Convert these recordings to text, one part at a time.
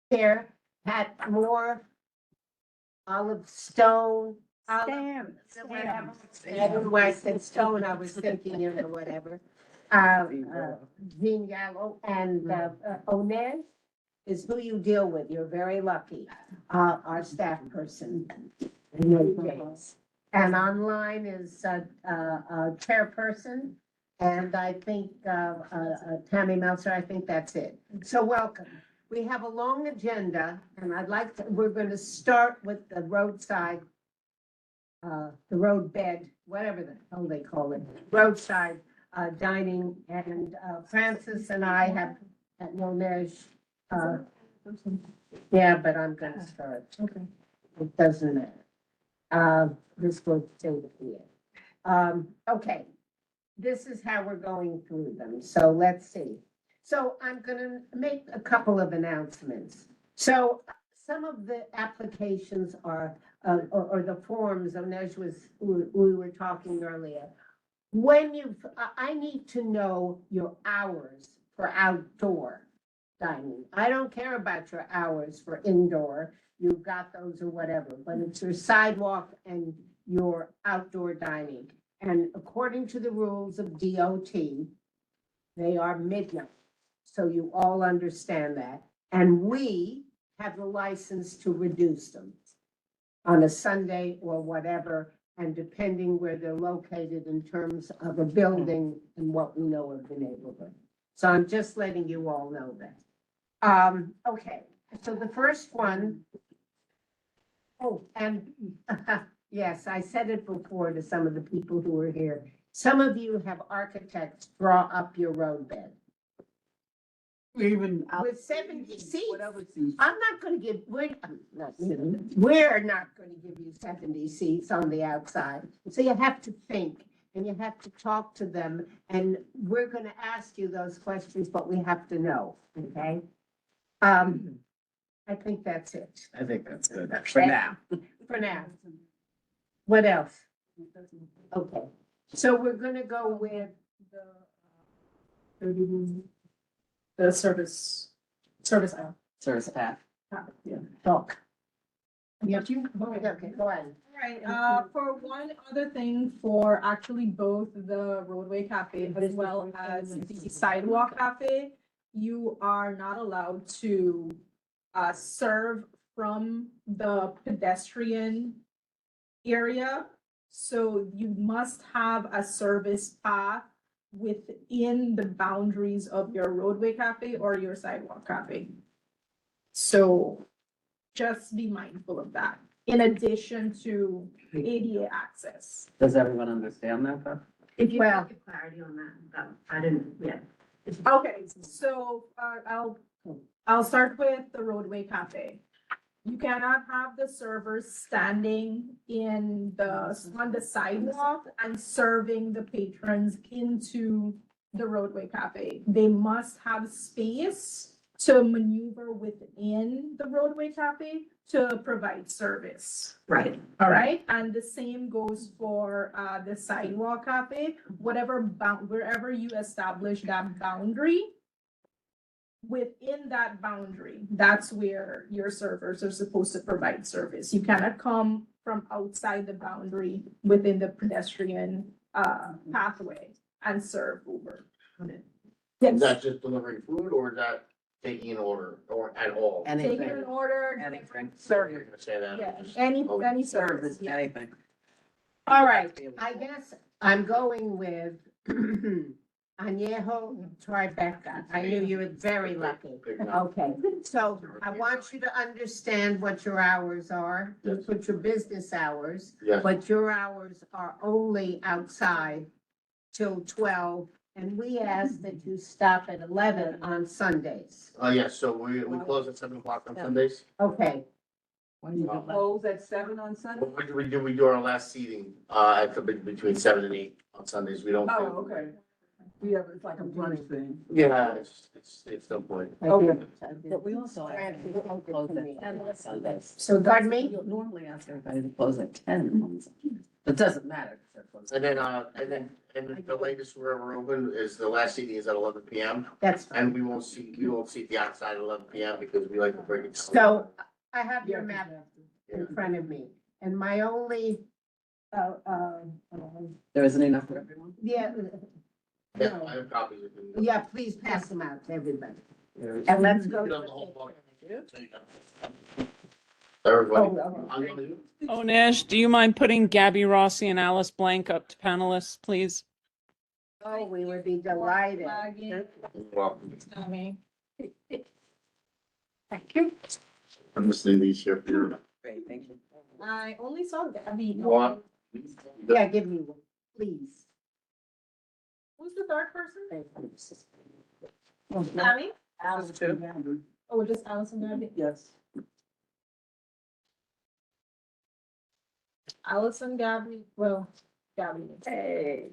Here had more olive stone. Stamp. Whatever. I don't know why I said stone, I was thinking, whatever. Green yellow and, Ones is who you deal with. You're very lucky. Our staff person. And online is, chairperson. And I think, Tammy Meltzer, I think that's it. So welcome. We have a long agenda and we're going to start with the roadside, the road bed, whatever the hell they call it, roadside, dining. And, Francis and I have at Monesh, yeah, but I'm going to start. Okay. It doesn't matter. This will stay with you. Okay. This is how we're going through them. So let's see. So I'm gonna make a couple of announcements. So some of the applications are, or the forms, and as we were talking earlier. I need to know your hours for outdoor dining. I don't care about your hours for indoor. You've got those or whatever, but it's your sidewalk and your outdoor dining. And according to the rules of DOT, they are midnight. So you all understand that. And we have the license to reduce them on a Sunday or whatever, and depending where they're located in terms of a building and what we know of the neighborhood. So I'm just letting you all know that. Okay, so the first one. Oh, and yes, I said it before to some of the people who were here. Some of you have architects draw up your roadbed. Even out. With 70 seats. Whatever seats. I'm not gonna give, we're not gonna give you 70 seats on the outside. So you have to think and you have to talk to them, and we're gonna ask you those questions, but we have to know, okay? I think that's it I think that's good for now. for now. What else? Okay, so we're gonna go with, The service aisle. Service path. Yeah. talk. Yep. Okay, go ahead. Right, for one other thing, for actually both the roadway cafe as well as the sidewalk cafe, you are not allowed to serve from the pedestrian area. So you must have a service path within the boundaries of your roadway cafe or your sidewalk cafe. So just be mindful of that, in addition to ADA access. Does everyone understand that though? If you Well- could get clarity on that, I didn't, yeah. Okay, so I'll start with the roadway cafe. You cannot have the servers standing on the sidewalk and serving the patrons into the roadway cafe. They must have space to maneuver within the roadway cafe to provide service. Right. All right, and the same goes for the sidewalk cafe, wherever you establish that boundary. Within that boundary, that's where your servers are supposed to provide service. You cannot come from outside the boundary within the pedestrian pathway and serve Uber. Is that just delivering food or is that taking an order or at all? Taking an Anything, order. anything, You're gonna say that. Yeah, just- any oh, service. service, Yeah. anything. All right, I guess I'm going with Añejo Tribeca. I knew you were very lucky. Big enough. Okay, so I want you to understand what your hours are. You Yes. put your business hours, Yes, but your hours are only outside till 12. And we ask that you stop at 11 on Sundays. yes, so we close at 7 o'clock on Sundays. Okay, When you close at 7 on Sunday? We do our last seating, between 7 and 8 on Sundays. We don't. Oh, okay. We have, it's like a brunch thing. Yeah, it's no point. Okay. But we also ask people to close at 10 on Sundays. so pardon me? You'll normally ask everybody to close at 10 on Sundays. It doesn't matter. 'cause they're closed. And then And the latest we're ever open is the last seating is at 11 PM. That's fine. And we won't see the outside at 11 PM because we like to break it down. So I have your Yeah, map Yeah. in front of me, and my only, There isn't enough for everyone? yeah, Yeah, I have copies of it. yeah, please pass them out to everybody. And let's go. You have the whole book. Everybody. Oh, I'm gonna- Oh, Nash, do you mind putting Gabby Rossi and Alice Blank up to panelists, please? Oh, we would be delighted. Flagging, Well, tell me. Thank you. I'm listening to these here. Great, thank you. I only saw Gabby. What? Yeah, give me one, please. Who's the third person? Thank you. Gabby? Alice too? Oh, just Allison Gabby? Yes. Allison Gabby, well, Gabby. Hey.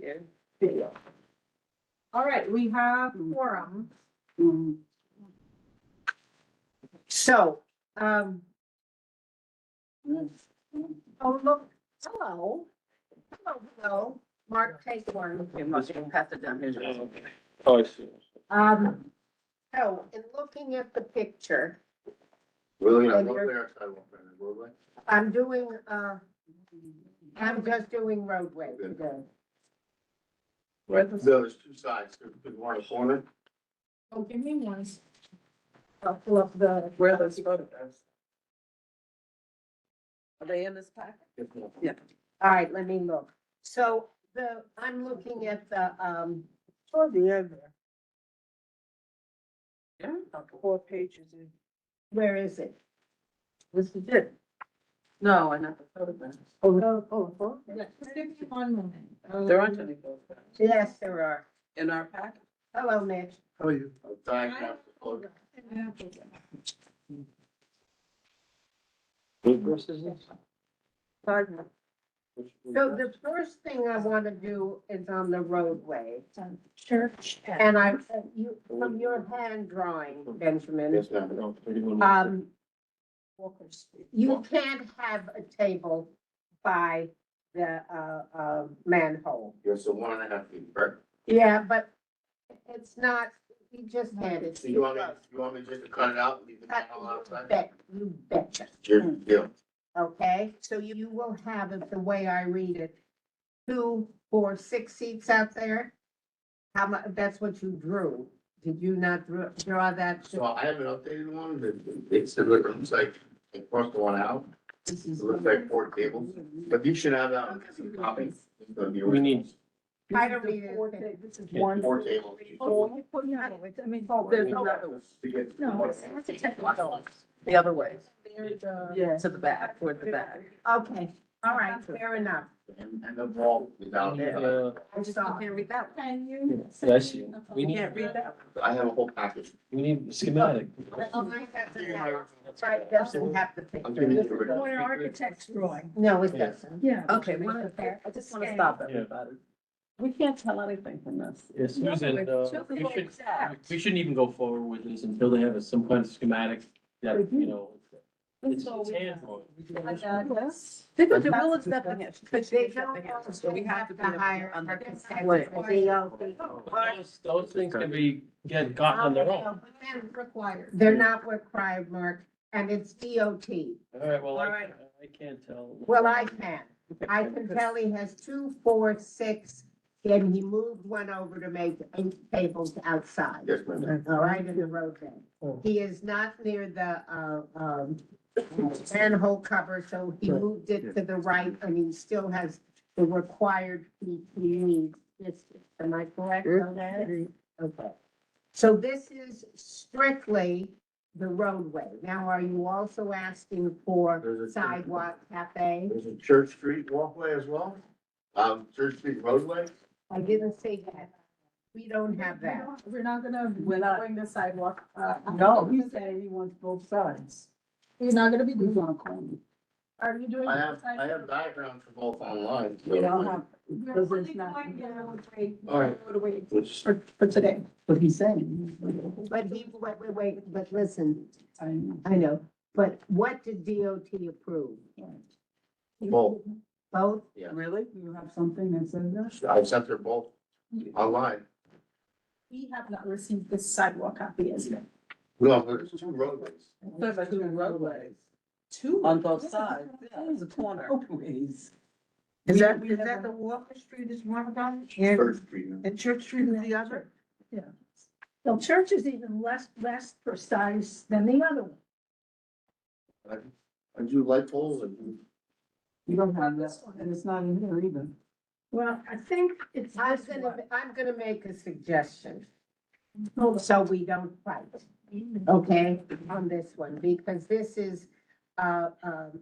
All right, we have quorum. So, oh, look, hello. Hello, Mark, take one. Okay, Mark, you can pass it down. Here's yours. Oh, I see. So in looking at the picture, We're looking at And you're- roadway or sidewalk, Brandon, roadway? I'm doing, I'm just doing roadway Good. today. Right, there's two sides, there's one in the corner. Oh, give me one. I'll pull up the. Where are those photographs? Are they in this packet? Yeah. All right, let me look. So I'm looking at the, toward the end there. Yeah. 4 pages in. Where is it? This is it. No, I not the photographs. Oh. Yeah, just give me 1 moment. There aren't any photographs Yes, there are. in our packet. Hello, Mitch. How are you? Diagram. What verse is this? So the first thing I want to do is on the roadway. Church. And you, from your hand drawing, Benjamin, Yes, ma'am. No, 31. you can't have a table by the, manhole. You're so 1.5 feet, right? Yeah, but it's not, you just had it. So you want me just to cut it out and leave the panel outside? You betcha. Your deal. Okay, so you will have it the way I read it. 2, 4, 6 seats out there. How much, that's what you drew. Did you not draw that? So I have an updated one, that it looks like, it crossed the one out, This it is- looks like 4 tables, but you should have that on some copy. It's gonna be We need, I don't need it. This is Yeah, 1. 4 tables. I mean, There's another. To get- The other way, There's a. Yeah. to the back, toward the back. Okay, all right, fair enough. And the wall is down there. I saw. Can't read that. Can you? yeah, I see. We You need, can't read that. I have a whole package. we need schematic. Mine doesn't have- Right, doesn't have the I'm giving you picture. the an architect's drawing. No, it Yeah. doesn't. Yeah. Okay, I just want to stop everybody. We can't tell anything from this. Yeah, Susan, No, we should, exact. we shouldn't even go forward with this until they have some kind of schematic that, you know, it's hand drawn. Yes. Because the village stepping in. They don't So we have to be hire on the. architects Wait. for DOT. Those things can be, get gotten on their own. Required. They're not required, Mark, and it's DOT. All right, well, All right. I can't tell. Well, I can. I can tell he has 2, 4, 6, and he moved one over to make 8 tables outside. Yes, ma'am. All right, in the road bed. He is not near the, manhole cover, so he moved it to the right, and he still has the required feet he needs. Am I correct on that? Okay. So this is strictly the roadway. Now, are you also asking for There's a- sidewalk cafe? There's a Church Street walkway as well, Church Street roadway. I didn't say that. We don't have that. We're not gonna be We're not. doing the sidewalk. No, he's saying he wants both sides. He's not gonna be He's doing, on a corner. are you doing? I the have sidewalk? diagrams for both online. so- We don't have, We're because only it's not. going down the way- All right. go to wait Which- for today. But he's saying. But wait, but listen, I know. I know, but what did DOT approve? Both. Both? Yeah, Really? You have something that says that? I sent her both online. We have not received this sidewalk copy as yet. No, there's two roadways. But two roadways. Two. On both sides, yeah, it's a corner. Roadways. Is that, We is never- that the Walker Street is one of them? Third Street. And Church Street is the other? The church is even less precise than the other one. I do light poles and You don't have that, and it's not in here either. Well, I think it's. I'm gonna make a suggestion. So we don't fight, okay, on this one, because this is,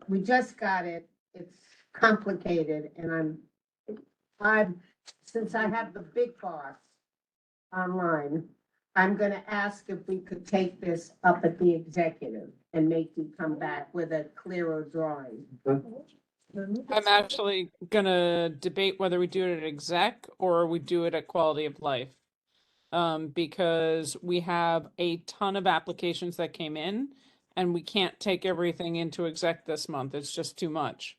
we just got it, it's complicated, and since I have the big boss online, I'm gonna ask if we could take this up at the executive and make you come back with a clearer drawing. I'm actually gonna debate whether we do it at exec or we do it at quality of life. Because we have a ton of applications that came in and we can't take everything into exec this month. It's just too much.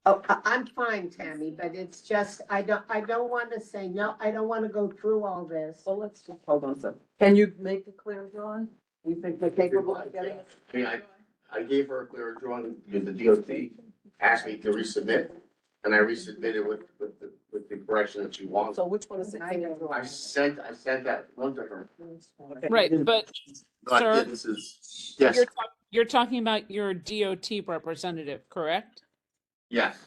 Oh, I'm fine, Tammy, but it's just, I don't want to say, no, I don't want to go through all this. So let's just hold on a second. Can you make a clear drawing? You think they're capable of getting it? I mean, I gave her a clearer drawing because the DOT asked me to resubmit, and I resubmitted with the correction that she wants. So which one is it? I sent that one to her. Right, but No, I Sir? did. This is, yes, you're talking about your DOT representative, correct? yes.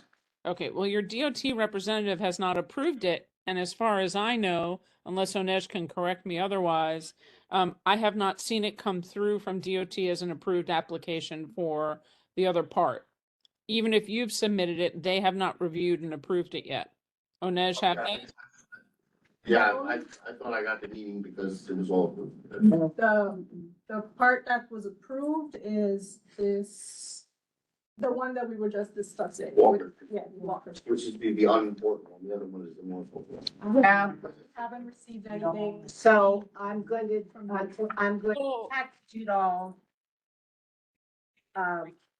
Okay, well, your DOT representative has not approved it, and as far as I know, unless Onej can correct me otherwise, I have not seen it come through from DOT as an approved application for the other part. Even if you've submitted it, they have not reviewed and approved it yet. Onej, have they? Yeah, I thought I got the meeting because it was all approved. The part that was approved is the one that we were just discussing. Walker. Yeah, Walker. Which is the unimportant one, the other one is the more important. Haven't received anything. So I'm going to Oh. text you all.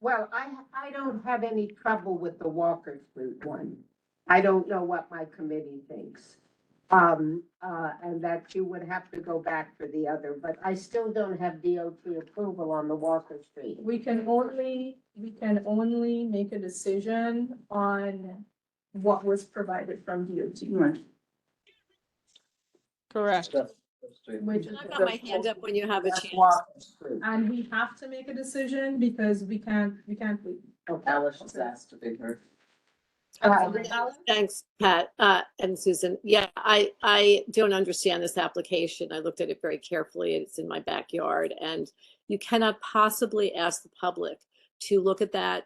Well, I don't have any trouble with the Walker Street one. I don't know what my committee thinks. And that you would have to go back for the other, but I still don't have DOT approval on the Walker Street. We can only make a decision on what was provided from DOT. Right. Correct. Which And is, I've got my hand up when you have a chance. and we have to make a decision because we can't wait. Alice just asked to be heard. Thanks, Pat, and Susan. Yeah, I don't understand this application. I looked at it very carefully. It's in my backyard, and you cannot possibly ask the public to look at that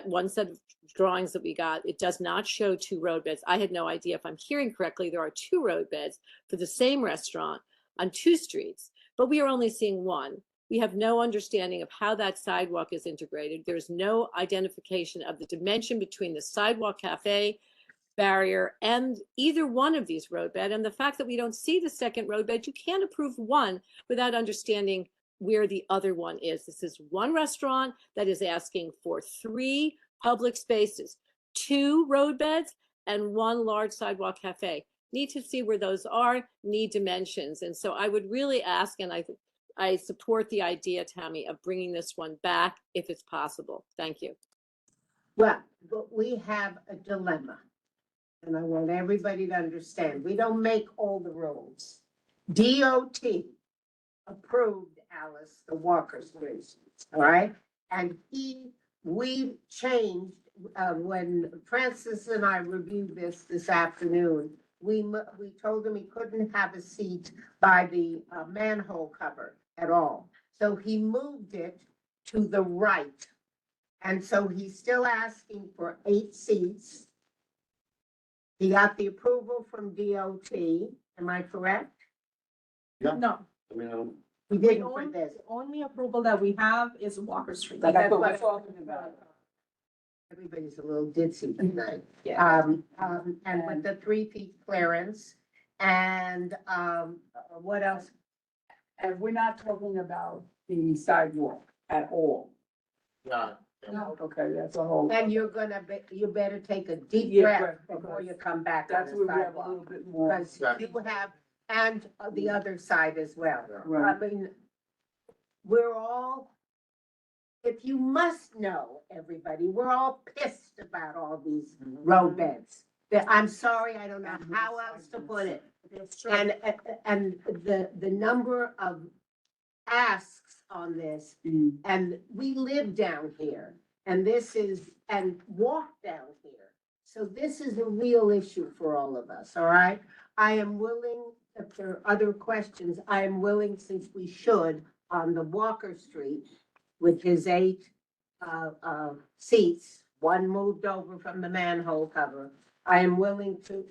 one set of drawings that we got. It does not show two roadbeds. I had no idea. If I'm hearing correctly, there are two roadbeds for the same restaurant on two streets, but we are only seeing one. We have no understanding of how that sidewalk is integrated. There's no identification of the dimension between the sidewalk cafe barrier and either one of these roadbed. And the fact that we don't see the second roadbed, you can't approve one without understanding where the other one is. This is one restaurant that is asking for 3 public spaces, 2 roadbeds, and 1 large sidewalk cafe. Need to see where those are, need dimensions. And so I would really ask, and I support the idea, Tammy, of bringing this one back if it's possible. Thank you. Well, but we have a dilemma. And I want everybody to understand, we don't make all the rules. DOT approved, Alice, the Walker Street, all right? And we changed, when Francis and I reviewed this afternoon, we told him he couldn't have a seat by the manhole cover at all. So he moved it to the right. And so he's still asking for 8 seats. He got the approval from DOT, am I correct? No, I mean, He the didn't for only, this. the only approval that we have is Walker Street. That's what we're what- talking about. Everybody's a little ditzy tonight. Yeah. And with the 3 feet clearance and, what else? And we're not talking about the sidewalk at all. yeah, Okay, that's a whole. And you better take a deep Yeah, breath right, before because you come back on That's the where we have a sidewalk. little bit more. Because you have, and the other side as well. Right. I mean, we're all, if you must know, everybody, we're all pissed about all these road beds. I'm sorry, I don't know how else to put it. And the number of asks on this, Mm. and we live down here, and this is, and walk down here. So this is a real issue for all of us, all right? I am willing, if there are other questions, I am willing, since we should, on the Walker Street, with his 8 seats, one moved over from the manhole cover. I am willing to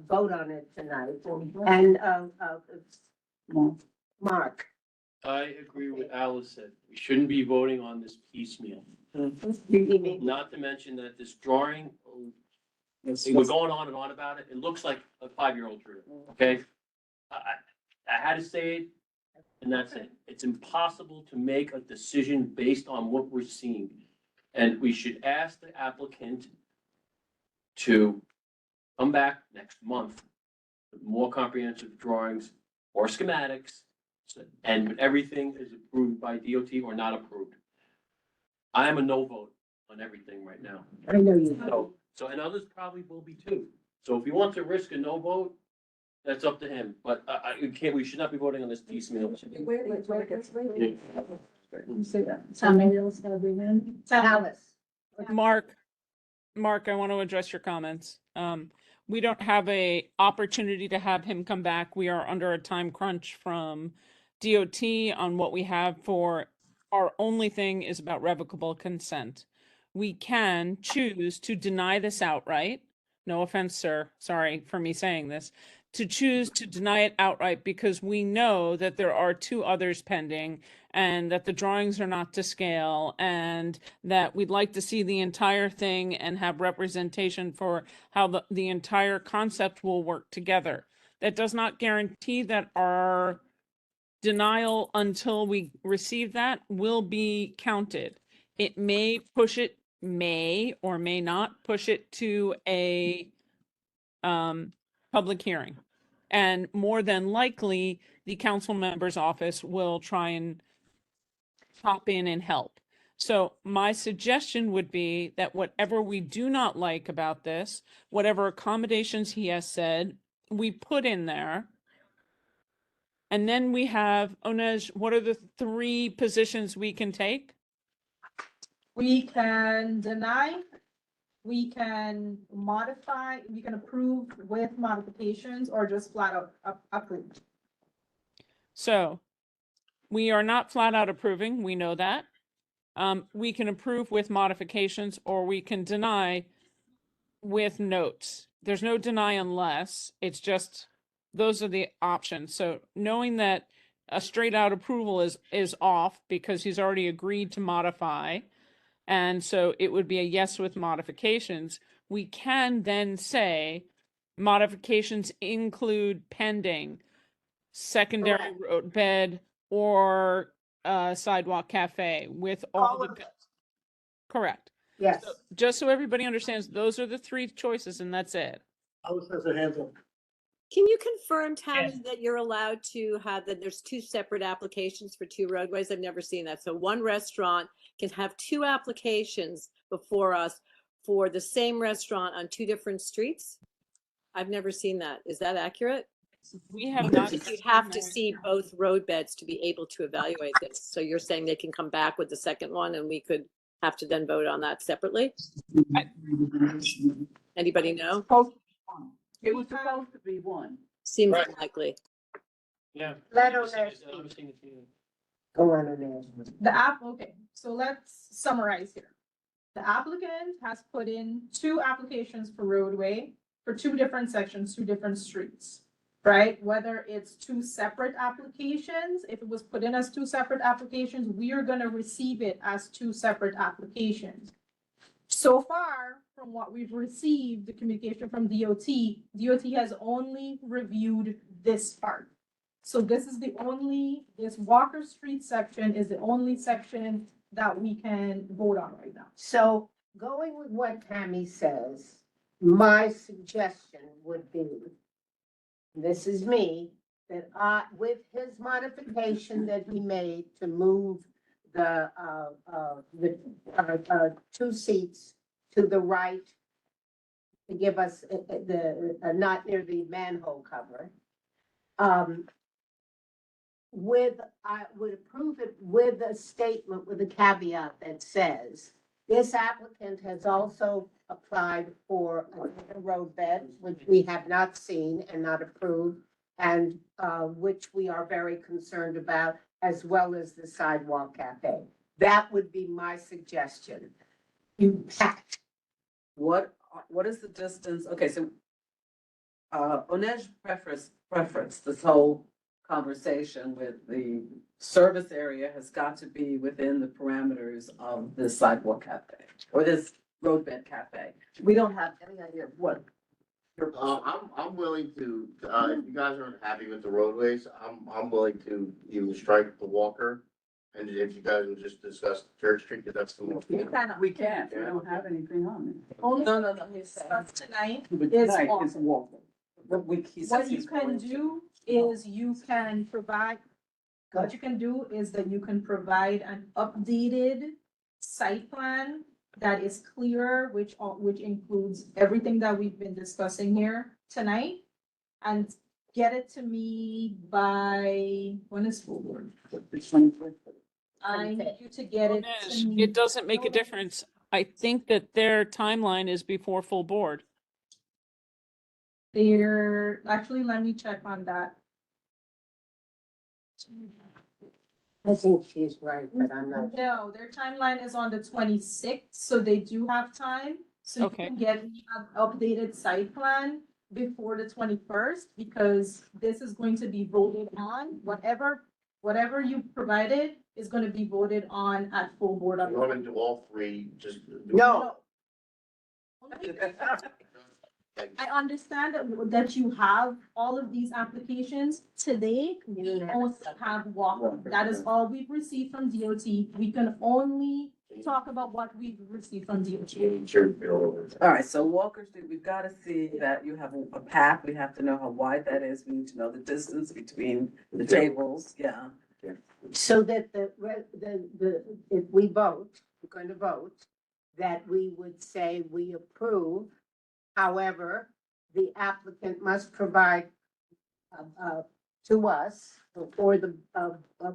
vote on it tonight. And Mark, I agree with Alice said, we shouldn't be voting on this piecemeal. Not to mention that this drawing, we're going on and on about it, it looks like a 5-year-old drew, okay? I had to say it, and that's it. It's impossible to make a decision based on what we're seeing. And we should ask the applicant to come back next month with more comprehensive drawings or schematics, and when everything is approved by DOT or not approved. I am a no vote on everything right now. I know you. And others probably will be too. So if he wants to risk a no vote, that's up to him, but we should not be voting on this piecemeal. Somebody else gotta bring in. Alice. Mark, I want to address your comments. We don't have a opportunity to have him come back. We are under a time crunch from DOT on what we have for, our only thing is about revocable consent. We can choose to deny this outright. No offense, sir. Sorry for me saying this. To choose to deny it outright because we know that there are 2 others pending and that the drawings are not to scale and that we'd like to see the entire thing and have representation for how the entire concept will work together. That does not guarantee that our denial until we receive that will be counted. It may or may not push it to a public hearing. And more than likely, the council member's office will try and hop in and help. So my suggestion would be that whatever we do not like about this, whatever accommodations he has said, we put in there. And then we have, Onej, what are the 3 positions we can take? We can deny, we can modify, we can approve with modifications, or just flat out approve. So we are not flat out approving, we know that. We can approve with modifications, or we can deny with notes. There's no deny unless, it's just, those are the options. So knowing that a straight out approval is off because he's already agreed to modify, and so it would be a yes with modifications, we can then say modifications include pending secondary road bed or sidewalk cafe with all the. Correct. Yes. So, just so everybody understands, those are the 3 choices and that's it. Alice has her hands up. Can you confirm, Tammy, that you're allowed to have, that there's 2 separate applications for 2 roadways? I've never seen that. So one restaurant can have 2 applications before us for the same restaurant on 2 different streets? I've never seen that. Is that accurate? We have not. You'd have to see both road beds to be able to evaluate this. So you're saying they can come back with the second one and we could have to then vote on that separately? Anybody know? It was supposed to be 1. Seems Right. unlikely. Yeah. Let Onej speak. Go on, Onej. Okay, so let's summarize here. The applicant has put in 2 applications for roadway for 2 different sections, 2 different streets, right? Whether it's 2 separate applications, if it was put in as 2 separate applications, we are gonna receive it as 2 separate applications. So far, from what we've received, the communication from DOT, DOT has only reviewed this part. So this Walker Street section is the only section that we can vote on right now. So going with what Tammy says, my suggestion would be, this is me, that with his modification that he made to move the, two seats to the right to give us not near the manhole cover. I would approve it with a statement, with a caveat that says, this applicant has also applied for a roadbed, which we have not seen and not approved, and which we are very concerned about, as well as the sidewalk cafe. That would be my suggestion. You packed. What is the distance? Okay, so Onej preference this whole conversation with the service area has got to be within the parameters of this sidewalk cafe or this roadbed cafe. We don't have any idea of what. I'm willing to, if you guys aren't happy with the roadways, I'm willing to even strike the Walker. And if you guys would just discuss Church Street, because that's the most. We can't, we don't have anything on it. Only No, he's saying. discussed tonight But is tonight walk. it's walking. But he says What you he's can going to. do is you can provide, what you can do is that you can provide an updated site plan that is clearer, which includes everything that we've been discussing here tonight. And get it to me by, when is school board? I need you to get it to me. It doesn't make a difference. I think that their timeline is before full board. Actually, let me check on that. I think she's right, but I'm not. No, their timeline is on the 26th, so they do have time. So you Okay. can get me an updated site plan before the 21st, because this is going to be voted on. Whatever you provided is going to be voted on at full board. You want to do all three, just. No. I understand that you have all of these applications. Today, we only have Walker. That is all we've received from DOT. We can only talk about what we've received from DOT. All right, so Walker Street, we've got to see that you have a path. We have to know how wide that is. We need to know the distance between the tables. Yeah. So that if we vote, we're going to vote, that we would say we approve. However, the applicant must provide to us before the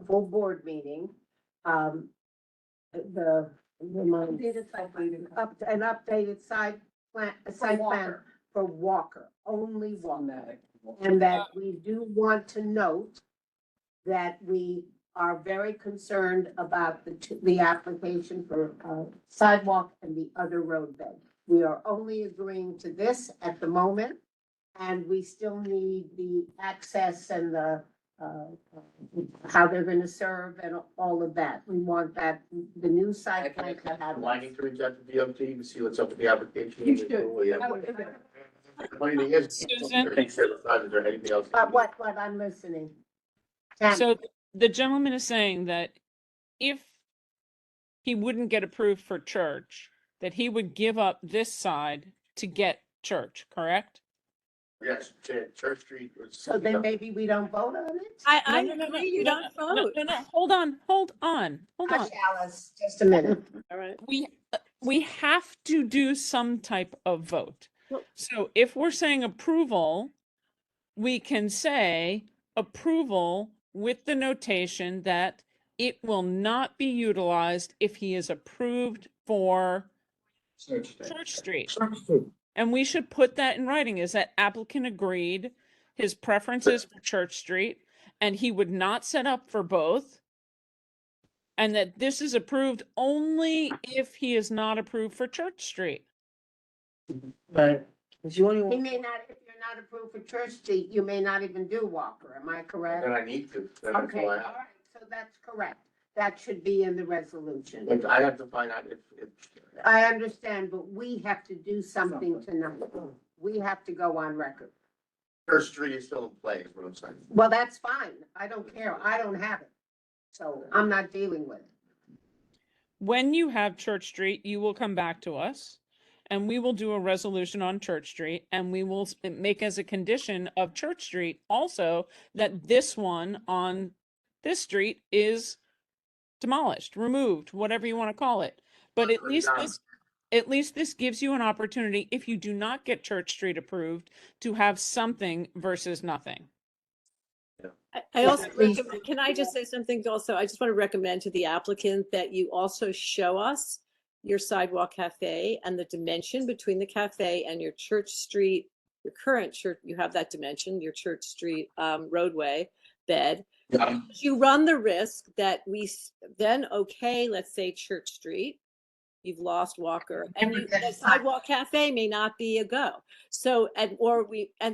full board meeting, an updated site plan for Walker, only Walker. And that we do want to note that we are very concerned about the application for sidewalk and the other roadbed. We are only agreeing to this at the moment, and we still need the access and the how they're gonna serve and all of that. We want that, the new site plan to have. Lining to reach out to DOT to see what's up with the application. You should. The funny thing is, Susan? is there anything else? What, I'm listening. Tammy. So the gentleman is saying that if he wouldn't get approved for church, that he would give up this side to get church, correct? Yes, Church Street. So then maybe we don't vote on it? I No, no, no, agree, you no, don't No, vote. no, hold on. Hush, Alice, just a minute. All right. We have to do some type of vote. So if we're saying approval, we can say approval with the notation that it will not be utilized if he is approved for Church Street. And we should put that in writing, is that applicant agreed his preferences for Church Street, and he would not set up for both. And that this is approved only if he is not approved for Church Street. Right. He may not, if you're not approved for Church Street, you may not even do Walker, am I correct? Then I need to. Then that's Okay, all why right, so that's correct. That should be in the resolution. I have to find out if. I understand, but we have to do something tonight. We have to go on record. Church Street is still in play, is what I'm saying. Well, that's fine. I don't care. I don't have it. So I'm not dealing with it. when you have Church Street, you will come back to us and we will do a resolution on Church Street and we will make as a condition of Church Street also that this one on this street is demolished, removed, whatever you want to call it. But at least this gives you an opportunity, if you do not get Church Street approved, to have something versus nothing. I also recommend, can I just say something also? I just want to recommend to the applicant that you also show us your sidewalk cafe and the dimension between the cafe and your Church Street, your current church, you have that dimension, your Church Street roadway bed. You run the risk that we then, okay, let's say Church Street, you've lost Walker, and the sidewalk cafe may not be a go. So,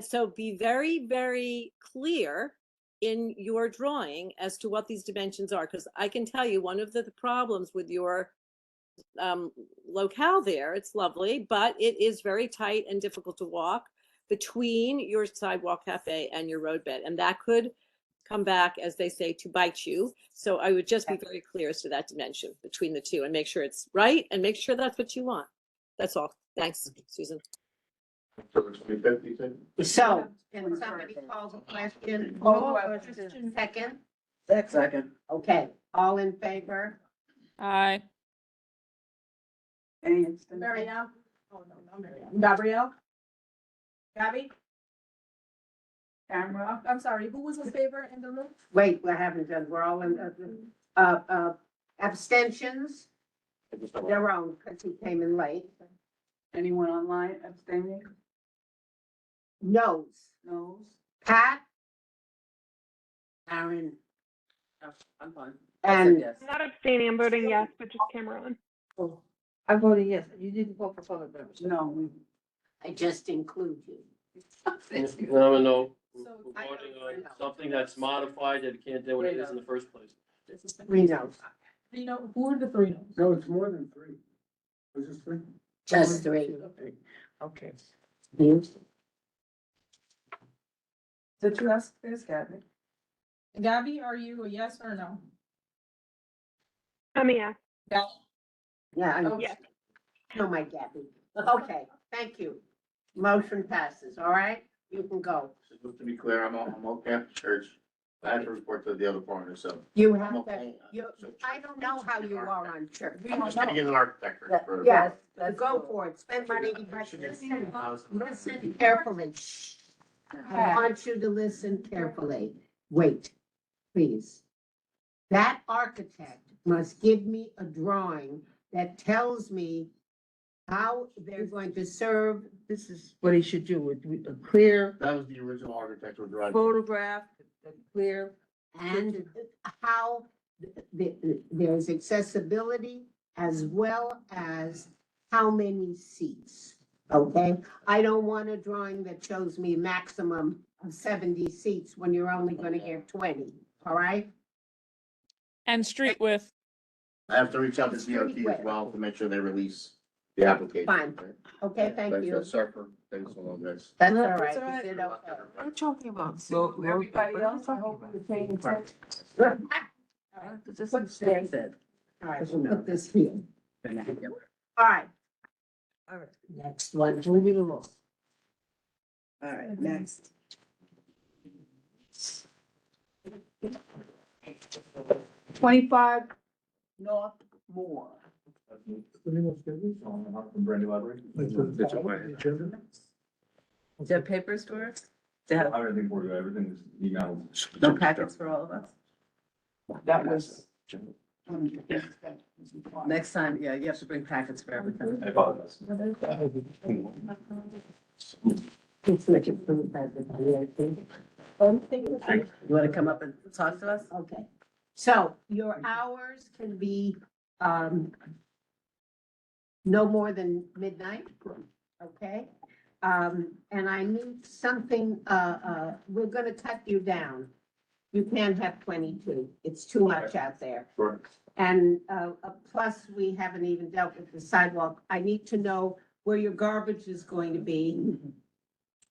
so be very, very clear in your drawing as to what these dimensions are, because I can tell you one of the problems with your locale there, it's lovely, but it is very tight and difficult to walk between your sidewalk cafe and your roadbed, and that could come back, as they say, to bite you. So I would just be very clear as to that dimension between the two and make sure it's right and make sure that's what you want. That's all. Thanks, Susan. October 25th, you said? So, can somebody call the question? Second? Second. Okay, all in favor? Aye. Marielle? Oh, no, not Marielle. Gabrielle? Gabby? Camera? I'm sorry, who was in favor in the room? Wait, we haven't done, we're all in, abstentions? Their own, because he came in late. Anyone online abstaining? Noes. Noes? Pat? Aaron? I'm fine. I said And yes. I'm not abstaining, I'm voting yes, but just camera on. I voted yes. You didn't vote for public members. No. I just include you. No, no, we're So we're I voting don't on know. something that's modified that can't do what it is in the first place. We know, You know, who are the three no's? No, it's more than three. Was it three? just three. Okay. Did you ask this, Gabby? Gabby, are you a yes or no? I'm a yes. Yeah, I Oh, Yes. know my Gabby. Okay, thank you. Motion passes, all right? You can go. Just to be clear, I'm okay at the church. I had to report to the other partner, so. You I'm have to, okay. I don't know how you are on church. I'm just gonna get an architect for. Yes, go for it, spend money, but listen carefully. I want you to listen carefully. Wait, please. That architect must give me a drawing that tells me how they're going to serve. This is What he should do with a clear That was the original architectural drawing. photograph, a clear. and how there's accessibility as well as how many seats, okay? I don't want a drawing that shows me maximum of 70 seats when you're only gonna get 20, all right? And street width. I have to reach out to DOT as well to make sure they release the application. Fine. Okay, thank you. Sorry for taking so long, guys. That's all That's right. all right. You did okay. What are you talking about? Everybody else, I hope you're paying attention. This is standard. All right, we'll put this here. All right, All right, next one. moving along. All right, next. 25 North Moore. Do you have papers for us? Do you have Everything for you, everything is emailed. no packets for all of us? That was. Next time, yeah, you have to bring packets for everything. I apologize. Okay, You want to come up and talk to us? so your hours can be, no more than midnight, okay? And I need something, we're gonna cut you down. You can't have 22, it's too much out there. Sure. And, plus, we haven't even dealt with the sidewalk. I need to know where your garbage is going to be.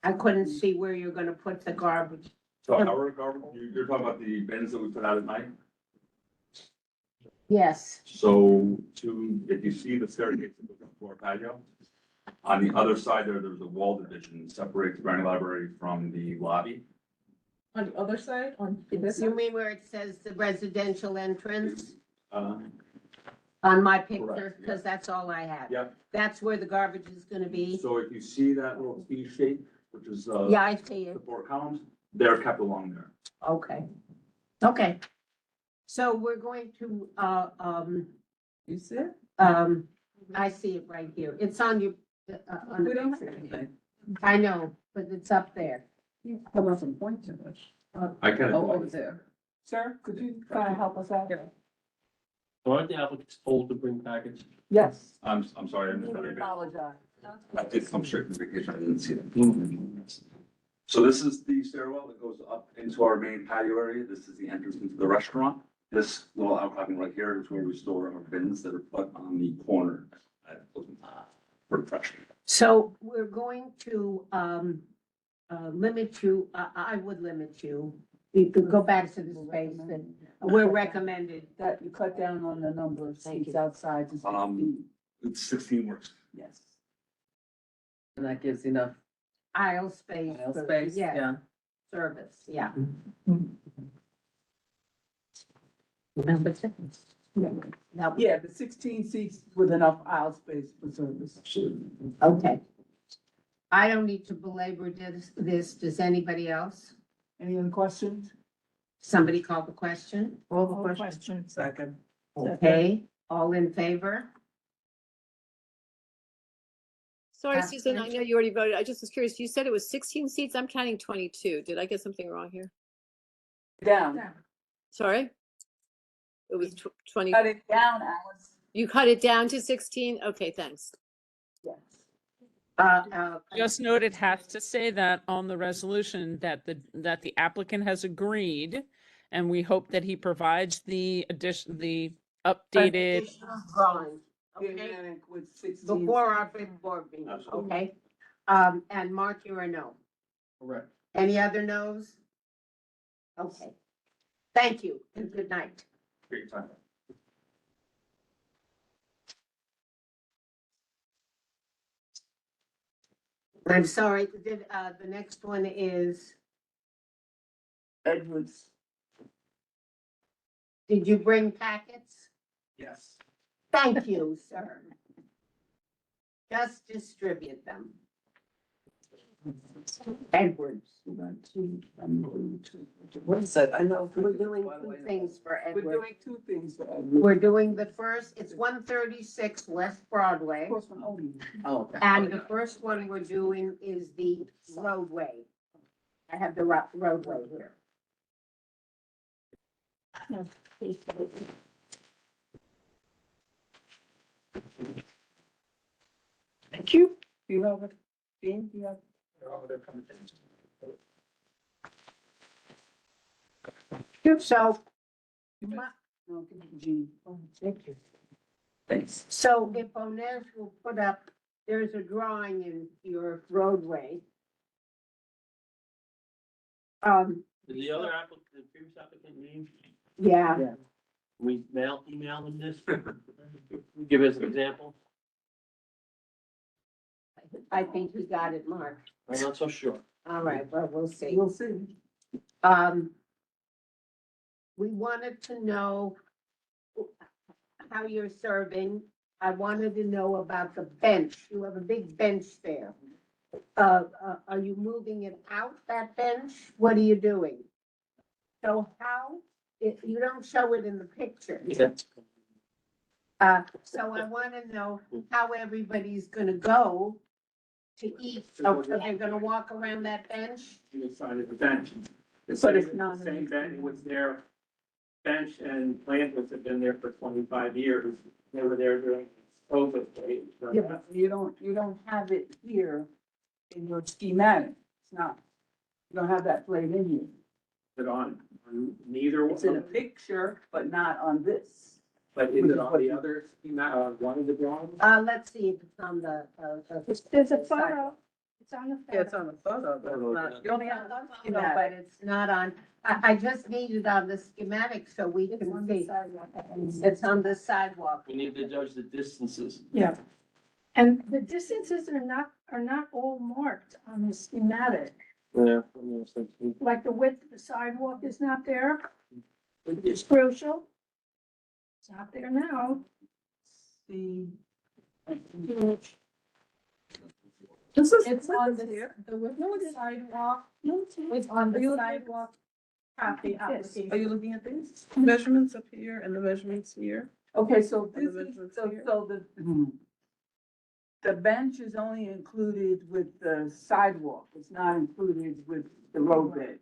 I couldn't see where you're gonna put the garbage. So our garbage, you're talking about the bins that we put out at night? Yes, So if you see the staircase that goes up to our patio, on the other side there's a wall division that separates Brandon Library from the lobby. On the other side, on this. you mean where it says the residential entrance Uh, on my picture? Correct, Because that's all I have. Yep. That's where the garbage is gonna be? So if you see that little T shape, which is, Yeah, I see the it. 4 columns, they're kept along there. Okay. Okay. So we're going to, You see it? I see it right here. It's on your, on We the don't see picture. anything. I know, but it's up there. Come up and point to it. I can. Oh, over there. Sir, could you kind of help us out? So aren't the applicants told to bring packets? Yes. I'm sorry, I missed We that. apologize. I did come straight from vacation, I didn't see it. So this is the stairwell that goes up into our main patio area. This is the entrance into the restaurant. This little outcropping right here is where we store our bins that are put on the corner for refreshment. So we're going to, limit you, I would limit you. You could go back to the space that we're recommended. That you cut down on the number of seats outside to 16. It's 16 works. Yes. And that gives enough Aisle space. aisle for- space, Yeah, yeah. service, yeah. Remember that? Now, Yeah, the 16 seats with enough aisle space for service. okay. I don't need to belabor this. Does anybody else? Any other questions? Somebody call the question? All the questions. Second. Okay, all in favor? Sorry, That's Susan, I great. know you already voted. I just was curious. You said it was 16 seats. I'm counting 22. Did I get something wrong here? Down. Sorry? It was 20. Cut it down, Alice. You cut it down to 16? Okay, thanks. Yes. Just note it has to say that on the resolution that the applicant has agreed, and we hope that he provides the updated. Additional drawing, okay, Organic with 16. before our big board meeting, Absolutely. okay? And Mark, you're a no. Correct. Any other no's? Okay. Thank you and good night. Great time. I'm sorry, the next one is, Edwards. did you bring packets? Yes. Thank you, sir. Just distribute them. Edwards. What is that? I know. We're doing two things for We're Edwards. doing two things for Edwards. We're doing the first, it's 136 West Broadway. First one only. Oh, okay. And the first one we're doing is the roadway. I have the roadway here. Thank you. You have it. Dean, you have. So, No, give it to Jean. thank you. Thanks. So if Onesh will put up, there's a drawing in your roadway. Did the other applicant, the previous applicant name, Yeah, we email them this? Give us an example? I think you got it, Mark. I'm not so sure. All right, well, we'll see. We'll see. We wanted to know how you're serving. I wanted to know about the bench. You have a big bench there. Are you moving it out, that bench? What are you doing? So how, if you don't show it in the picture. So I want to know how everybody's gonna go to eat. So they're gonna walk around that bench? Inside of the bench. But it's not- The same bench, it was their bench and planters have been there for 25 years. They were there during COVID. Yeah, but you don't have it here in your schematic. It's not, you don't have that plate in here. But on neither, It's in a picture, but not on this. but is it on the other, one of the drawings? Let's see if it's on the. There's a photo. It's on the. Yeah, it's on the photo, but it's not, you only have one schematic. But it's not on, I just need it on the schematic so we It's can on the see. sidewalk. It's on the sidewalk. We need to judge the distances. Yeah. And the distances are not all marked on the schematic. Yeah. Like the width of the sidewalk is not there. It's crucial. It's not there now. The, This is, It's on on the, here. the width of the sidewalk, No, it's here. it's on Are you the looking at sidewalk copy Yes. application. Are you looking at these measurements up here and the measurements here? okay, so And the this is, measurements so, here? so the bench is only included with the sidewalk. It's not included with the roadbed,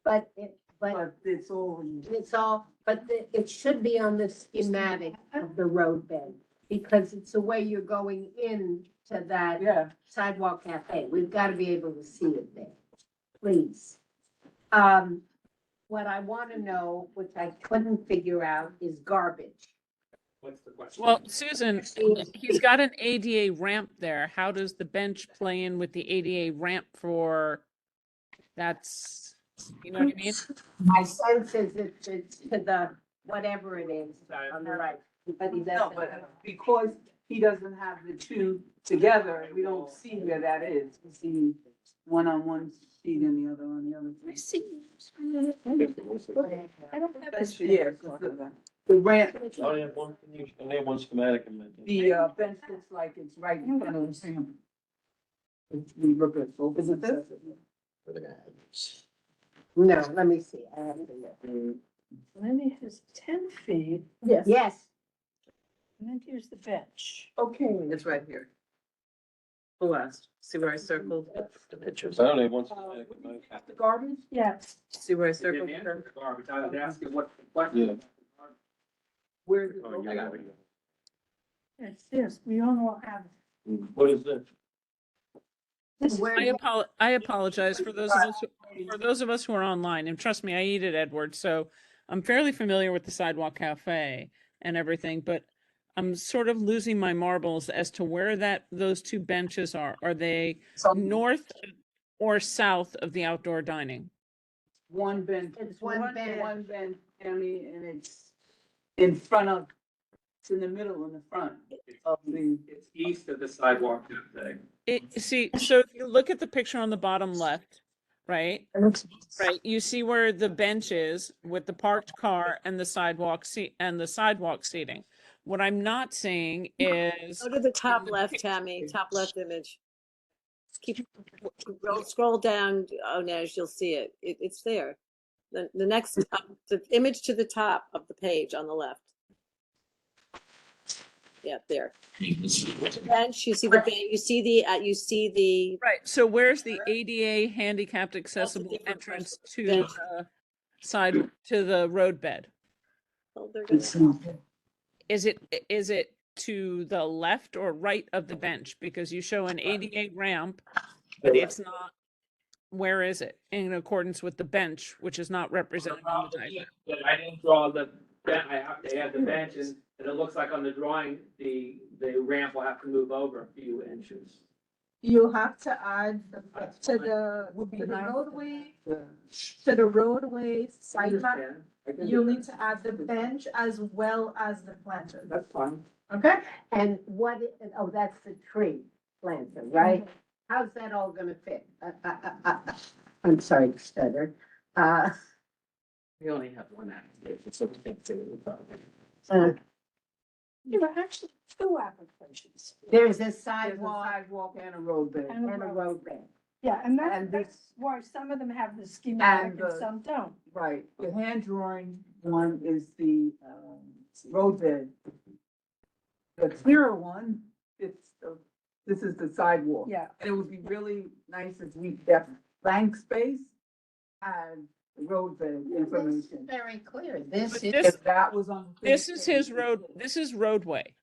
But but it's all. it's all, it should be on the schematic of the roadbed. Because it's the way you're going in to that Yeah, sidewalk cafe. We've got to be able to see it there. Please. What I want to know, which I couldn't figure out, is garbage. What's the question? Well, Susan, he's got an ADA ramp there. How does the bench play in with the ADA ramp for, that's, you know what I mean? My sense is it's to the, whatever it is on the right. But he no, doesn't. but because he doesn't have the two together, we don't see where that is. We see one on one sheet and the other on the other. I see. I don't have this. Yeah, the ramp, I only have one, I only have one schematic in mind. the bench looks like it's right in front of the ramp. If we look at both. Is it this? No, let me see. I have to look. Then he has 10 feet. Yes, And then here's the bench. Okay. It's right here. The last, see where I circled the pictures? I only have one schematic in mind. The garbage? Yes. See where I You circled? didn't the answer curve? the garbage. I was asking what the question. Where's it Oh, you got it. Yes, yes, we all have. What is this? This Where- I apologize for those of us who are online, and trust me, I eat at Edward, so I'm fairly familiar with the Sidewalk Cafe and everything, but I'm sort of losing my marbles as to where those two benches are. Are they north or south of the outdoor dining? One bench. It's one bench. One bench, Tammy, and it's in front of, it's in the middle in the front of the. It's east of the sidewalk cafe. See, so if you look at the picture on the bottom left, right? Right, you see where the bench is with the parked car and the sidewalk seating. What I'm not seeing is. Go to the top left, Tammy, top left image. Scroll down, Onej, you'll see it. It's there. The next, the image to the top of the page on the left. Yeah, there. Bench, you see the bench, you see the, Right, so where's the ADA handicapped accessible different entrance to bench. the side, to the roadbed? oh, they're gonna- Is it to the left or right of the bench? Because you show an ADA ramp, but it's not, where is it? In accordance with the bench, which is not represented on the diagram. But I didn't draw they had the bench and it looks like on the drawing, the ramp will have to move over a few inches. You have to add to the roadway sidewalk. You'll need to add the bench as well as the planter. That's fine. Okay? and that's the tree planter, right? How's that all gonna fit? I'm sorry, stutter. We only have one application, so we can't say what we're talking There are actually two applications. There's a There's a sidewalk sidewalk and a roadbed. And and a roadbed. Yeah, and And that's why some of them have the schematic And and the- some don't. Right, the hand drawing one is the roadbed. The clearer one, this is the sidewalk. Yeah. And it would be really nice if we, that blank space had the roadbed This is information. very clear. This But is. this- If that was on. the This page, is his road, this is roadway.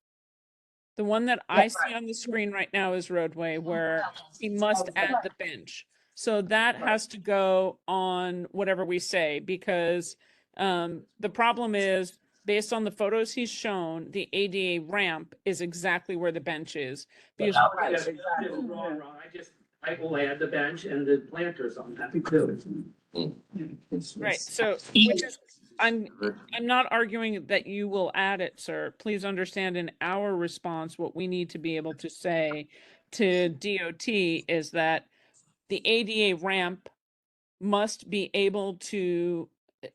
The one that I see on the screen right now is roadway where he must add the bench. So that has to go on whatever we say, because the problem is based on the photos he's shown, the ADA ramp is exactly where the bench is. Because Right, Yes, exactly. it's wrong. I will add the bench and the planters on that too. Right, so, which is, I'm not arguing that you will add it, sir. Please understand in our response, what we need to be able to say to DOT is that the ADA ramp must be able to,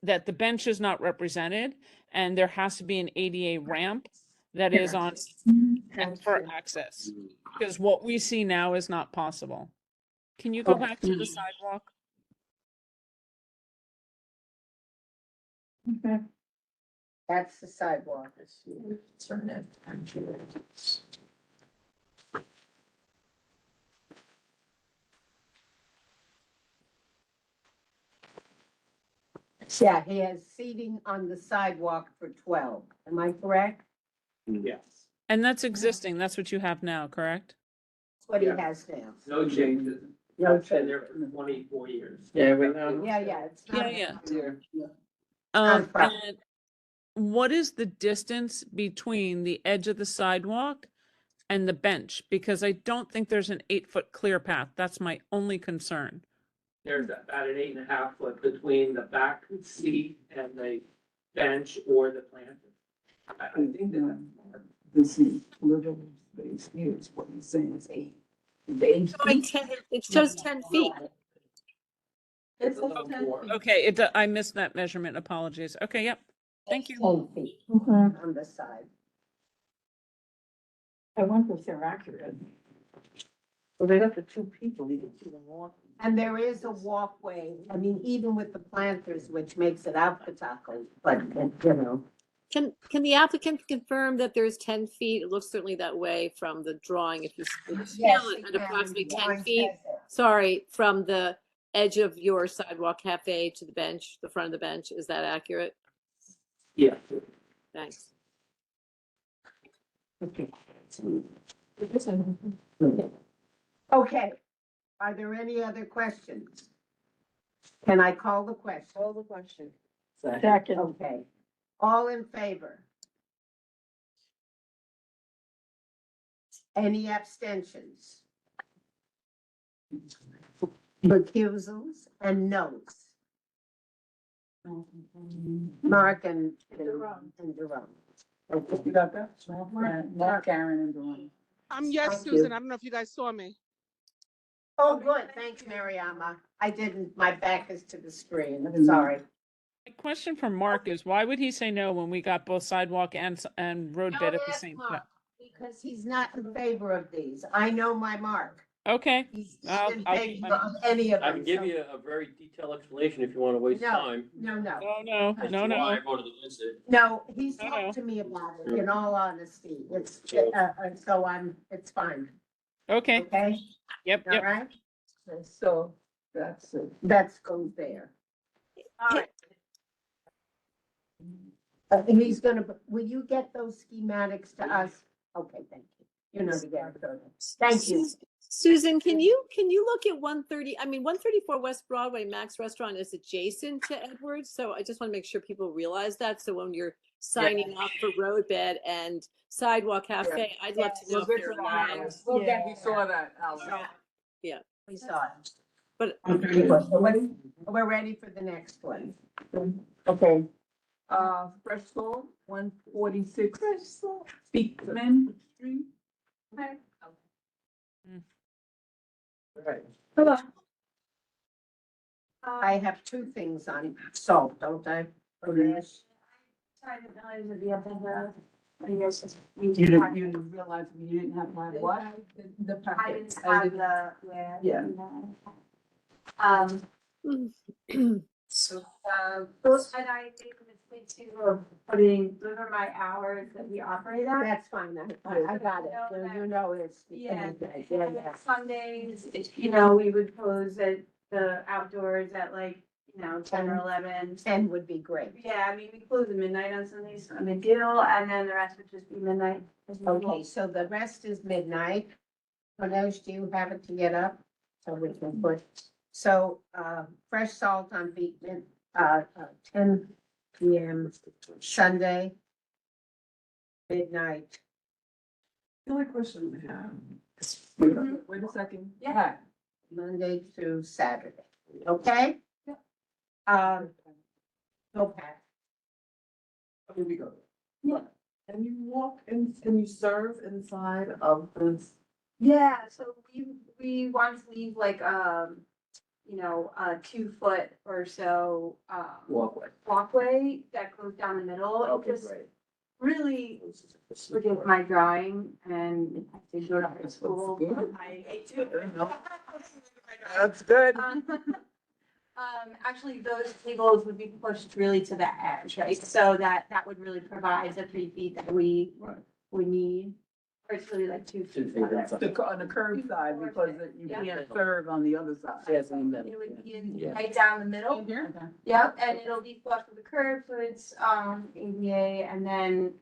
that the bench is not represented, and there has to be an ADA ramp that is on and for access. Because what we see now is not possible. Can you go Okay. back to the sidewalk? Okay. That's the sidewalk. Yeah, he has seating on the sidewalk for 12. Am I correct? Yes, And that's existing, that's what you have now, correct? That's what he Yeah. has now. no changes. No I've been there for 24 years. Yeah, we know. Yeah, it's not. Yeah. Not a And problem. what is the distance between the edge of the sidewalk and the bench? Because I don't think there's an 8-foot clear path. That's my only concern. There's about an 8.5 foot between the back seat and the bench or the planter. I think that this is livable space here is what he's saying is 8. It shows 10 feet. It's a little 10 more. feet. Okay, I missed that measurement. Apologies. Okay, yep. Thank you. 10 feet Okay. on the side. I wonder if they're accurate. Well, they got the 2 people, you can see them walking. And there is a walkway, I mean, even with the planters, which makes it obstacle, but, you know. Can the applicant confirm that there's 10 feet? It looks certainly that way from the drawing. If you Yes, scale it it at can. approximately The 10 drawing feet, says it. sorry, from the edge of your sidewalk cafe to the bench, the front of the bench, is that accurate? Yeah. Thanks. Okay, are there any other questions? Can I call the question? Call the question. Second. Okay, all in favor? Any abstentions? Recusals and noes? Mark and Jerome. Okay. You got that? Mark, Karen, and Dawn. Yes, Yes, Susan, I don't know if you guys saw me. Oh, good, thanks, Mariama. I didn't, my back is to the screen, I'm sorry. My question for Mark is, why would he say no when we got both sidewalk and road bed at the Don't same ask time? Mark, because he's not in favor of these. I know my Mark. Okay, He's I'll- not in I'll keep favor of any of I them. can give so- you a very detailed explanation if you want to waste No. time. No, no, no, as no, to why I no. voted against it. no, he's No, talked no. to me about it, in all honesty. It's, Yeah. so it's fine, Okay, okay? yep, All yep. right? So that's it. That's goes there. All right. He's gonna, will you get those schematics to us? Okay, thank you. You know, to get it. Thank you. Susan, can you look at 130, I mean, 134 West Broadway Max Restaurant is adjacent to Edwards, so I just want to make sure people realize that. So when you're signing up for Roadbed and Sidewalk Cafe, I'd love to know We'll if get they're to the aligned. hours. We'll get, we saw that, Alice. We saw it. But We're ready for the next one. Okay. Fresh Soul, 146 Beekman Street. Right. Hello. I have two things on salt, don't I? Yes. You didn't realize you didn't have my what? The I packet. didn't have the, Yeah. those, and I think the mistake too of putting, those are my hours that we operate at. That's fine, I got it, you know it's. Yeah. Yeah. Sundays, you know, we would close at the outdoors at like, you know, 10 or 11. 10 would be great. Yeah, I mean, we close at midnight on Sundays, so no big deal, and then the rest would just be midnight. as usual. Okay, so the rest is midnight. Manoj, do you have it to get up? So we can put, so, fresh salt on Beekman, 10 PM Sunday, midnight. The only question I have is, wait a second. Yeah. Pat, Monday through Saturday, okay? Go Pat. Here we go. Yeah. And you walk and you serve inside of this. Yeah, so we want to leave like, you know, a 2 foot or so, walkway that goes down the middle. It Okay, just great. really, forget my drawing and I did go to art school. But I do. That's good. Actually, those tables would be pushed really to the edge, right? So that would really provide the 3 feet that we would need. Or it's really like 2 feet. On the curb side, because you can't serve on the other side. It would be right down the middle. Yep, and it'll be flush with the curb, so it's, ADA, and then,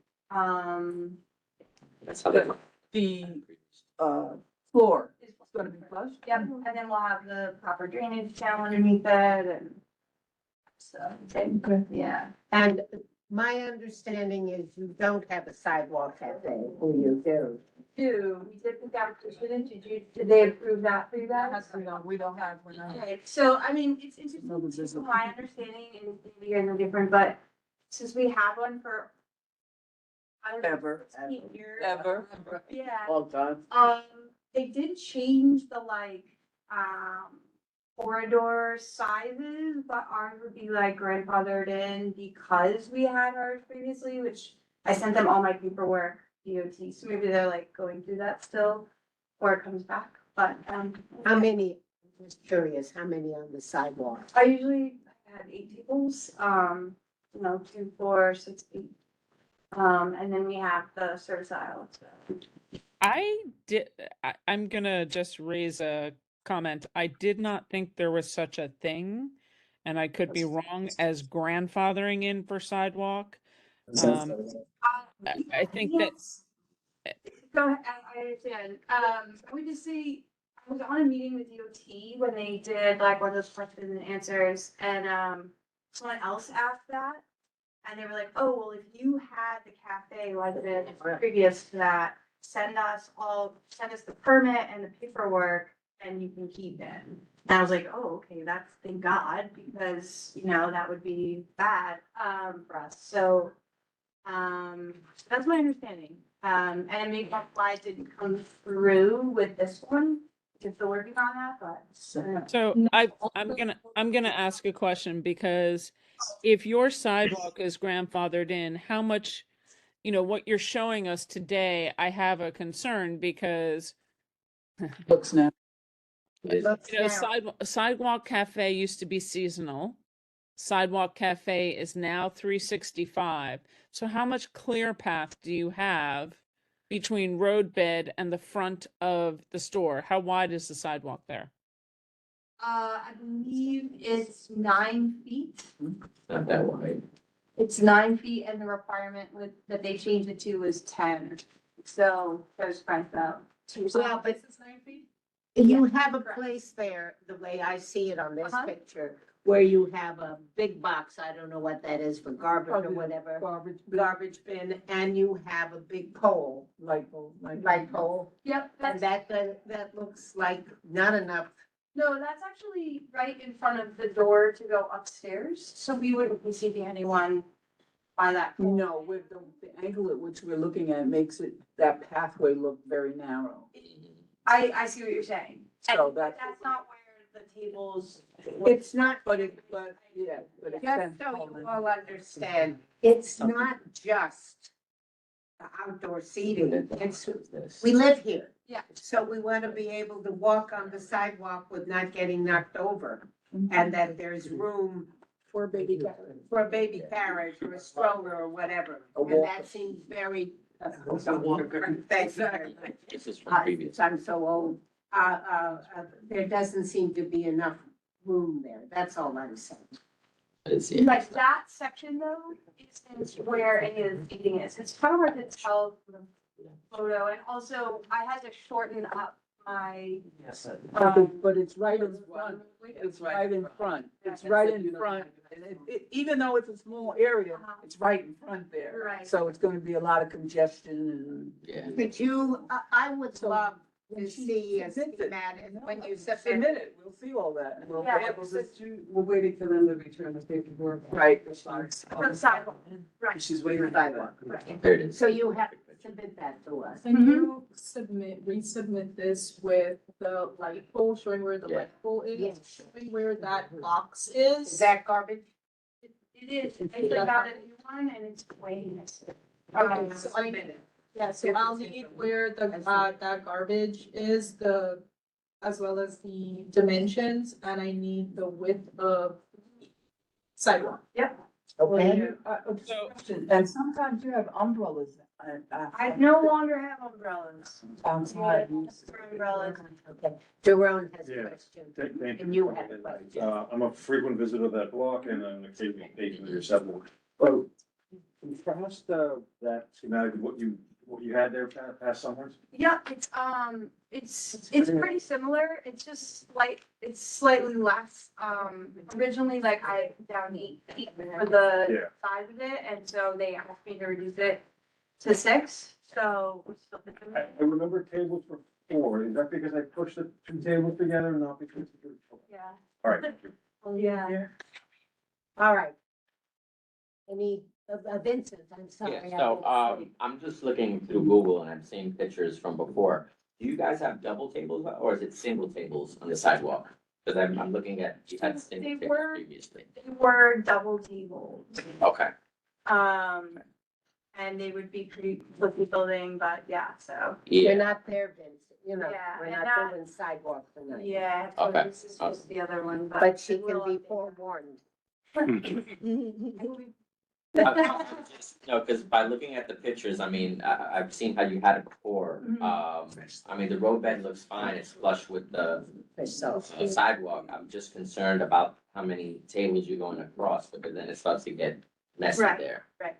The, floor is gonna be flush? yep, and then we'll have the proper drainage channel underneath it and so, yeah. And my understanding is you don't have a sidewalk cafe, or you do? We did put that petition, did they approve that for you guys? No, we don't have, we're not. Okay, so I mean, it's interesting, from my understanding, and maybe you're no different, but since we have one for. I don't know, Ever. 15 years. Ever. Yeah, Long time. they did change the like, corridor sizes, but ours would be like grandfathered in because we had ours previously, which I sent them all my paperwork, DOT, so maybe they're like going through that still, or it comes back, but, How many, I'm just curious, how many on the sidewalk? I usually have 8 tables, you know, 2, 4, 6, 8. And then we have the service aisle. I'm gonna just raise a comment. I did not think there was such a thing, and I could be wrong, as grandfathering in for sidewalk. I think that Go ahead, I understand. I would just say, I was on a meeting with DOT when they did like one of those questions and answers, and, someone else asked that. And they were like, oh, well, if you had the cafe resident previous to that, send us the permit and the paperwork and you can keep it. And I was like, oh, okay, that's, thank God, because, you know, that would be bad, for us. So, that's my understanding. And maybe that's why it didn't come through with this one, if they're working on that, but. so. I'm gonna ask a question, because if your sidewalk is grandfathered in, how much, what you're showing us today, I have a concern because Looks now. Sidewalk Cafe used to be seasonal. Sidewalk Cafe is now 365. So how much clear path do you have between roadbed and the front of the store? How wide is the sidewalk there? I believe it's 9 feet. Not that wide. It's 9 feet and the requirement that they changed it to was 10. So there's quite about 2. Well, but This is 9 feet? you have a correct. place there, the way I see it on this Uh-huh. picture, where you have a big box, I don't know what that is, for garbage or Probably whatever, Garbage, garbage bin, and you have a big pole, light bulb, light pole. Yep, And that's, that looks like not enough. no, that's actually right in front of the door to go upstairs. So we wouldn't be seeing anyone by that. pole. No, with the angle at which we're looking at makes that pathway look very narrow. I see what you're saying. So And that's- that's not where the tables. It's not, But it just extends. so you all understand, it's not just the outdoor seating, we live here. Yeah. So we want to be able to walk on the sidewalk with not getting knocked over, and that there's room For baby carriage. for a baby carriage or a stroller or whatever. A And that seems very. Thanks very much. This is from previous. I'm so old. There doesn't seem to be enough room there. That's all I'm saying. Like that section though, isn't where any of the seating is. It's kind of hard to tell from the photo. And also I had to shorten up my, But it's right in front, it's right in front, it's right in front. And even though it's a small area, it's right in front there. Right. So it's gonna be a lot of congestion Could you, I would So, love when to she see a submits it, schematic when you and submit. submit it, we'll see all that. We'll be Yeah. able to- We're waiting for them to return the paperwork. Right. for the sidewalk, right. She's waiting for Sidewalk. that. So you have to submit that to us. Can you resubmit this with the light pole, showing where the Yeah. light pole is, Yes. showing where that box Is is? that garbage? It is, I got a new one and it's way nicer. Okay, so yeah, so I'll need where the, that garbage is, as well as the dimensions, and I need the width of sidewalk. Okay. And sometimes you have umbrellas. I no longer have umbrellas. Outside. For umbrellas. Okay, Jerome has a Yeah. question. Thank And you have a question. I'm a frequent visitor of that block and an occasional patron of your sidewalk. Perhaps that schematic, what you had there past summers? Yeah, it's pretty similar. It's just it's slightly less. Originally, like I put down 8 feet for the Yeah. size of it, and so they asked me to reduce it to 6. So we're still thinking. I remember tables were 4. Is that because I pushed the 2 tables together and not because of the? Yeah. All right, thank you. Yeah. All right. Any, Vincent, I'm sorry. Yeah, I so, didn't see. I'm just looking through Google and I'm seeing pictures from before. Do you guys have double tables or is it single tables on the sidewalk? Cause I'm looking at, you had single They tables were- previously. They were double tables. Okay, And they would be pretty with the building, but yeah, so. You're yeah, not there, Vincent, Yeah, we're and not that- doing sidewalk tonight. Yeah, so Okay. this is just the other one, but. But she I will can be update forewarned. no, cause by looking at the pictures, I mean, I've seen how you had it before. I mean, the roadbed looks fine, it's flush with the So, sidewalk. I'm just concerned about how many tables you're going across because then it starts to get messy Right. there. Right.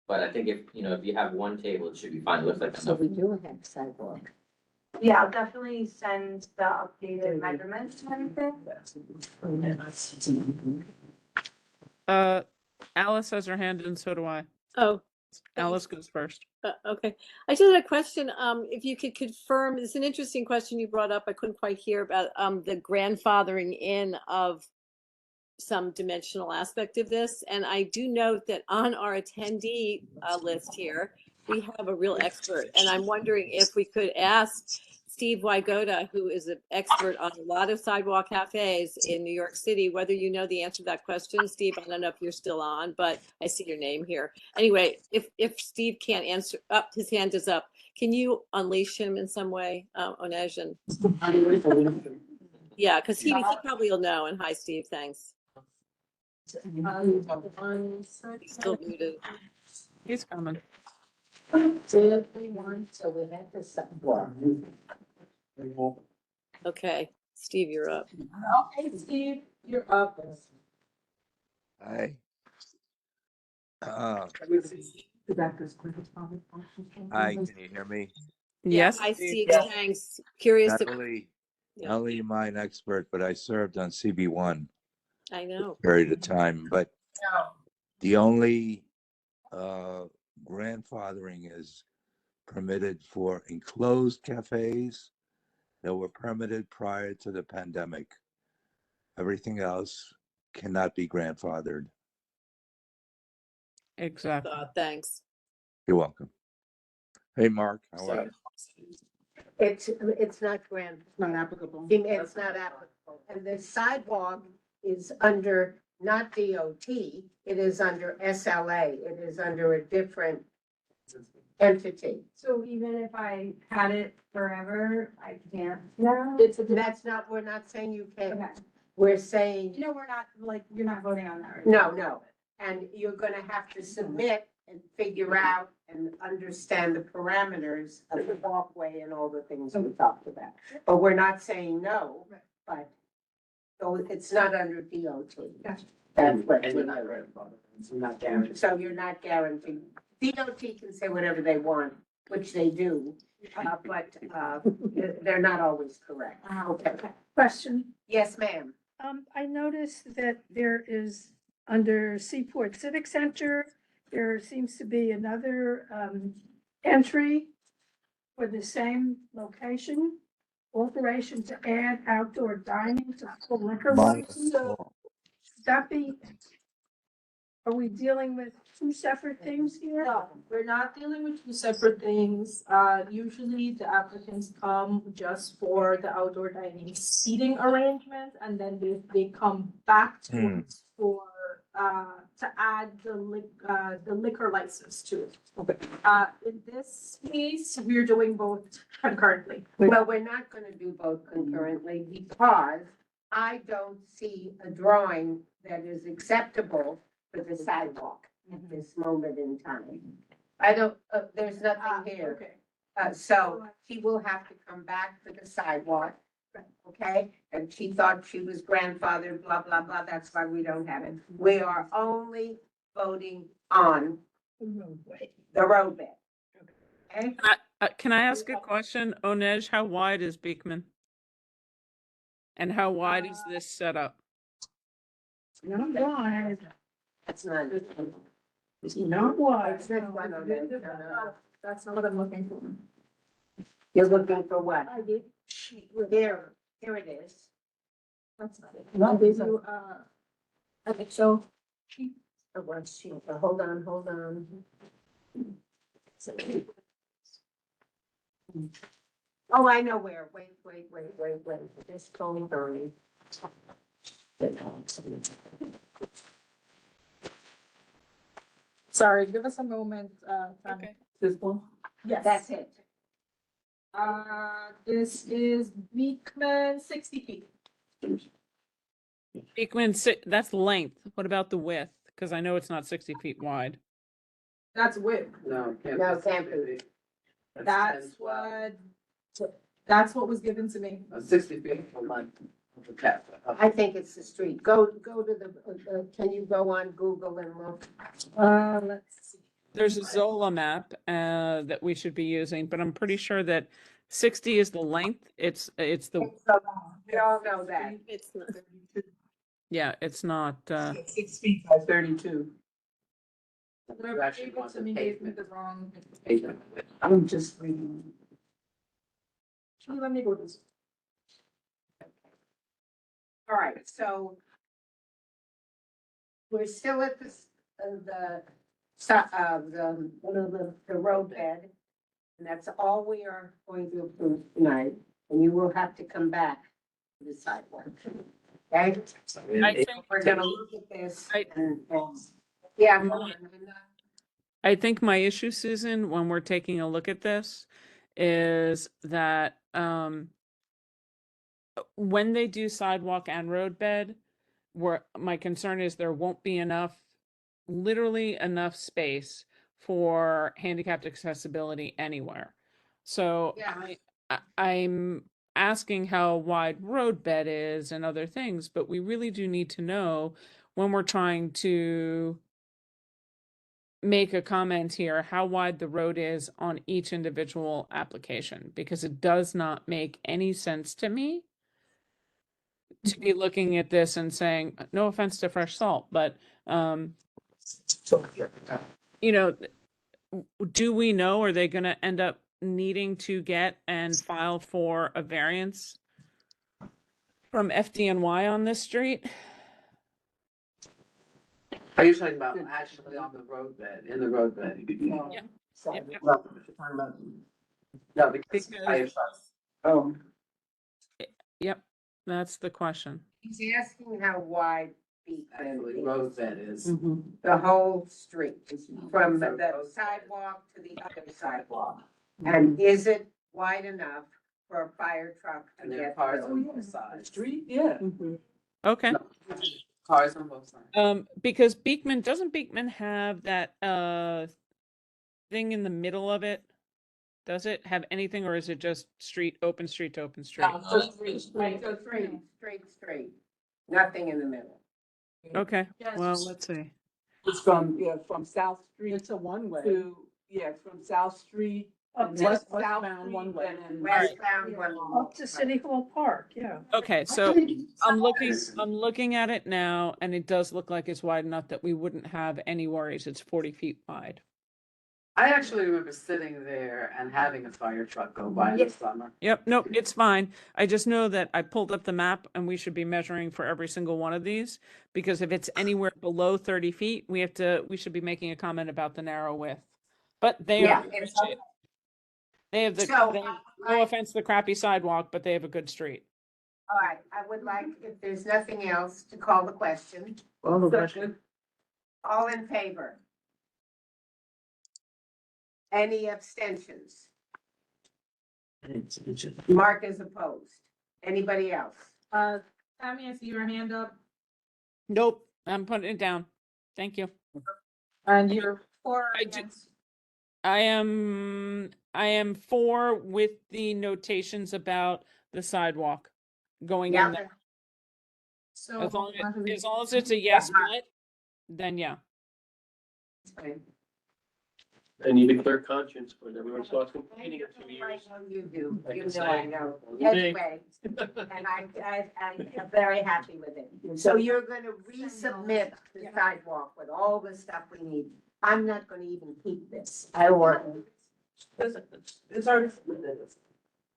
But I think if you have one table, it should be fine. It looks like so enough. we do have sidewalk. Yeah, I'll definitely send the updated measurements and everything. Alice has her hand and so do I. Oh, Alice goes first. okay. I just had a question. If you could confirm, it's an interesting question you brought up. I couldn't quite hear about the grandfathering in of some dimensional aspect of this. And I do note that on our attendee list here, we have a real expert. And I'm wondering if we could ask Steve Wygoda, who is an expert on a lot of sidewalk cafes in New York City, whether you know the answer to that question. Steve, I don't know if you're still on, but I see your name here. Anyway, if Steve can't answer, his hand is up. Can you unleash him in some way, Onej? And yeah, because he probably will know. And hi, Steve, thanks. He's still muted. He's coming. So we have the sidewalk. Okay, Steve, you're up. Okay, Steve, you're up. Hi. Hi, can you hear me? Yes. I see, thanks. Curious. Not only am I an expert, but I served on CB1 I know. period of time, but the only grandfathering is permitted for enclosed cafes that were permitted prior to the pandemic. Everything else cannot be grandfathered. Exactly. Thanks. You're welcome. Hey, Mark, how are you? It's not Not applicable. It's not applicable. And the sidewalk is under, not DOT, it is under SLA. It is under a different entity. So even if I had it forever, I can't. No. That's not, we're not saying you Okay. can't. We're saying, No, we're not, like, you're not voting on that, right? no. And you're gonna have to submit and figure out and understand the parameters of the walkway and all the things we talked about. But we're not saying no, but, so it's not under DOT. Gotcha. That's what And we're you're not not. grandfathered, so you're not guaranteed. So you're not guaranteed. DOT can say whatever they want, which they do. but, they're not always correct. Okay. Question. Yes, ma'am. I noticed that there is, under Seaport Civic Center, there seems to be another, entry for the same location. Alteration to add outdoor dining to full liquor license. Should that be, are we dealing with two separate things here? No, we're not dealing with two separate things. Usually the applicants come just for the outdoor dining seating arrangement, and then they come back to us for, to add the liquor license to it. Okay. In this case, we're doing both concurrently. Well, we're not gonna do both concurrently because I don't see a drawing that is acceptable for the sidewalk at this moment in time. I don't, there's nothing here. Okay. So she will have to come back for the sidewalk, okay? And she thought she was grandfathered, blah, blah, blah. That's why we don't have it. We are only voting on the roadway. Okay? Can I ask a question? Onej, how wide is Beekman? And how wide is this setup? Not wide. That's not. It's not wide. It's not one of them. That's not what I'm looking for. You're looking for what? I did. Here it is. That's not it. I'll give you, I think so. Oh, one sheet. Hold on. Oh, I know where. Wait. This phone burning. Sorry, give us a moment, Okay. This one? Yes. That's it. This is Beekman 60 feet. Beekman, that's length. What about the width? Because I know it's not 60 feet wide. That's width. No, can't. No, can't be. That's what was given to me. 60 feet from my, cap. I think it's the street. Go to the, can you go on Google and look? Let's see. There's a Zola map that we should be using, but I'm pretty sure that 60 is the length. It's the, We all know that. It's not. yeah, it's not, 6 feet by 32. Whoever actually gave it want to the me gave me pavement. the wrong. I'm just reading. Let me go this. All right, so we're still at the roadbed. And that's all we are going to approve tonight, and you will have to come back to the sidewalk. Okay? I think, We're gonna look at this I- and, yeah. go on. I think my issue, Susan, when we're taking a look at this is that when they do sidewalk and roadbed, my concern is there won't be literally enough space for handicapped accessibility anywhere. So Yeah. I'm asking how wide roadbed is and other things, but we really do need to know when we're trying to make a comment here, how wide the road is on each individual application, because it does not make any sense to me to be looking at this and saying, no offense to Fresh Salt, but, you know, do we know, are they going to end up needing to get and file for a variance from FDNY on this street? Are you talking about actually on the roadbed, in the roadbed? Yeah. No, because Because- Oh. Yep, that's the question. He's asking how wide actually the roadbed is. the whole street, from the sidewalk to the other sidewalk. And is it wide enough for a fire truck to And there are get cars through? on both sides. Street, yeah. Okay. Cars on both sides. Because doesn't Beekman have that thing in the middle of it? Does it have anything, or is it just open street to open street? Straight. Nothing in the middle. Okay, Yes. well, let's see. It's from South Street It's a one-way. to, yeah, it's from South Street Up to, Westbound one way. Westbound one. up to City Hall Park, yeah. Okay, so I'm looking at it now and it does look like it's wide enough that we wouldn't have any worries. It's 40 feet wide. I actually remember sitting there and having a fire truck go by this summer. Yep, nope, it's fine. I just know that I pulled up the map and we should be measuring for every single one of these. Because if it's anywhere below 30 feet, we should be making a comment about the narrow width. But they are, they have no offense to the crappy sidewalk, but they have a good street. All right, I would like, if there's nothing else, to call the question. Well, the question. All in favor? Any abstentions? Mark is opposed. Anybody else? Tammy, I see your hand up. Nope, I'm putting it down. Thank you. And you're for or I do- against? I am for with the notations about the sidewalk going in there. So. As long as it's a yes, but then yeah. I need a clear conscience when everyone starts complaining in 2 years. You do, Like you I know, say, I know. me. Anyway, and I'm very happy with it. So you're gonna resubmit the sidewalk with all the stuff we need. I'm not gonna even keep this. I want, It's already.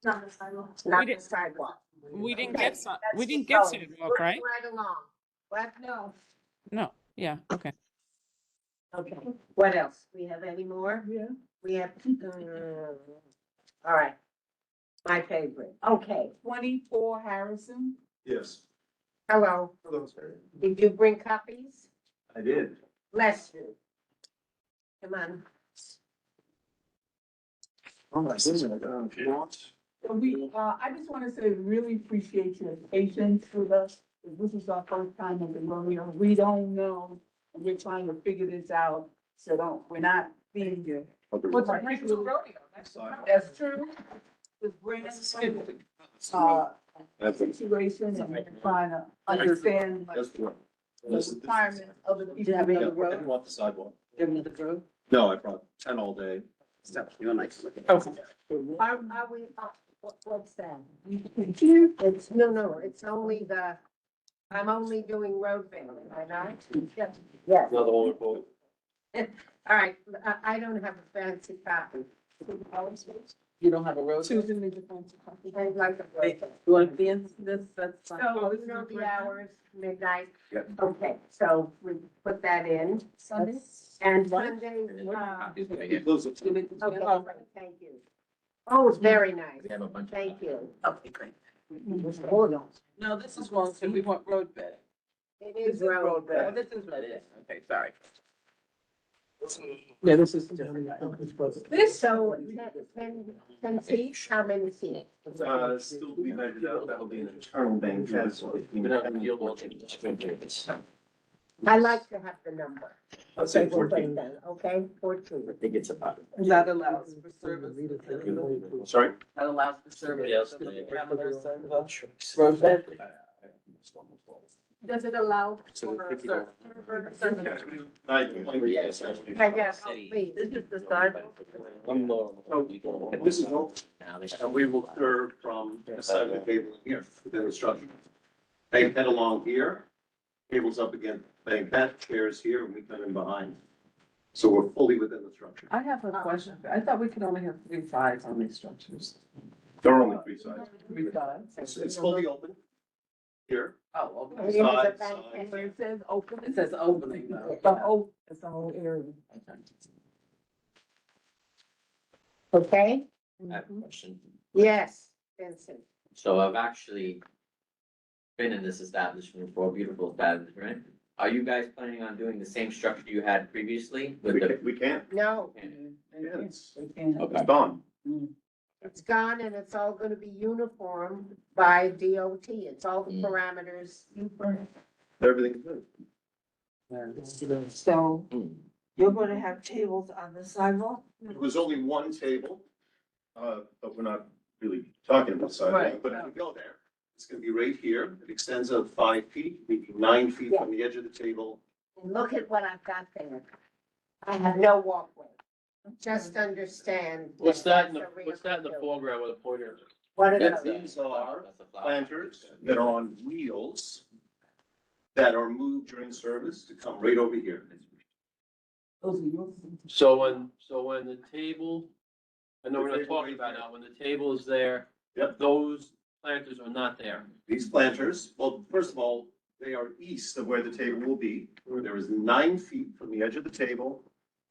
Not the sidewalk. not the sidewalk. We didn't Okay, get that's we didn't so, get sidewalk, moving right? Right along. What? No. No, yeah, okay. Okay, what else? We have any more? Yeah. We have, all right. My favorite. Okay, 24 Harrison. Yes. hello. Hello, sir. Did you bring copies? I did. Bless you. Come on. We, I just want to say, really appreciate your patience with us. This is our first time in the rodeo. We don't know. and We're trying to figure this out. So we're not being here. What's a regular rodeo? That's true. It's brand situation and we're trying to understand like, the requirements of the people. have any in the road? road. Want the sidewalk? Give me the road. No, I brought 10 all day. You and I. Are we, what's that? It's, no, it's only I'm only doing road bailing, am I not? Yes. Yes. Another one with both. All right, I don't have a fancy copy. You don't have a road? Susan needs a fancy copy. I'd like a road. You want to be in this, that's fine. So, you know the hours, midnight? Yep. Okay, so we put that in. Sunday? And Sunday, Those are two. okay, thank you. Oh, it's very nice. We have a bunch of. Thank you. Okay, great. Hold on. No, this is wrong, so we want road bed. It is This road. Oh, this is what it is. Okay, sorry. Yeah, this is. This, so, 10 feet, how many feet? Still be measured out, that'll be an internal bank. That's what it We're means. not gonna deal with it. I like to have the number. I'll say We'll put 14. that, okay, 14. I think it's about. That allows for service. Sorry? That allows for service. Yes. of the parameters of the road bed. Does it allow So for $50. service? I guess, please. This is the sidewalk. One more. This is all, Now they and we will serve from the side of the cable here within the structure. Bank head along here, cables up again, bank head, chairs here, and we come in behind. So we're fully within the structure. I have a question. I thought we could only have 3 sides on these structures. There are only 3 sides. 3 sides? It's fully open here. Oh, And okay. it was a Side, bank side. head. It says open. It says opening though. It's the whole area. Okay, I have a question. yes, Vincent. So I've actually been in this establishment for a beautiful establishment, right? Are you guys planning on doing the same structure you had previously with the? We can't. No, Yeah, it's Okay. gone. it's gone and it's all gonna be uniform by DOT. It's all the Mm. parameters. Everything's good. So Hmm. you're gonna have tables on the sidewalk? It was only one table, but we're not really talking about sidewalk, Right. but if we go there, it's gonna be right here. It extends out 5 feet, maybe 9 feet from the edge of the table. And look at what I've got there. I have no walkway. just understand. What's that in that's the, a real what's that in the deal. foreground with a pointer? What are That's those? These are That's a flower. planters that are on wheels that are moved during service to come right over here. So when the table, I know we're not talking about now, when the table is there, Yep. those planters are not there. These planters, well, first of all, they are east of where the table will be. There is 9 feet from the edge of the table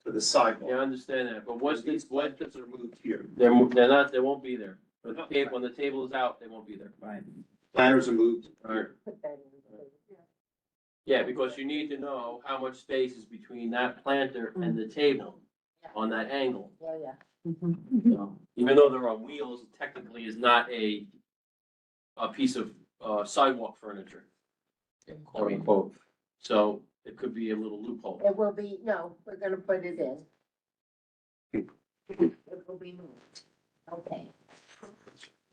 to the Yeah, I sidewalk. understand that, but what's These this, what, planters are moved here. they're not, they won't be there. When the table, when the table is out, they won't be there. Right. Planters are moved here. Put that in. Yeah, because you need to know how much space is between that planter and the table on that angle. Yeah, yeah. So, even though they're on wheels, it technically is not a piece of sidewalk furniture, quote unquote. So it could be a little loophole. It will be, no, we're gonna put it in. It will be moved. Okay.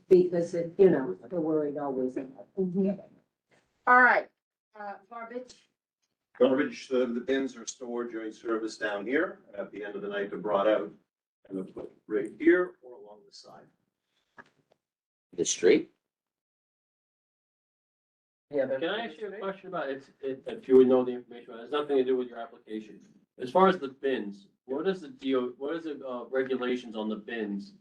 Because it, you know, the worried always. All right, garbage. Garbage, the bins are stored during service down here. At the end of the night, they're brought out and they're put right here or along the side. The street? Yeah, Can I ask you a question about it, if you would know the information, it has nothing to do with your application. As far as the bins, what is the regulations on the bins?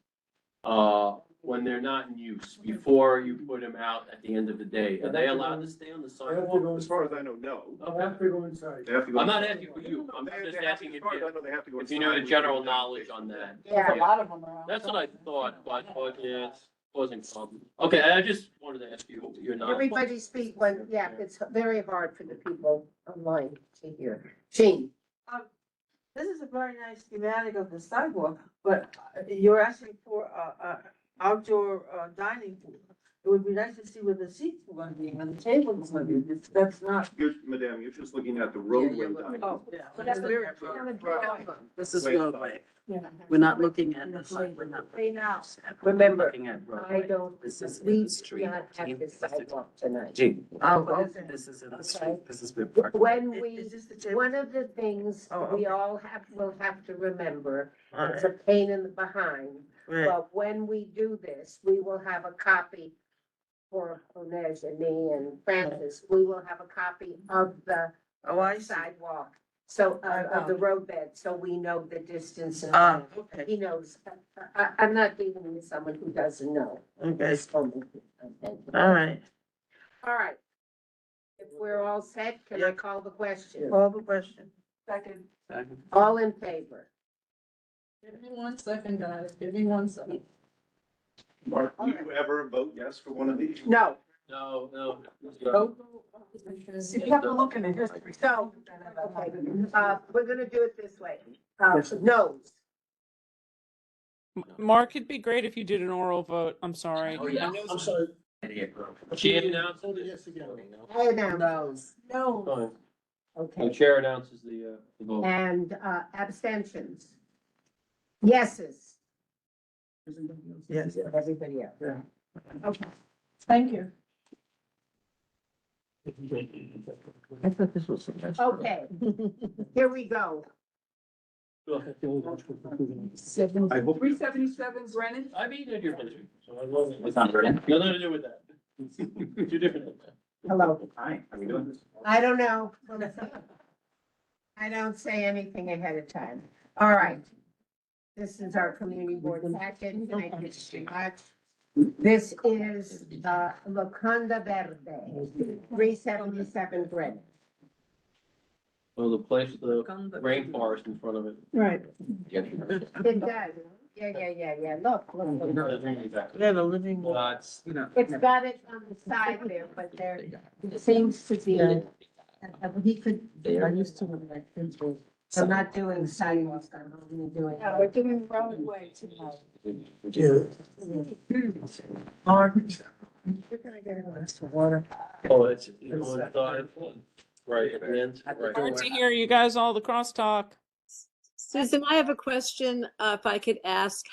When they're not in use, before you put them out at the end of the day, are they allowed to stay on the sidewalk? As far as I know, no. Okay. They have to go inside. They have to go. I'm not asking for you, I'm just asking As far as I if know, they have to go you knew the inside. general knowledge on that. Yeah. lot of them around. That's what I thought, but yeah, it's causing problems. Okay, I just wanted to ask you, you're not. Everybody speak when, yeah, it's very hard for the people online to hear. Jean, This is a very nice schematic of the sidewalk, but you're asking for outdoor dining. It would be nice to see where the seats are gonna be, and the table is gonna be. That's not. Madam, you're just looking at the roadway. Oh, diagram. but that's very. This is Wait, roadway. Yeah. We're not looking at the site, we're not. Say now, remember, Looking at I roadway. don't, This is in we the do street. not have this sidewalk tonight. Gee, Oh, okay. this is in the Okay. street, this is where parking. When Is we, this the table? one of the things Oh, we okay. all will have to remember, All it's a pain in the behind. Right. But when we do this, we will have a copy for Onej and me and Francis, we will have a copy of the Oh, I see. sidewalk. So, of the roadbed, so we know the distance and Okay. he knows. I'm not dealing with someone who doesn't know. Okay. Okay. All right. All right. If we're all set, can I call the question? Call the question. Second. All in favor? Give me 1 second, guys. Give me 1 second. Mark, do you ever vote yes for one of these? No. No. You have to look in the history. So, okay, we're gonna do it this way. No's. Mark, it'd be great if you did an oral vote. I'm sorry. Oh, yeah. I'm sorry. She announced it. Yes, again. I announce. No. Fine. The Okay, chair announces the vote. and, abstentions. Yeses. Yes. Everybody else. Okay. Thank you. I thought this was. Okay, here we go. I hope. 377 Brennan. I mean, you're finished. So I love it. It's not written. Nothing to do with that. Two different. Hello. Hi, how are we doing this? I don't know. I don't say anything ahead of time. All right. This is our community board packet. Thank you so much. This is, Locanda Verde, 377 Brennan. Well, the place, the rainforest in front of it. Right. It does. Yeah. Look. We have a living. It's, It's got it on the side there, but there seems to be, he could, I used to live like this. I'm not doing sidewalks, I'm only doing. Yeah, we're doing roadway tonight. Mark. You're gonna get a glass of water. oh, it's on side. Right, at the end, Hard right. to hear you guys all the crosstalk. Susan, I have a question. If I could ask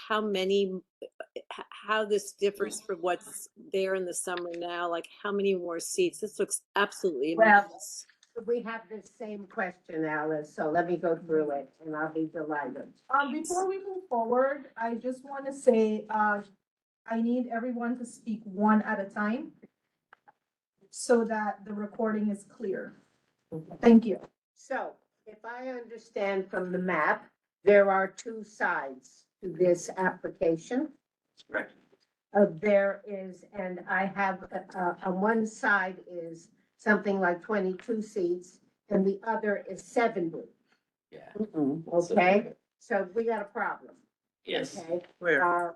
how this differs from what's there in the summer now, like how many more seats? This looks absolutely Well, immense. We have the same question, Alice, so let me go through it and I'll be delighted. Before we move forward, I just want to say, I need everyone to speak one at a time so that the recording is clear. Thank you. So if I understand from the map, there are two sides to this application. Correct. There is, and I have, on one side is something like 22 seats and the other is 70. Yeah. Okay, so we got a problem. Yes. Okay. Where?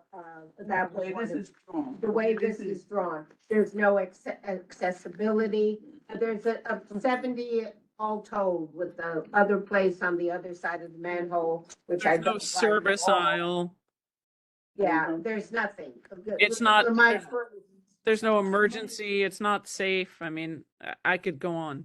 That The way was this is drawn. the way this is drawn. There's no accessibility. There's a 70 all told with the other place on the other side of the manhole, which I There's no don't like service at all. aisle. Yeah, there's nothing. It's not- For my- There's no emergency. It's not safe. I mean, I could go on.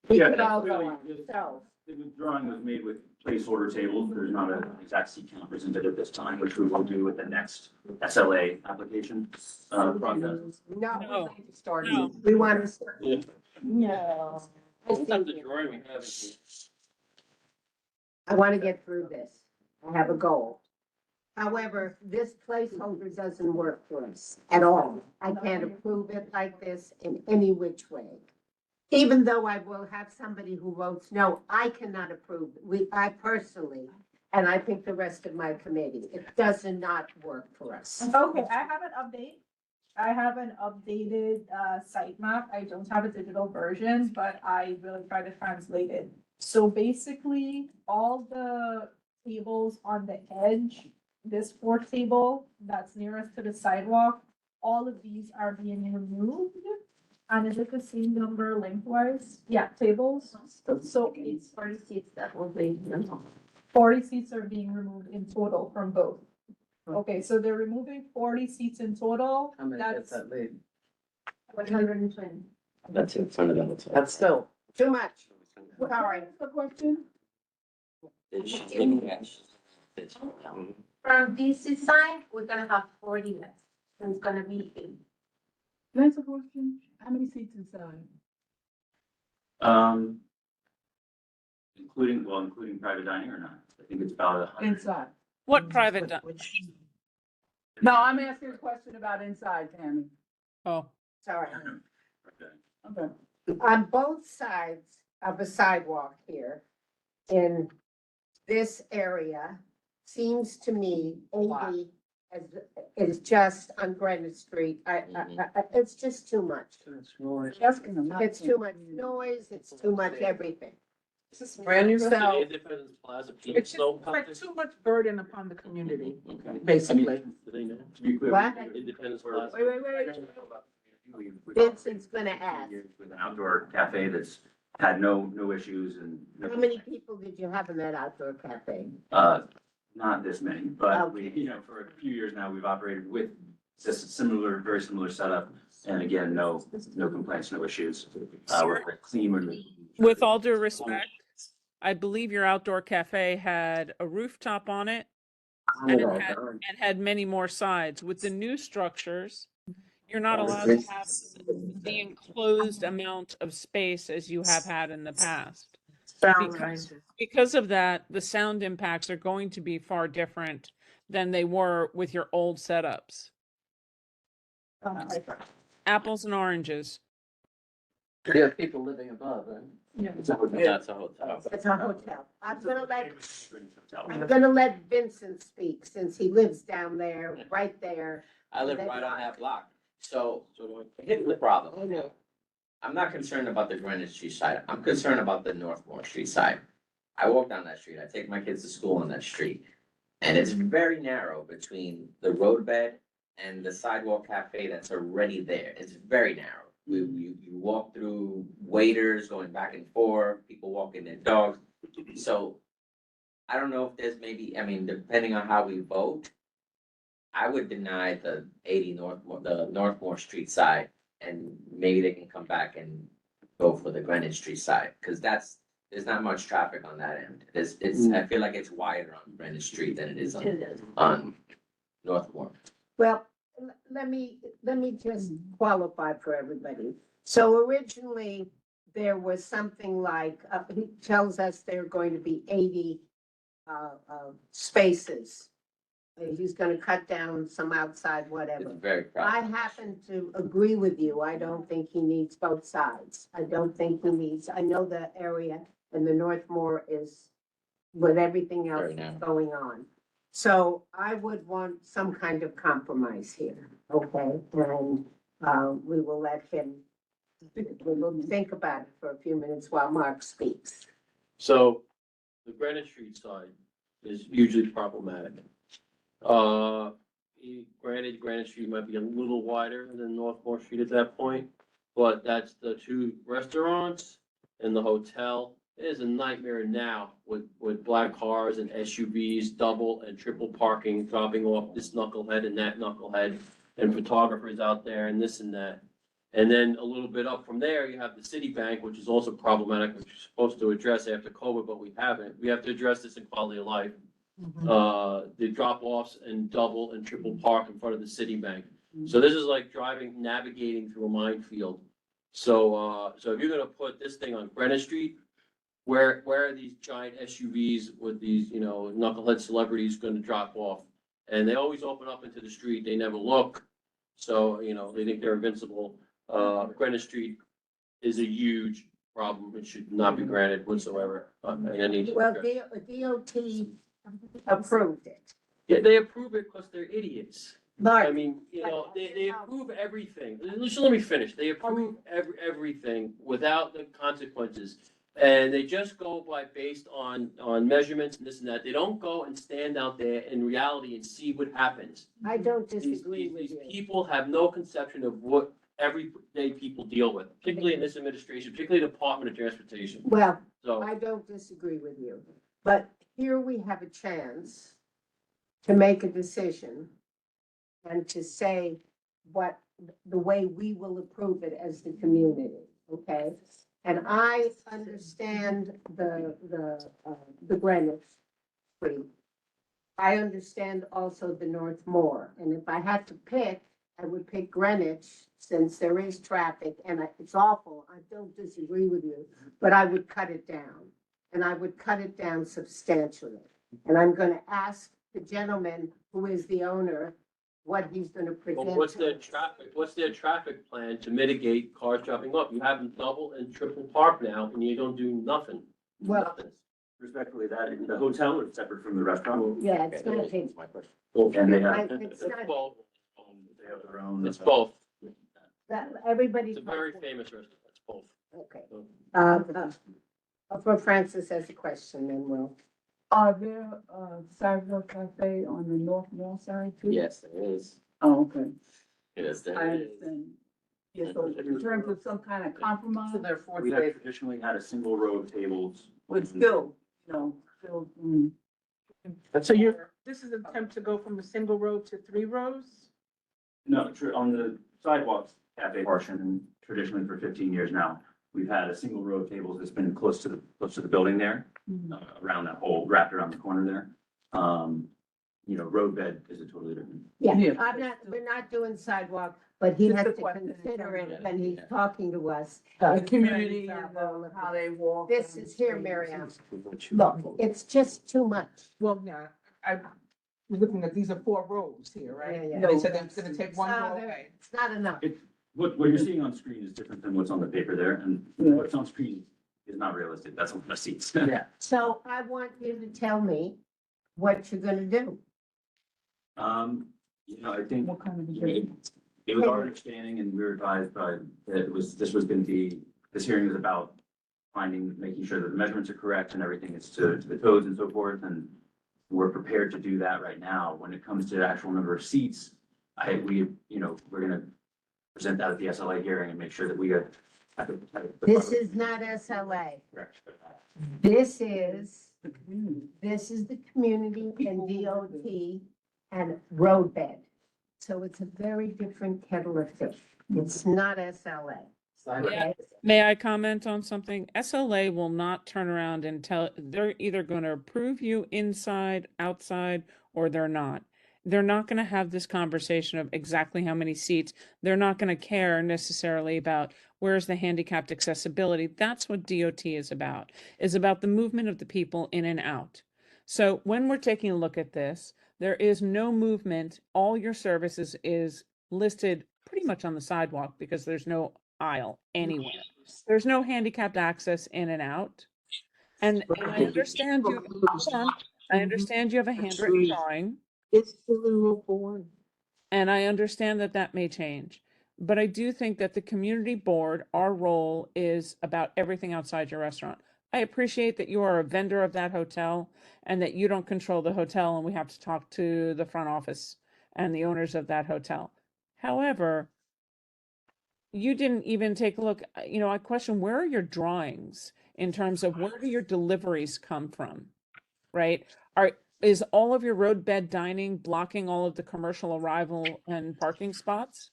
We Yeah, could all go clearly, on. So, The drawing was made with placeholder tables. There's not an exact seat count presented at this time, which we will do with the next SLA application process. no, No. no, we want to start. Yeah. No. Sometimes the drawing we have is. I want to get through this. I have a goal. However, this placeholder doesn't work for us at all. I can't approve it like this in any which way. Even though I will have somebody who votes no, I cannot approve. I personally, and I think the rest of my committee, it does not work for us. Okay, I have an update. I have an updated site map. I don't have a digital version, but I really try to translate it. So basically, all the tables on the edge, this fourth table that's nearest to the sidewalk, all of these are being removed. And is it the same number lengthwise? Yeah, tables. So it's 40 seats that will be. 40 seats are being removed in total from both. Okay, so they're removing 40 seats in total. How many gets That's that lead? 120. That's in front of them. That's still. Too much. Sorry. The question? From this side, we're gonna have 40 left. So it's gonna be 8. Can I ask a question? How many seats inside? Including private dining or not? I think it's about 100. Inside. What private? No, I'm asking a question about inside, Tammy. Oh, Sorry. Okay. On both sides of a sidewalk here in this area, seems to me 80 is just on Greenwich Street. It's just too much. It's too much noise, it's too much everything. Is this brand new? So- Independence Plaza. It's just snow like contest? too much burden upon the community, Okay. basically. Do they know? To be clear. What? Independence Plaza. Wait. Vincent's gonna ask. With an outdoor cafe that's had no issues and. no- How many people did you have in that outdoor cafe? Not this many, but we, for a few years now, we've operated with this very similar setup. And again, no complaints, no issues. We're clean. with all due respect, I believe your outdoor cafe had a rooftop on it and had many more sides. With the new structures, you're not allowed to have the enclosed amount of space as you have had in the past. Because of that, the sound impacts are going to be far different than they were with your old setups. Apples and oranges. You have people living above, right? That's a hotel. It's a hotel. I'm gonna let Vincent speak since he lives down there, right there. I live right on that block. So here's the problem. I'm not concerned about the Greenwich Street side. I'm concerned about the Northmore Street side. I walk down that street. I take my kids to school on that street. And it's very narrow between the roadbed and the sidewalk cafe that's already there. It's very narrow. You walk through waiters going back and forth, people walking their dogs. So I don't know if there's depending on how we vote, I would deny the Northmore Street side, and maybe they can come back and go for the Greenwich Street side, because there's not much traffic on that end. I feel like it's wider on Greenwich Street than it is on Northmore. Well, let me just qualify for everybody. So originally, there was something like, he tells us there are going to be 80 spaces. He's gonna cut down some outside, It's whatever. very I crowded. happen to agree with you. I don't think he needs both sides. I don't think he needs, I know the area and the Northmore is with everything else Very that's narrow. going on. So I would want some kind of compromise here, okay? And, we will let him, we will think about it for a few minutes while Mark speaks. So the Greenwich Street side is usually problematic. Granted, Granite Street might be a little wider than Northmore Street at that point, but that's the two restaurants and the hotel. It is a nightmare now with black cars and SUVs, double and triple parking, dropping off this knucklehead and that knucklehead, and photographers out there and this and that. And then a little bit up from there, you have the Citibank, which is also problematic, which you're supposed to address after COVID, but we haven't. We have to address this in quality of life. The drop-offs and double and triple park in front of the Citibank. So this is like navigating through a minefield. So if you're gonna put this thing on Greenwich Street, where are these giant SUVs with these, knucklehead celebrities gonna drop off? And they always open up into the street, they never look, so, they think they're invincible. Greenwich Street is a huge problem, it should not be granted whatsoever. And I need to Well, address- DOT approved it. Yeah, they approve it because they're idiots. I Mark, mean, they approve everything. Just let me finish. They approve everything without the consequences. And they just go based on measurements and this and that. They don't go and stand out there in reality and see what happens. I don't These, disagree these, with these you. people have no conception of what everyday people deal with, particularly in this administration, particularly the Department of Transportation. Well, So, I don't disagree with you, but here we have a chance to make a decision and to say what, the way we will approve it as the community, okay? And I understand the Greenwich Street. I understand also the Northmore, and if I had to pick, I would pick Greenwich since there is traffic and it's awful. I don't disagree with you, but I would cut it down. And I would cut it down substantially. And I'm gonna ask the gentleman who is the owner what he's gonna present. well, what's to their us. traffic plan to mitigate cars dropping off? You have them double and triple park now and you don't do nothing. Well, Nothing. Respectfully, the hotel is separate from the restaurant. yeah, it's gonna take, My question. And they I- have, it's It's not, both. they have their own. It's both. that, everybody's. It's a very famous restaurant. It's both. Okay. For Francis as a question, then we'll. Are there, sidewalk cafe on the Northmore side too? Yes, there is. Oh, okay, Yes, there I is. understand. Yeah, so in terms of some kind of compromise, So therefore, We have traditionally had a single row of tables. but still, still, So this is an attempt to go from a single row to 3 rows? No, on the sidewalks cafe portion, traditionally for 15 years now, we've had a single row of tables that's been close to the building there, around that whole, wrapped around the corner there. Roadbed is a totally different. Yeah, Yeah. we're not doing sidewalk, but he Just has a to question. consider it when he's talking to us. the community and how they walk. This and is here, things. Miriam. Look, it's just too much. Well, now, I was looking at, these are 4 rows here, right? Yeah, yeah. No, they said it's gonna take 1 row No, away. It's not enough. What you're seeing on screen is different than what's on the paper there, and what's on screen is not realistic. That's on the seats. Yeah. So I want you to tell me what you're gonna do. I think What kind of? it was our understanding and we were advised by, that this hearing is about making sure that the measurements are correct and everything is to the codes and so forth, and we're prepared to do that right now. When it comes to the actual number of seats, we're gonna present that at the SLA hearing and make sure that we have. This is not SLA. Correct. This is the community and DOT and roadbed. So it's a very different kettle of fish. It's not SLA. Okay? May I comment on something? SLA will not turn around and they're either going to approve you inside, outside, or they're not. they're not going to have this conversation of exactly how many seats. They're not going to care necessarily about where's the handicapped accessibility. That's what DOT is about the movement of the people in and out. So when we're taking a look at this, there is no movement. All your services is listed pretty much on the sidewalk because there's no aisle anywhere. There's no handicapped access in and out. And I understand you, hold on. I understand you have a handwritten drawing. It's still in rule for one. And I understand that that may change. But I do think that the community board, our role is about everything outside your restaurant. I appreciate that you are a vendor of that hotel and that you don't control the hotel and we have to talk to the front office and the owners of that hotel. However, you didn't even take a look, I question, where are your drawings in terms of where do your deliveries come from, right? Is all of your roadbed dining blocking all of the commercial arrival and parking spots?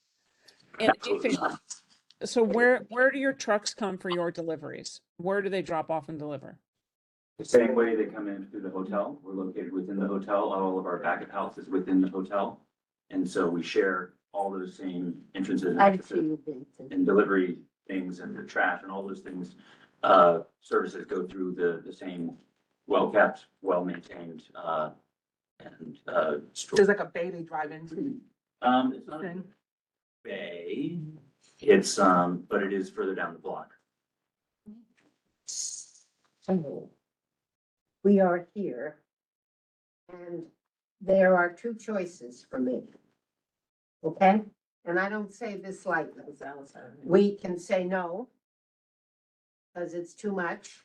And so where do your trucks come for your deliveries? Where do they drop off and deliver? The same way they come in through the hotel. We're located within the hotel. All of our back of house is within the hotel. And so we share all those same entrances and exits and delivery things and the trash and all those things. Services go through the same well-kept, well-maintained, store. There's like a bay they drive into. It's not a bay. It's, but it is further down the block. So we are here and there are two choices for me. Okay? And I don't say this lightly. We can say no because it's too much.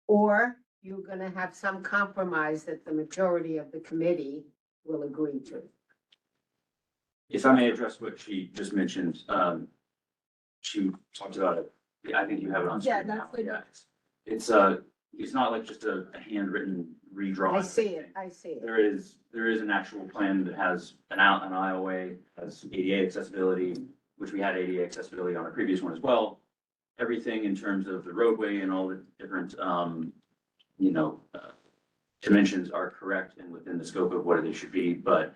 Or you're gonna have some compromise that the majority of the committee will agree to. If I may address what she just mentioned, she talked about it. I think you have it on Yeah, screen now. that's Yeah. It's not like just a handwritten redrawing. I see it. There is an actual plan that has an aisleway, has ADA accessibility, which we had ADA accessibility on a previous one as well. Everything in terms of the roadway and all the different, dimensions are correct and within the scope of what they should be, but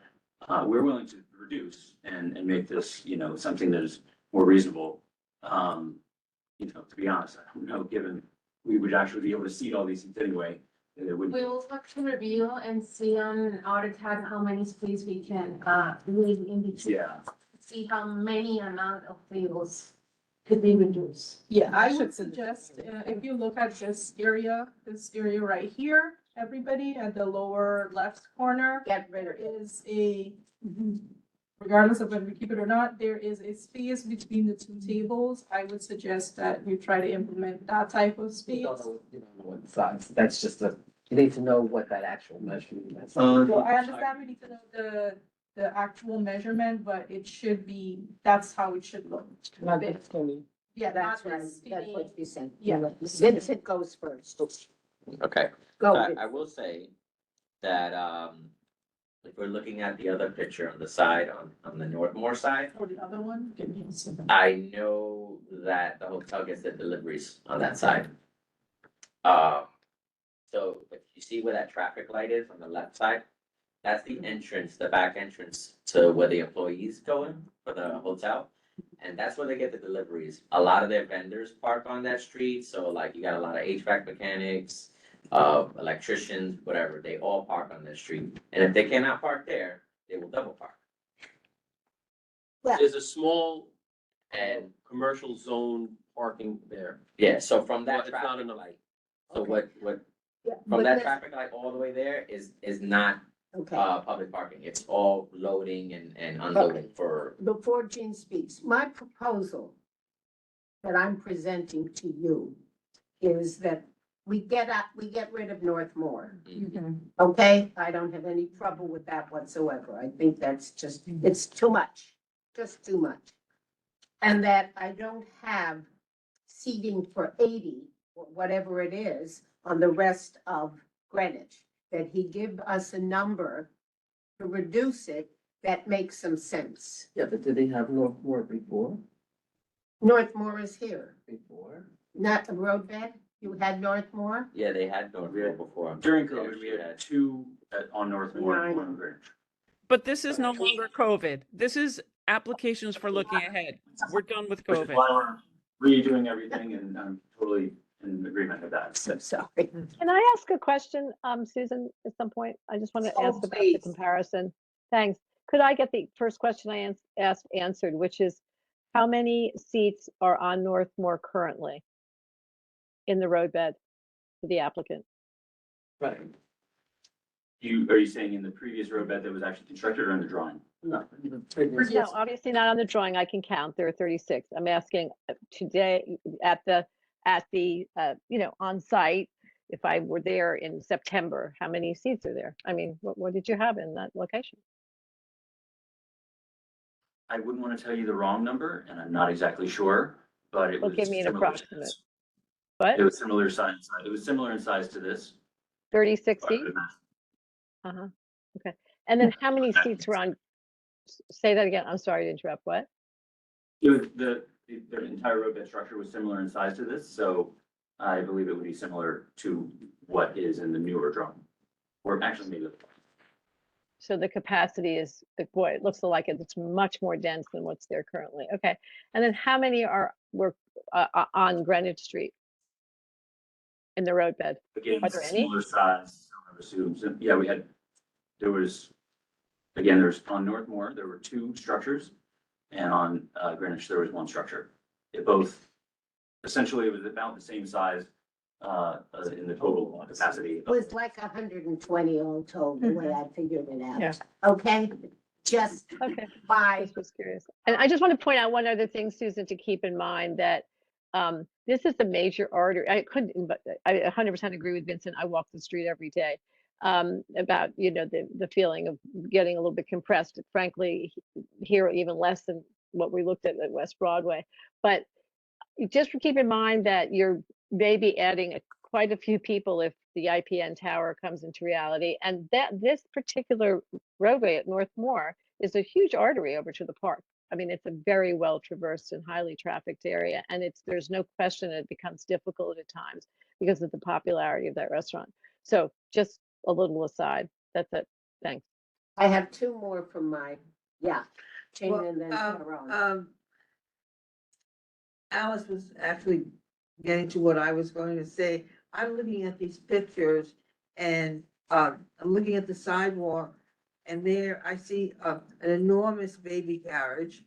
we're willing to reduce and make this, something that is more reasonable. To be honest, I don't know, given we would actually be able to seat all these seats anyway. It wouldn't. We'll talk to review and see on AutoCAD how many space we can leave in between. Yeah. See how many amount of tables could be reduced. Yeah, I would suggest, if you look at this area right here, everybody at the lower left corner. Get rid of There is regardless of whether we keep it or not, there is a space between the two tables. I would suggest that you try to implement that type of space. You don't know what size, that's just you need to know what that actual measurement is. Well, I understand we need to know the actual measurement, but it should be, that's how it should look. Yeah, That's not right. this That's skinny. what you said. Yeah. Vincent goes first. Okay. Go. I will say that, if we're looking at the other picture on the side, on the Northmore side, Or the other one. I know that the hotel gets the deliveries on that side. So if you see where that traffic light is on the left side, that's the entrance, the back entrance to where the employees go in for the hotel. And that's where they get the deliveries. A lot of their vendors park on that street, so like you got a lot of HVAC mechanics, electricians, whatever, they all park on that street. And if they cannot park there, they will double park. There's a small and commercial zone parking there. Yeah, so from Well, that it's not traffic enough. light, so what, Yeah, from but that let's- traffic light all the way there is not, Okay. public parking. It's all loading and unloading for, Before Jean speaks, my proposal that I'm presenting to you is that we get rid of Northmore. Okay, I don't have any trouble with that whatsoever. I think that's it's too much, just too much. And that I don't have seating for 80, or whatever it is, on the rest of Greenwich. That he give us a number to reduce it that makes some sense. Yeah, but did they have Northmore before? Northmore is here, Before? not the roadbed. You had Northmore? yeah, they had Northville before. During COVID, we had two on Northmore and one on Greenwich. But this is no longer COVID. This is applications for looking ahead. We're done with Which is COVID. why we're redoing everything, and I'm totally in agreement with that. So sorry. Can I ask a question, Susan, at some point? I just want to Oh, ask about the please. comparison. Thanks. Could I get the first question I asked answered, which is how many seats are on Northmore currently in the roadbed for the applicant? Right. Are you saying in the previous roadbed that was actually constructed or in the drawing? No. No, obviously not on the drawing. I can count. There are 36. I'm asking today at the on site, if I were there in September, how many seats are there? I mean, what did you have in that location? I wouldn't want to tell you the wrong number, and I'm not exactly sure, but it Well, was give me an similar to approximate. this. What? It was similar size. It was similar in size to this. 36 but I seats? would imagine- Uh-huh. Okay. And then how many seats were on, say that again. I'm sorry to interrupt. What? It was the entire roadbed structure was similar in size to this, so I believe it would be similar to what is in the newer drawing. Or actually maybe. So the capacity is, boy, it looks like it's much more dense than what's there currently. Okay. And then how many were on Greenwich Street in the roadbed? Again, Are there any? similar size, I would assume. So, yeah, there's on Northmore, there were 2 structures, and on Greenwich, there was 1 structure. Essentially, it was about the same size in the total capacity. It was like 120 all told, the way I figured it out. Yeah. Okay, just Okay. by, Just was curious. And I just want to point out one other thing, Susan, to keep in mind that this is the major artery. I couldn't, but I 100% agree with Vincent. I walk the street every day about, the feeling of getting a little bit compressed. Frankly, here even less than what we looked at West Broadway. But just keep in mind that you're maybe adding quite a few people if the IPN tower comes into reality. And that this particular roadway at Northmore is a huge artery over to the park. I mean, it's a very well traversed and highly trafficked area. And there's no question that it becomes difficult at times because of the popularity of that restaurant. So just a little aside. That's it. Thanks. I have 2 more from Jane Well, and then Tyrone. Alice was actually getting to what I was going to say. I'm looking at these pictures and I'm looking at the sidewalk, and there I see an enormous baby carriage.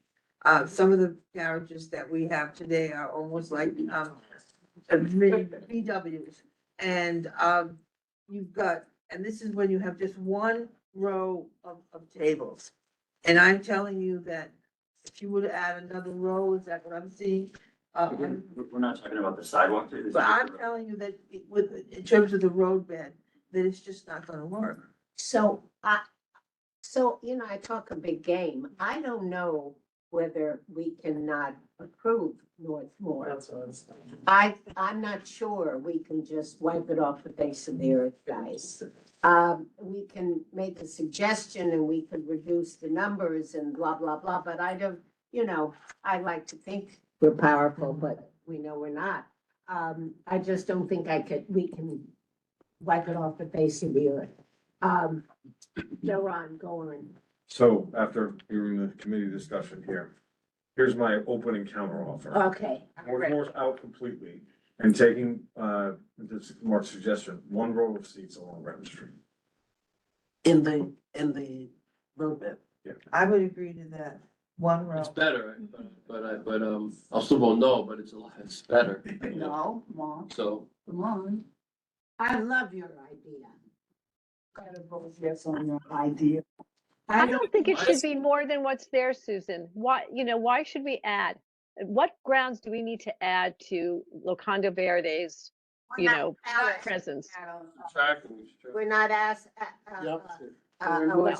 Some of the carriages that we have today are almost like VWs. And you've got, and this is when you have just 1 row of tables. And I'm telling you that if you were to add another row, is that what I'm seeing? We're not talking about the sidewalk. This is But I'm just the road. telling you that in terms of the roadbed, that it's just not gonna work. So I talk a big game. I don't know whether we cannot approve Northmore. That's what I'm saying. I'm not sure we can just wipe it off the face of the earth, guys. We can make a suggestion and we could reduce the numbers and blah, blah, blah, but I don't, I like to think we're powerful, but we know we're not. I just don't think we can wipe it off the face of the earth. Ron, go on. So after hearing the committee discussion here, here's my opening counter offer. Okay. Northmore's out completely and taking, Mark's suggestion, 1 row of seats along Greenwich Street. In the roadbed. Yeah. I would agree to that, 1 row. It's better, but I'll still vote no, but it's better. No, come on, So, come on. I love your idea. Gotta vote yes on your idea. I don't think it should be more than what's there, Susan. Why should we add? What grounds do we need to add to Locando Verde's, presence? We're not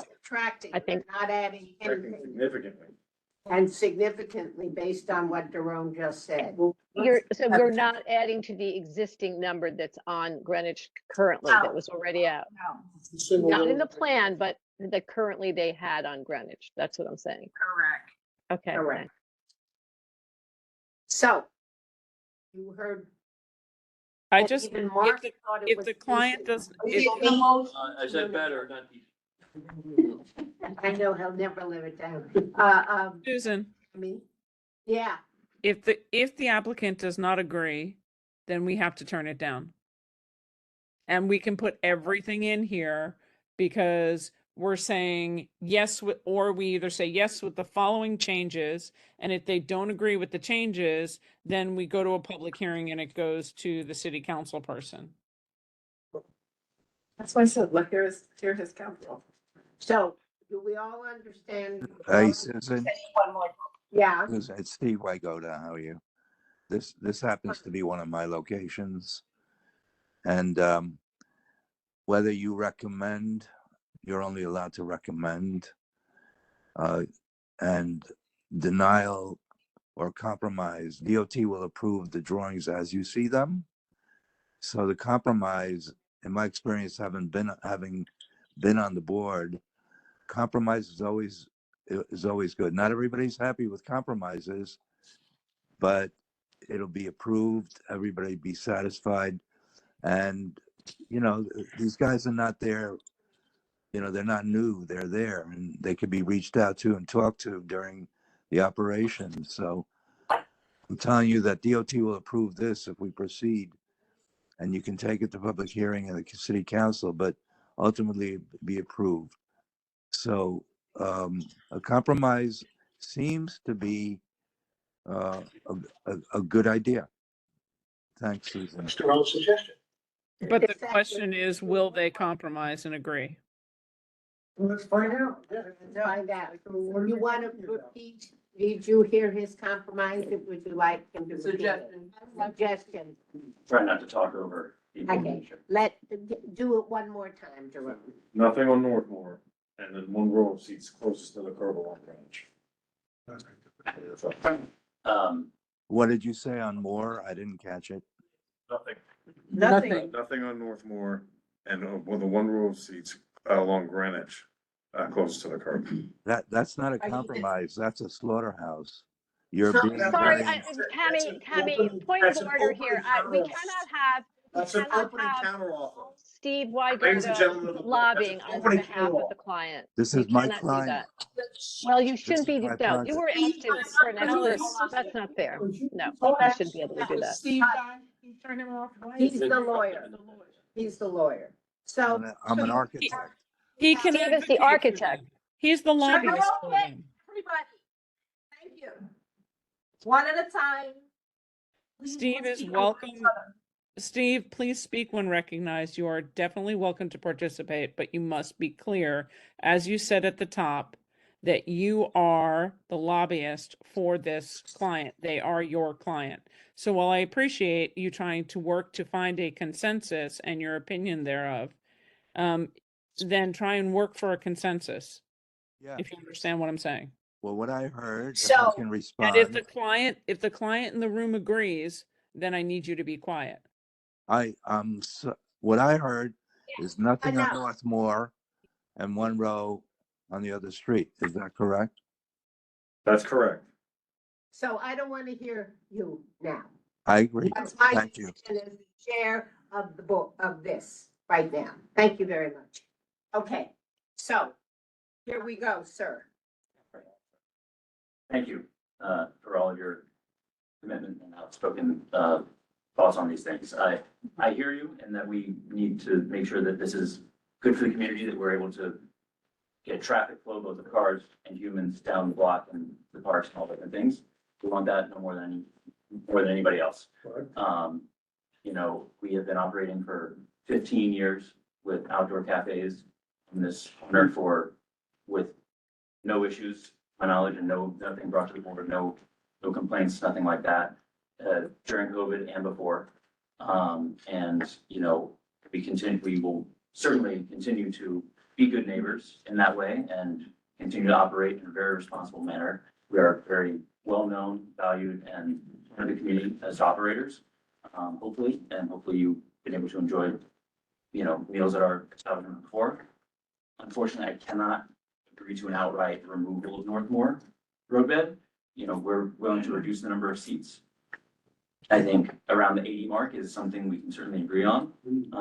subtracting, I think- not adding anything. Significantly. And significantly based on what Daron just said. We're not adding to the existing number that's on Greenwich currently that was already out. Not in the plan, but that currently they had on Greenwich. That's what I'm saying. Correct. Okay. Correct. thanks. So, you heard. I and just, even Mark thought it if was the client decent. doesn't, I said better, not I know he'll never live it down. Susan, I mean, yeah, if the applicant does not agree, then we have to turn it down. And we can put everything in here because we're saying yes with, or we either say yes with the following changes, and if they don't agree with the changes, then we go to a public hearing and it goes to the city council person. That's why I said, look, here's his counsel. so do we all understand? Hey, Susan. Yeah, Susan, it's Steve Wygota. How are you? This happens to be one of my locations. And whether you recommend, you're only allowed to recommend, and denial or compromise, DOT will approve the drawings as you see them. So the compromise, in my experience, having been on the board, compromise is always good. Not everybody's happy with compromises, but it'll be approved. Everybody be satisfied. And, you know, these guys are not there, you know, they're not new, they're there, and they could be reached out to and talked to during the operation. So I'm telling you that DOT will approve this if we proceed, and you can take it to public hearing in the city council, but ultimately be approved. So a compromise seems to be a good idea. Thanks, Susan. Mr. Earl's suggestion. But the question is, will they compromise and agree? Let's find out. find out. You want to repeat? Did you hear his compromise? Would you like him to repeat it? Suggestion. Try not to talk over people. Okay, do it one more time, Jerome. Nothing on Northmore, and then one row of seats closest to the curb along Greenwich. What did you say on Moore? I didn't catch it. Nothing. Nothing on Northmore, and with the one row of seats along Greenwich, close to the curb. That's not a compromise. That's a slaughterhouse. You're So- being Sorry, very- Tammy, point of order here. We cannot have That's an opening counteroffer. Steve Ladies and gentlemen of Wygota the board, lobbying that's an on opening behalf of counteroffer. the client. This You is my cannot do client. that. Well, you shouldn't be, my no, project. you were asked to for an expert. That's not fair. No, you shouldn't be able to do that. Steve, turn him off. He's the lawyer. He's the lawyer. So. I'm an architect. He can Steve is the advocate for architect. them. He's the lobbyist for Okay, them. everybody. Thank you. One at a time. Please, Steve let's is speak over welcome. each other. Steve, please speak when recognized. You are definitely welcome to participate, but you must be clear, as you said at the top, that you are the lobbyist for this client. They are your client. So while I appreciate you trying to work to find a consensus and your opinion thereof, then try and work for a consensus. Yeah. If you understand what I'm saying. Well, what I heard, if So- I can And respond, if the client in the room agrees, then I need you to be quiet. what I heard is nothing on know. Northmore and one row on the other street. Is that correct? That's correct. So I don't want to hear you now. I agree. That's my Thank you. position as the chair of the book of this right now. Thank you very much. Okay, so here we go, sir. Thank you, for all of your commitment and outspoken, thoughts on these things. I hear you, and that we need to make sure that this is good for the community, that we're able to get traffic flow, both of cars and humans down the block and the parks and all different things. We want that no more than anybody else. You know, we have been operating for 15 years with outdoor cafes in this corner with no issues, my knowledge, and nothing brought to the board, no complaints, nothing like that, during COVID and before. And, you know, we will certainly continue to be good neighbors in that way and continue to operate in a very responsible manner. We are very well-known, valued, and in the community as operators, hopefully, and hopefully you've been able to enjoy, you know, meals at our establishment before. Unfortunately, I cannot agree to an outright removal of Northmore roadbed. You know, we're willing to reduce the number of seats. I think around the 80 mark is something we can certainly agree on. And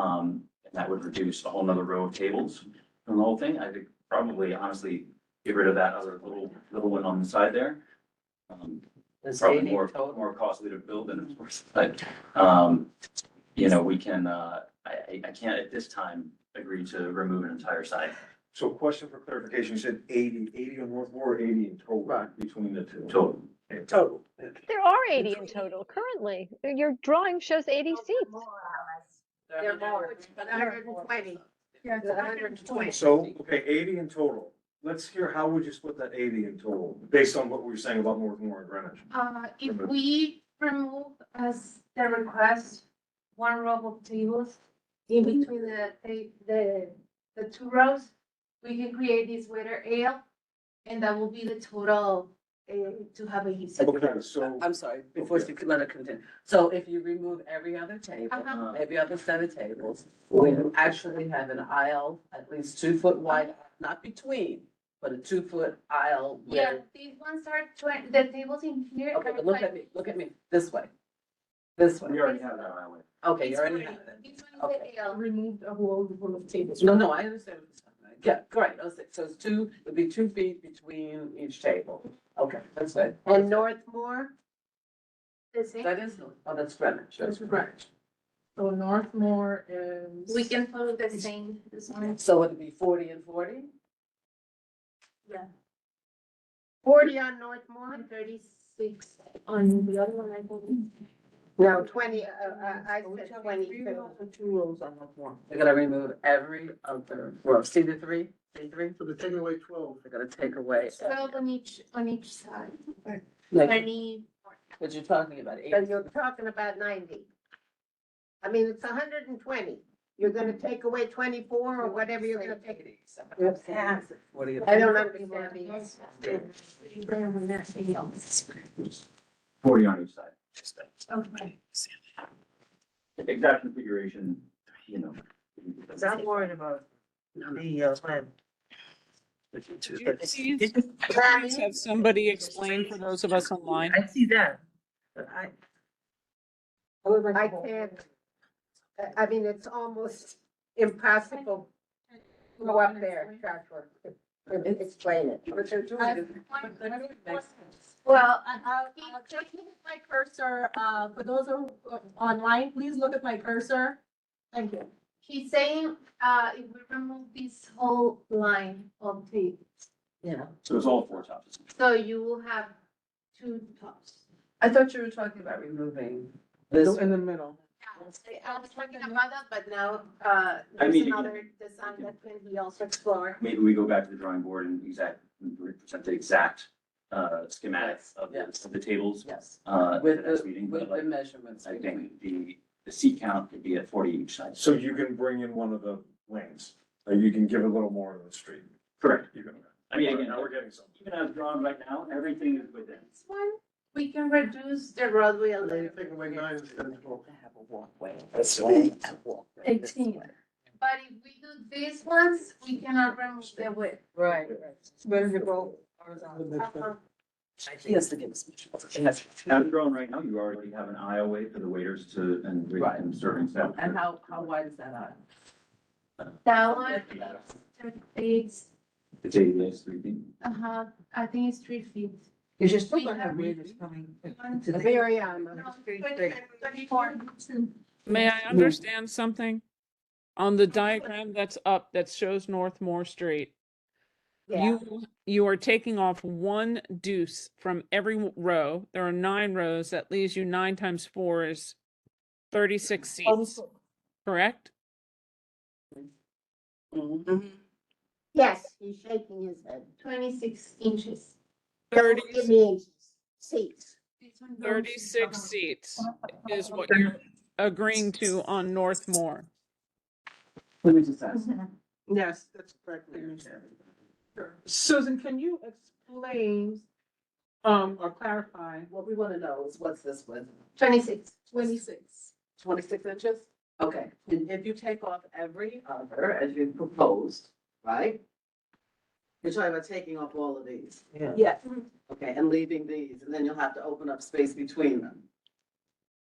that would reduce a whole nother row of tables from the whole thing. I think probably honestly get rid of that other little one on the side there. It's Probably 80 more, total. more costly to build than of course, but, we can, I can't at this time agree to remove an entire side. So question for clarification, you said 80 on North Moore, 80 in total between the two? Total. Total. There are 80 in total currently. Your drawing shows 80 seats. They're more, it's 120. Yeah, It's 120. So, okay, 80 in total. Let's hear, how would you split that 80 in total, based on what we were saying about North Moore and Greenwich? If we remove as the request, one row of tables in between the two rows, we can create this waiter ale, and that will be the total, to have a use. Okay, so. I'm sorry, before you let it continue. So if you remove every other table, Uh-huh. every other set of tables, we actually have an aisle at least 2 foot wide, not between, but a 2 foot aisle. Yeah, where- these ones are the tables in here. Okay, are but look at me, this way. This way. We already have that highway. Okay, you already have it. This one is the ale. Removed a whole row of tables. No, I understand what you're saying. Yeah, great. So it's it'd be 2 feet between each table. Okay, that's good. And Northmore, The same. That is, that's Greenwich. That's correct. So Northmore is. We can follow the same, this one. So would it be 40 and 40? Yeah. 40 on Northmore? And 36 on the other one, I believe. No, 20, I said 22. Two rows on Northmore. They're gonna remove every other row. See the three? See three? So they're taking away 12. They're gonna take away. 12 on each side. Like, 20. what you're talking about, So 80? you're talking about 90. I mean, it's 120. You're gonna take away 24 or whatever you're gonna take. What do you? I don't understand these. 40 on each side. Okay. Exact configuration, I'm worried about the, land. Please have somebody explain for those of us online. I see that, but I can't, I mean, it's almost impossible. to Go up there, Joshua, and explain it. What they're doing is. Well, I'll just use my cursor, for those who are online, please look at my cursor. Thank you. He's saying, if we remove this whole line of tables, Yeah. So it's all 4 tops. so you will have 2 tops. I thought you were talking about removing this. in the middle. I was talking about that, but now, I there's mean, another design that can be also explored. Maybe we go back to the drawing board and present the exact schematic of the tables. Yes. At With the next the, meeting, with but the like, measurements. I think the seat count could be at 40 each side. So you can bring in one of the lanes, or you can give a little more to the street. Correct. You can. I mean, again, Now we're getting something. even as drawn right now, everything is within. This one, we can reduce the roadway a And then you little. take away 9 and 12. Have a walkway. 18. But if we do these ones, we cannot remove the width. Right. Better to go horizontal. Uh-huh. He has to give us. As drawn right now, you already have an aisleway for the waiters Right. and serving staff. And how wide is that aisle? That one, it's, It's 88, 3 feet. I think it's 3 feet. You're just still We gonna have have- waiters coming. To the- Very on. No, 24. May I understand something? On the diagram that's up, that shows Northmore Street, Yeah, you are taking off one deuce from every row. There are 9 rows. That leaves you 9 times 4 is 36 seats, correct? yes, he's shaking his head. 26 inches. 30, Give me inches, seats. This one goes- 36 seats is what you're agreeing to on Northmore. Let me just ask. Yes, that's correct. Susan, can you explain, or clarify? What we want to know is what's this width? 26. 26 inches? Okay, and if you take off every other, as you proposed, right? You're talking about taking off all of these? Yeah. Yes. Okay, and leaving these, and then you'll have to open up space between them.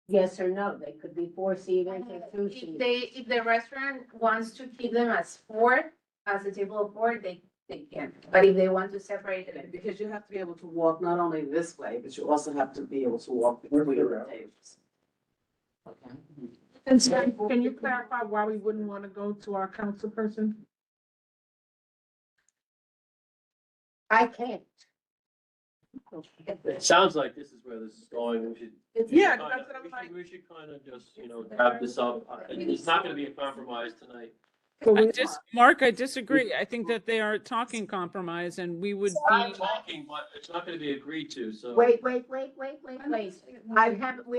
Yes or no, they could be 4 seaters or 2 If seaters. if the restaurant wants to keep them as 4, as a table of 4, they they can. But if they want to separate it, Because you have to be able to walk not only this way, but you also have to be able to walk between the tables. Okay. And so, can you clarify why we wouldn't want to go to our council person? I can't. It sounds like this is where this is going. We should. Yeah, kinda- that's what I'm like. We should kind of just, wrap this up. It's not gonna be a compromise tonight. Mark, I disagree. I think that they are talking compromise and we would I'm be, talking, but it's not gonna be agreed to, so. Wait. We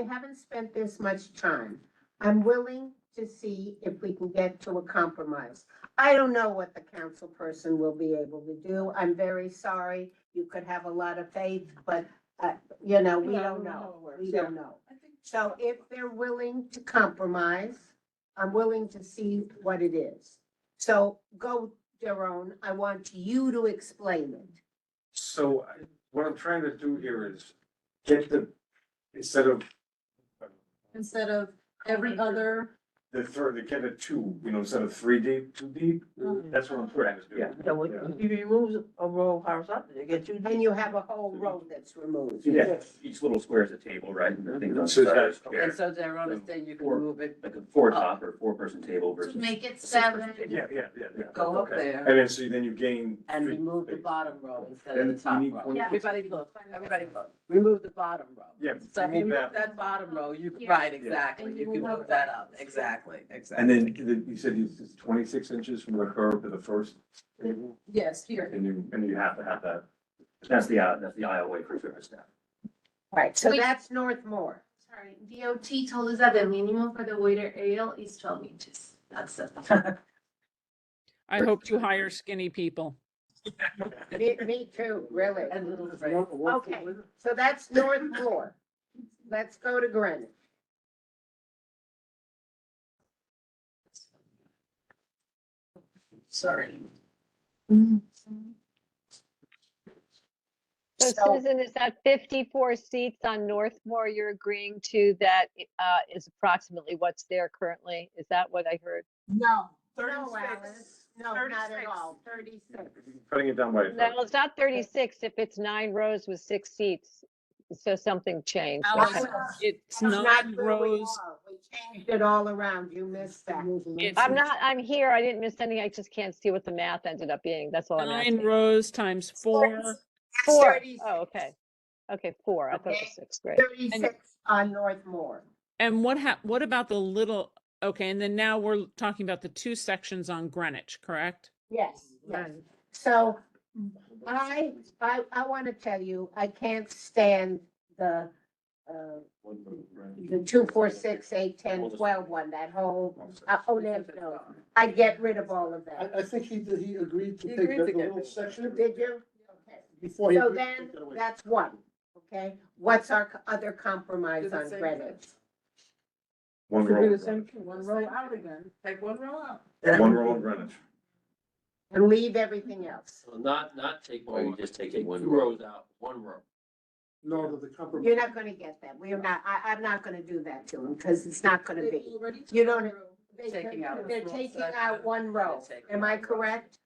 haven't spent this much time. I'm willing to see if we can get to a compromise. I don't know what the council person will be able to do. I'm very sorry. You could have a lot of faith, but, we don't know. We don't know. So if they're willing to compromise, I'm willing to see what it is. So go, Daron, I want you to explain it. So what I'm trying to do here is get instead of Every other. the third, to get it two, instead of 3 deep, 2 deep. That's what I'm trying to do. Yeah, so if you remove a row horizontally, you get two. And you have a whole row that's removed. Yeah, each little square is a table, right? And the things on the So side. that's- And so they're on a thing, you can move it, Like a four top or 4-person table versus. to make it a 7. 6-person Yeah, table. yeah. go up Okay. there And then, so then you gain. and three- remove the bottom row instead Then of the top you need row. 26. Everybody look, remove the bottom row. Yeah. So if you remove remove that bottom row, Yeah. right, exactly, And you you can move move that up, exactly. And then you said it's 26 inches from the curb to the first table, Yes, here. and you have to have that. That's the aisleway for service staff. Right, so Wait. that's Northmore. Sorry, DOT told us that the minimum for the waiter ale is 12 inches. That's it. I hope you hire skinny people. Me too, really. And little Fred. Okay, so that's Northmore. Let's go to Greenwich. Sorry. So Susan, is that 54 seats on Northmore you're agreeing to that is approximately what's there currently? Is that what I heard? No, No, Alice, 36. no, not at 36. all, 36. Cutting it down by. a No, third. it's not 36 if it's 9 rows with 6 seats. So something changed. Alice, Okay. it's That's not 9 where we rows. are. We changed it all around, you missed that. I'm here. I didn't miss anything. I just can't see what the math ended up being. That's all I'm 9 asking. rows times 4. 4. 36. Oh, okay. Okay, 4. I thought it Okay. was 6. Great. 36 on Northmore. And what about the little, okay, and then now we're talking about the 2 sections on Greenwich, correct? Yes, yes. So I want to tell you, I can't stand the 2, 4, 6, 8, 10, 12 one, that whole, no. I get rid of all of that. I think he agreed to He take agreed to the get little rid of it. section Did you? Okay. before. he So agreed to then, take it away. that's one, okay? What's our other compromise Do the on same Greenwich? One Could be row. the same, one row out again. Take one row out. One row in Greenwich. And leave everything else. So not take Or you one, just take take one 2 row. rows out, 1 row. No, the compromise. You're not gonna get that. We're not, I'm not gonna do that to them, because it's not gonna They be. already You took don't, one row. they're taking out one row. Take Am I one row. correct?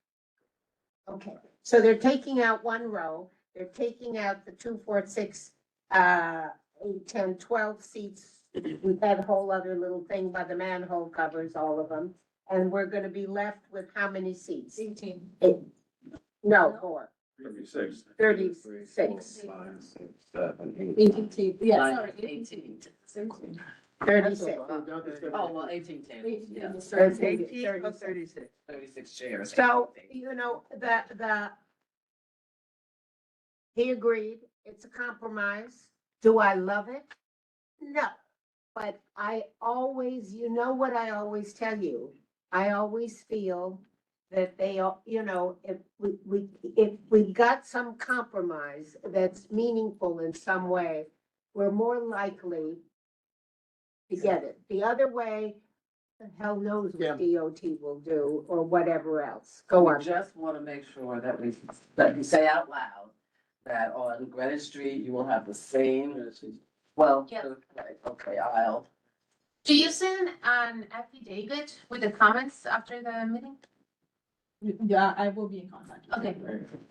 Okay, so they're taking out one row. They're taking out the 2, 4, 6, 8, 10, 12 seats. With that whole other little thing by the manhole covers, all of them. And we're gonna be left with how many seats? 18. No, more, 36. 36. 18, yeah, Nine, sorry. 18. 36. Oh, well, 18 tables, yeah. 18 or 36. 36 chairs. So, he agreed, it's a compromise. Do I love it? No. But I always, you know what I always tell you? I always feel that they, if we got some compromise that's meaningful in some way, we're more likely to get it. The other way, the hell knows what DOT will do or whatever else. Go on. We just want to make sure that we say out loud that on Greenwich Street, you will have the same, well, Yeah. okay, aisle. Do you send an affidavit with the comments after the meeting? Yeah, I will be in contact. Okay.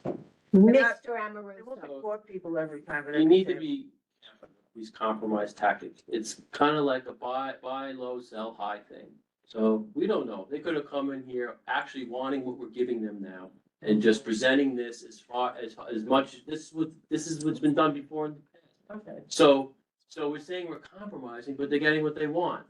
And Mr. There will Amoruso. be 4 people every time. at You every need to table. be careful with these compromise tactics. It's kind of like a buy low, sell high thing. So we don't know. They could have come in here actually wanting what we're giving them now and just presenting this as much, this is what's been done before in the past. Okay. So we're saying we're compromising, but they're getting what they want.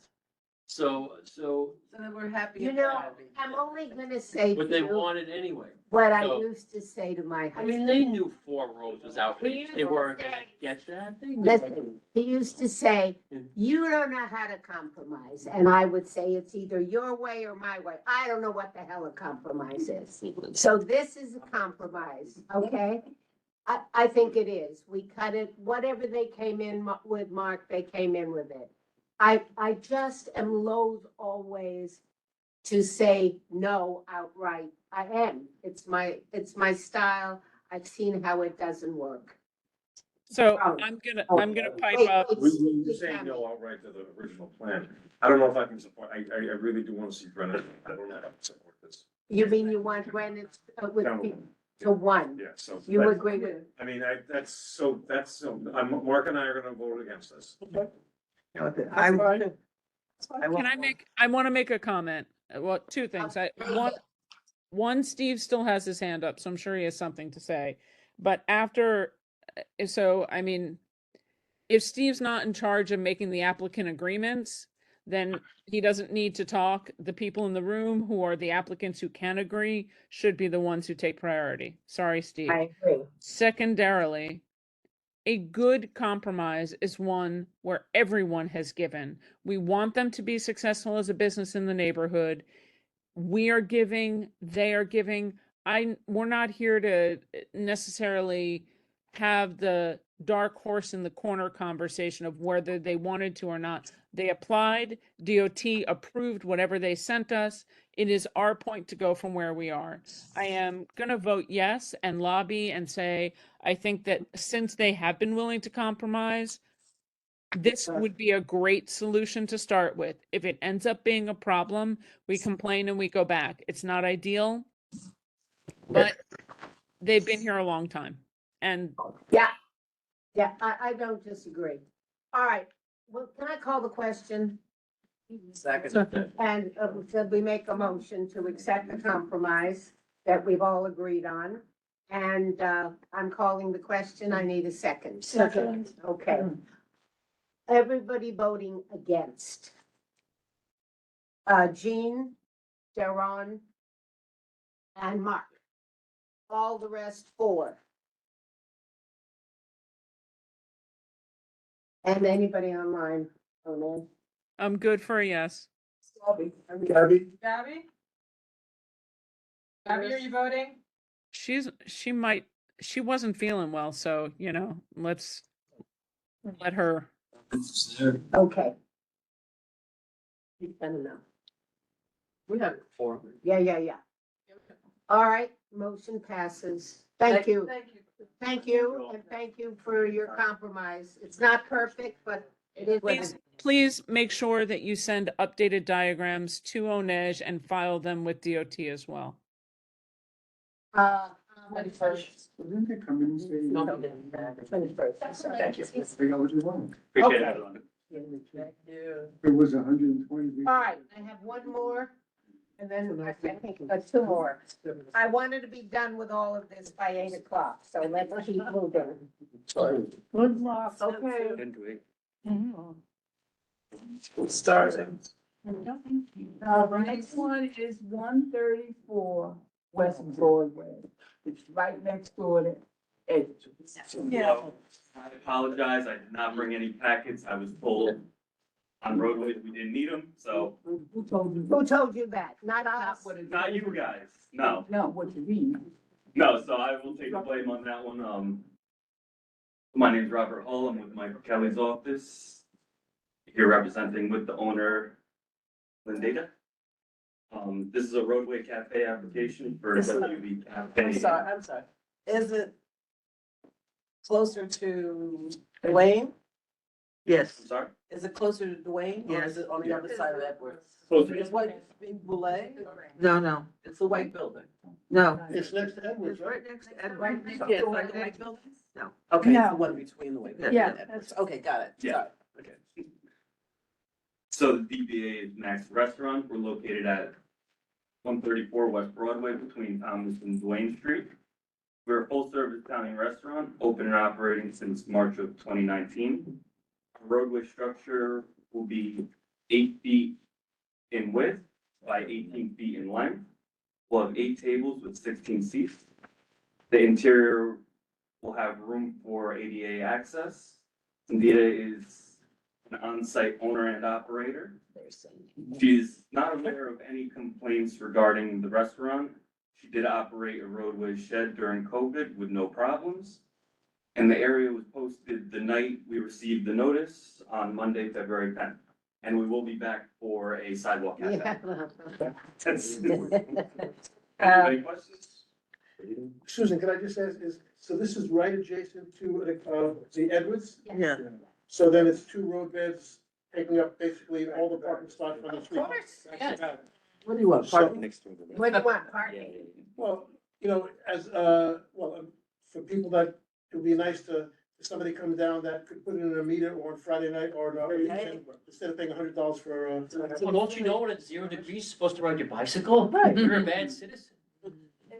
So, So then we're happy. You and know, happy. I'm only gonna say to but they you wanted anyway. what I So- used to say to my I husband. mean, they knew 4 roads was outrageous. They weren't gonna get that. They knew that. Listen, he used to say, you don't know how to compromise. And I would say, it's either your way or my way. I don't know what the hell a compromise is. So this is a compromise, okay? I think it is. We cut it, whatever they came in with, Mark, they came in with it. I just am loath always to say no outright. I am. It's my style. I've seen how it doesn't work. So Oh. I'm gonna Oh. pipe Wait, up. wait. You're saying no outright to the original plan. I don't know if I can support, I really do want to see Brennan. I don't know if I can support this. You mean you want Greenwich with Down people to one? Yeah, so. You that- agree with? I mean, Mark and I are gonna vote against this. I would. Can I want to make a comment. Well, 2 things. One, Steve still has his hand up, so I'm sure he has something to say. But I mean, if Steve's not in charge of making the applicant agreements, then he doesn't need to talk. The people in the room who are the applicants who can agree should be the ones who take priority. Sorry, Steve. I agree. Secondarily, a good compromise is one where everyone has given. We want them to be successful as a business in the neighborhood. We are giving, they are giving. We're not here to necessarily have the dark horse in the corner conversation of whether they wanted to or not. They applied, DOT approved whatever they sent us. It is our point to go from where we are. I am gonna vote yes and lobby and say, I think that since they have been willing to compromise, this would be a great solution to start with. If it ends up being a problem, we complain and we go back. It's not ideal, but they've been here a long time. And Yeah, I don't disagree. All right, well, can I call the question? Second. And should we make a motion to accept the compromise that we've all agreed on? And I'm calling the question. I need a second. Second. Okay. Everybody voting against. Jean, Daron, and Mark. All the rest for. And anybody online? Oh, no. I'm good for a yes. Gabby. Gabby? Gabby, are you voting? She wasn't feeling well, so, let's let her. Okay. He's gonna know. We have 4. Yeah. All right, motion passes. Thank you. Thank you. Thank you, and thank you for your compromise. It's not perfect, but it is what it is. Please make sure that you send updated diagrams to Onej and file them with DOT as well. First. Didn't they come in and say? No, first. Thank you. Figure out what you want. Appreciate Okay. it, everyone. It was 120. All right, I have one more, and then I think 2 more. I wanted to be done with all of this by 8:00, so let's keep moving. Good luck. Okay. Starting. The next one is 134 West Broadway. It's right next door to Edge. I apologize, I did not bring any packets, I was told on roadways we didn't need them, so, Who told you? Who told you that? Not us. not you guys, no. No, what you mean? No, so I will take the blame on that one, my name's Robert Hull, I'm with Michael Kelly's office. Here representing with the owner, Lindata. This is a roadway cafe application for WB Cafe. I'm sorry. Is it closer to Wayne? Yes. I'm sorry? Is it closer to Dwayne or is it on the Yeah. other side of Edwards? Closer. It's what, Boulay? No. It's the white building. No. It's next to Edwards, It's right? right next to Edwards. Right next to Yeah, the right white next- building? No. Okay, it's No. the one between the white building Yeah, and Edwards. that's- Okay, got it. Yeah. Sorry. Okay. So the DBA is Max Restaurant. We're located at 134 West Broadway between Thomas and Duane Street. We're a full-service Italian restaurant, open and operating since March of 2019. Our roadway structure will be 8 feet in width by 18 feet in length. We'll have 8 tables with 16 seats. The interior will have room for ADA access. Candida is an on-site owner and operator. She is not aware of any complaints regarding the restaurant. She did operate a roadway shed during COVID with no problems. And the area was posted the night we received the notice on Monday, February 10th. And we will be back for a sidewalk cafe. That's- Any questions? Susan, can I just ask, so this is right adjacent to, the Edwards? Yeah. So then it's 2 road beds taking up basically all the parking spots on the Of street? course, Yes. What do you want, So- parking? what do you want, parking? Well, for people that, it would be nice to, if somebody comes down that could put in a meter or on Friday night or on a weekend, instead of paying $100 for, Well, don't you know when it's 0 degrees, you're supposed to ride your bicycle? You're a bad citizen.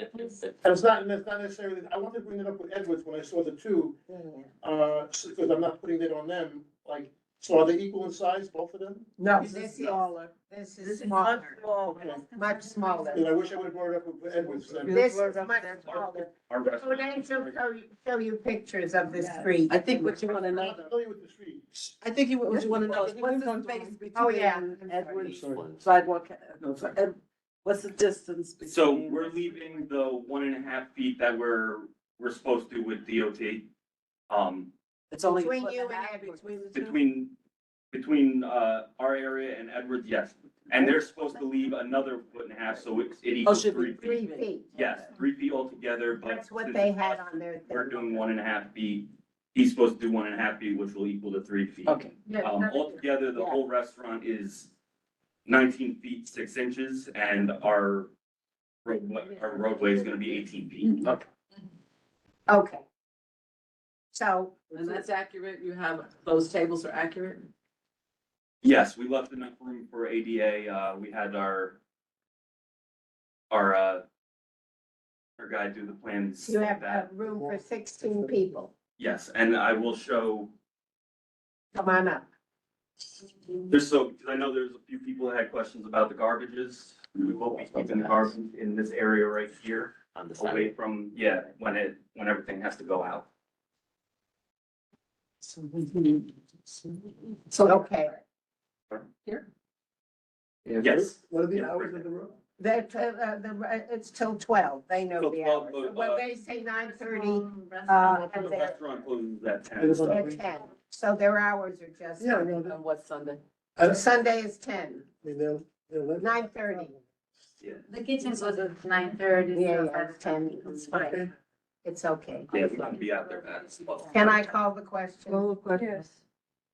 and it's not necessarily, I wanted to bring it up with Edwards when I saw the 2, because I'm not putting it on them, like, so are they equal in size, both of them? No, This this is is, smaller. this This is is much smaller, smaller. much smaller. And I wish I would have brought it up with Edwards then. This is much smaller. Our So restaurant. then she'll show you pictures of the street. I think what you wanna know, I'm familiar with the street. I think what you wanna know is what's the space Oh, yeah. between Edwards Sorry. sidewalk, no, sorry, what's the distance between? So we're leaving the 1.5 feet that we're supposed to with DOT. It's only. Between a foot you and a and half Edwards. Between the two? Between our area and Edwards, yes. And they're supposed to leave another 1.5 feet, so it Oh, equals should 3 be feet. 3 feet. Yes, 3 feet altogether, but. That's what since they had on their We're thing. doing 1.5 feet. He's supposed to do 1.5 feet, which will equal to 3 feet. Okay. Altogether, the whole restaurant is 19 feet, 6 inches, and our roadway is gonna be 18 feet. Okay. Okay. So, And that's accurate, you have, those tables are accurate? Yes, we left enough room for ADA. We had our guy do the plans. you have that. room for 16 people. Yes, and I will show, Come on up. because I know there's a few people that had questions about the garbages. We will be keeping the garbage in this area right here, On the side. away from, when everything has to go out. Okay. Here? Yes. What are the hours of the road? It's till 12, they know Till the 12, hours. but, Well, they say 9:30, The and they're restaurant closes at 10. at 10, so their hours are just. Yeah, On what Sunday? Sunday is 10, I mean, they're. 9:30. Yeah. The kitchen was at 9:30. Yeah, it's 10, it's fine, it's okay. Yeah, it's not to be out there, Pat. Can I call the question? Yes,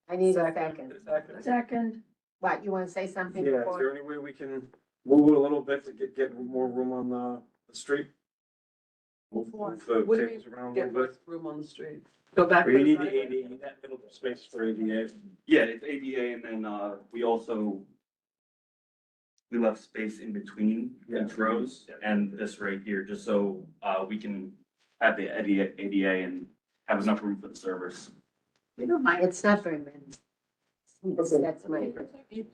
I need a second. second, What, you want to say something Yeah, is before? there any way we can move it a little bit to get more room on the street? Move the What do you tables around a Get little more bit? room on the street. Go back. Or to you the need the side. ADA, you need that middle space for ADA. Yeah, it's ADA, and then, we also, we left space in between each rows and this right here, just so, we can have the ADA and have enough room for the servers. It's not very many.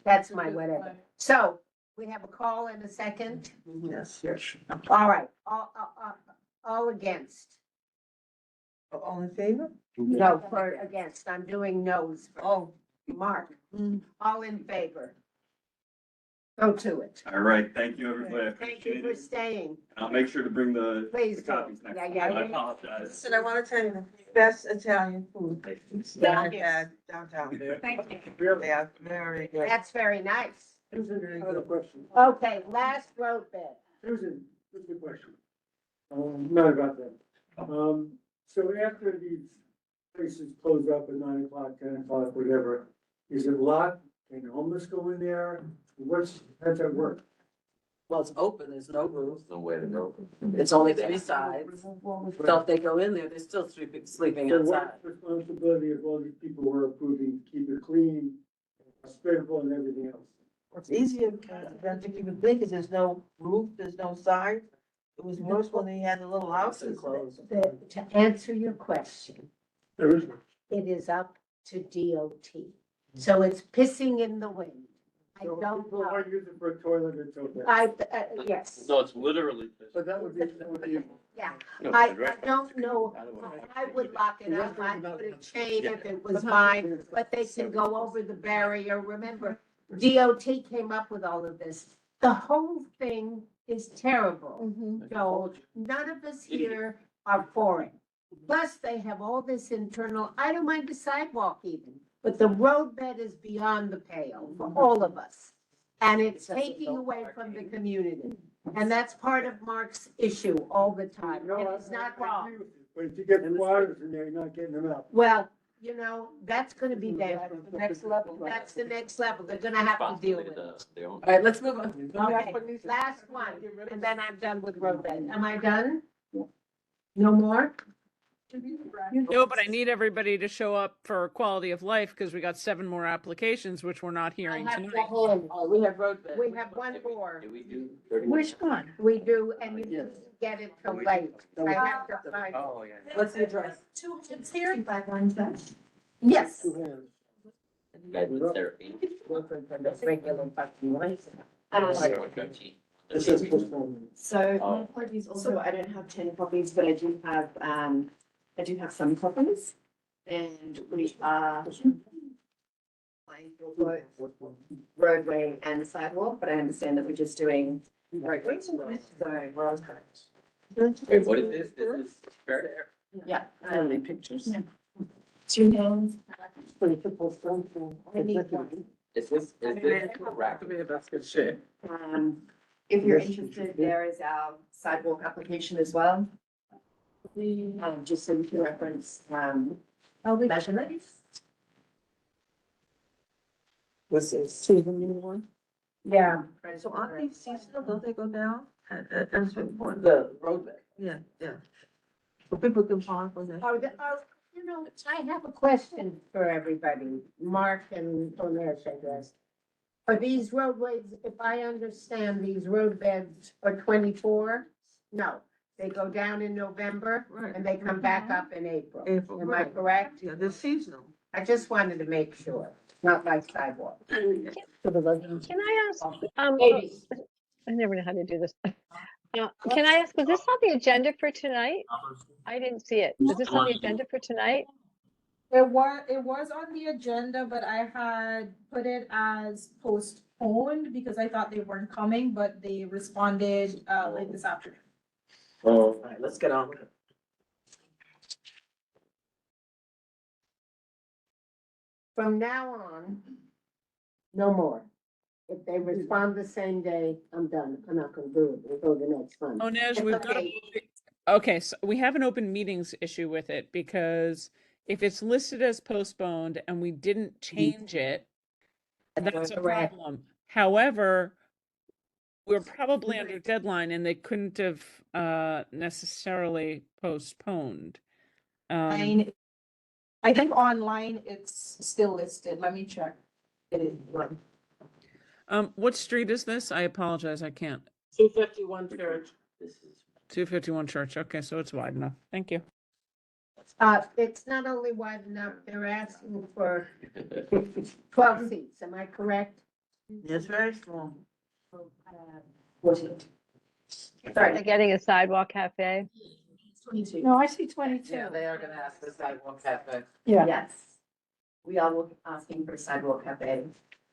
That's my whatever. So, we have a call in a second. Yes. All right, all against. All in favor? No, for against, I'm doing no's. Oh, Mark, all in favor. Go to it. All right, thank you, everybody. I Thank you appreciate for it. staying. I'll make sure to bring the Please the do. copies next Yeah, time. yeah, I yeah. apologize. Listen, I want to tell you, the best Italian food that I've had downtown. Thank you. Really, are very good. That's very nice. Susan, I have a question. Okay, last road bed. Susan, this is a question. Not about that. So after these places close up at 9 o'clock, 10 o'clock, whatever. Is it locked? Can homeless go in there? How's that work? Well, it's open, there's no roof, No way to go. it's only 3 sides. So if they go in there, they're still sleeping So outside. what's the responsibility of all these people who are approving, to keep it clean, hospitable and everything else? It's easier than to keep it big, because there's no roof, there's no side. It was worse when they had the little houses closed. To answer your question, There is one. it is up to DOT. So it's pissing in the wind. I So don't people know. are using for a toilet, it's okay. Yes, No, it's literally. But that would be, yeah. No, I direct- don't know, I would lock it up, I put a chain if it was mine, but they can go over the barrier. Remember, DOT came up with all of this. The whole thing is terrible. So none of us here are for it. Plus, they have all this internal, I don't mind the sidewalk even, but the roadbed is beyond the pale for all of us. And it's taking away from the community. And that's part of Mark's issue all the time. And he's not wrong. but if you get squatters in there, you're not getting them out. Well, you know, that's gonna be there. Next level. That's the next level. They're gonna have to deal with it. All right, let's move on. Okay, last one, and then I'm done with roadbed. Am I done? No more? No, but I need everybody to show up for quality of life because we got 7 more applications, which we're not hearing I have the tonight. whole- We have roadbed. We have one more. Did we do? Which one? We do, and you didn't get it till late. I have to find. Oh, yeah. What's the address? Two kids here. Yes. Two hands. Bedroom therapy. That's regular fucking life. 013. This is postponed. So Oh. my apologies also, I don't have 10 copies, but I do have some copies. And we are applying for both roadway and sidewalk, but I understand that we're just doing roadway. So we're on track. Wait, what is this? This is fair? Yeah. Only pictures. Yeah. 2 hands. I need one. Is this correct? That's good shit. If you're interested, there is our sidewalk application as well. Just so we can reference, measurements. This is. See the new one? Yeah. So aren't these seasonal, don't they go down? At a certain point? The roadbed. Yeah, yeah. So people can park on that. You know, I have a question for everybody, Mark and Onesh, I guess. Are these roadways, if I understand, these roadbeds are 24? No, they go down in November and they come back up in April. April, Am I right. correct? Yeah, they're seasonal. I just wanted to make sure, not like sidewalk. Can I ask, Ladies. I never know how to do this. Can I ask, was this on the agenda for tonight? I didn't see it. Was this on the agenda for tonight? It was on the agenda, but I had put it as postponed because I thought they weren't coming, but they responded, like this afternoon. All right, let's get on with it. From now on, no more. If they respond the same day, I'm done. I'm not gonna do it. We'll go the next one. Oh, Neж, we've got, Okay. okay, so we have an open meetings issue with it because if it's listed as postponed and we didn't change it, that's a Correct. problem. However, we're probably under deadline and they couldn't have necessarily postponed. I think online it's still listed. Let me check. It is. What street is this? I apologize, I can't. 251 Church. This is. 251 Church. Okay, so it's wide enough. Thank you. It's not only wide enough, they're asking for 12 seats. Am I correct? It's very small. Sorry, they're getting a sidewalk cafe. 22. No, I see 22. Yeah, they are gonna ask for sidewalk cafe. Yeah. Yes. We are asking for a sidewalk cafe.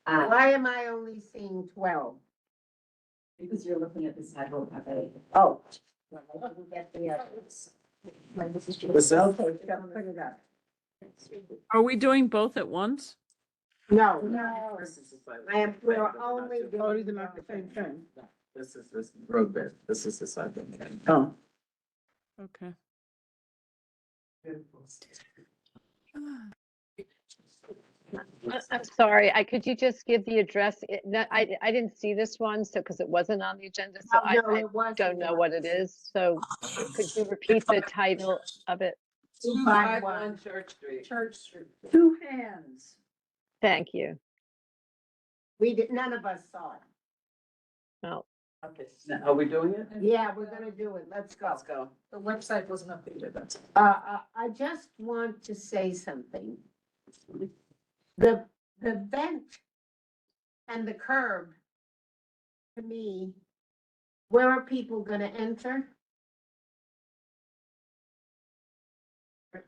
Why am I only seeing 12? Because you're looking at the sidewalk cafe. Oh. Well, I didn't get the others. Okay, don't put it up. Are we doing both at once? No, I am, we're only doing. them at the same time. This is this roadbed. This is the sidewalk. Oh. Okay. I'm sorry, could you just give the address? I didn't see this one, so, because it wasn't on the agenda, so Oh, I no, it wasn't. don't know what it is. So could you repeat the title of it? 251 Church Street. Church Street. Two hands. Thank you. None of us saw it. Oh, Okay, now, are we doing it? Yeah, we're gonna do it. Let's go. Let's go. The website wasn't updated, that's. I just want to say something. The vent and the curb, to me, where are people gonna enter?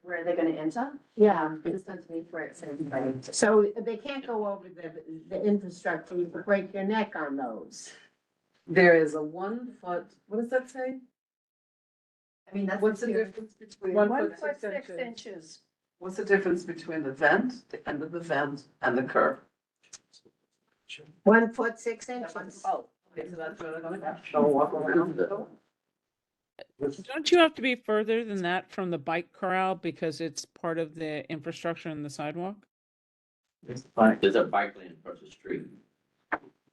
Where are they gonna enter? Yeah. It's going to be for it, so everybody. So they can't go over the infrastructure, you could break your neck on those. There is a 1 foot, what does that say? I mean, that's. What's the difference between? 1 foot 6 inches. What's the difference between the vent, the end of the vent, and the curb? 1 foot 6 inches. Oh, okay, so that's where they're gonna go. They'll walk around. Don't you have to be further than that from the bike corral because it's part of the infrastructure and the sidewalk? There's a bike lane across the street.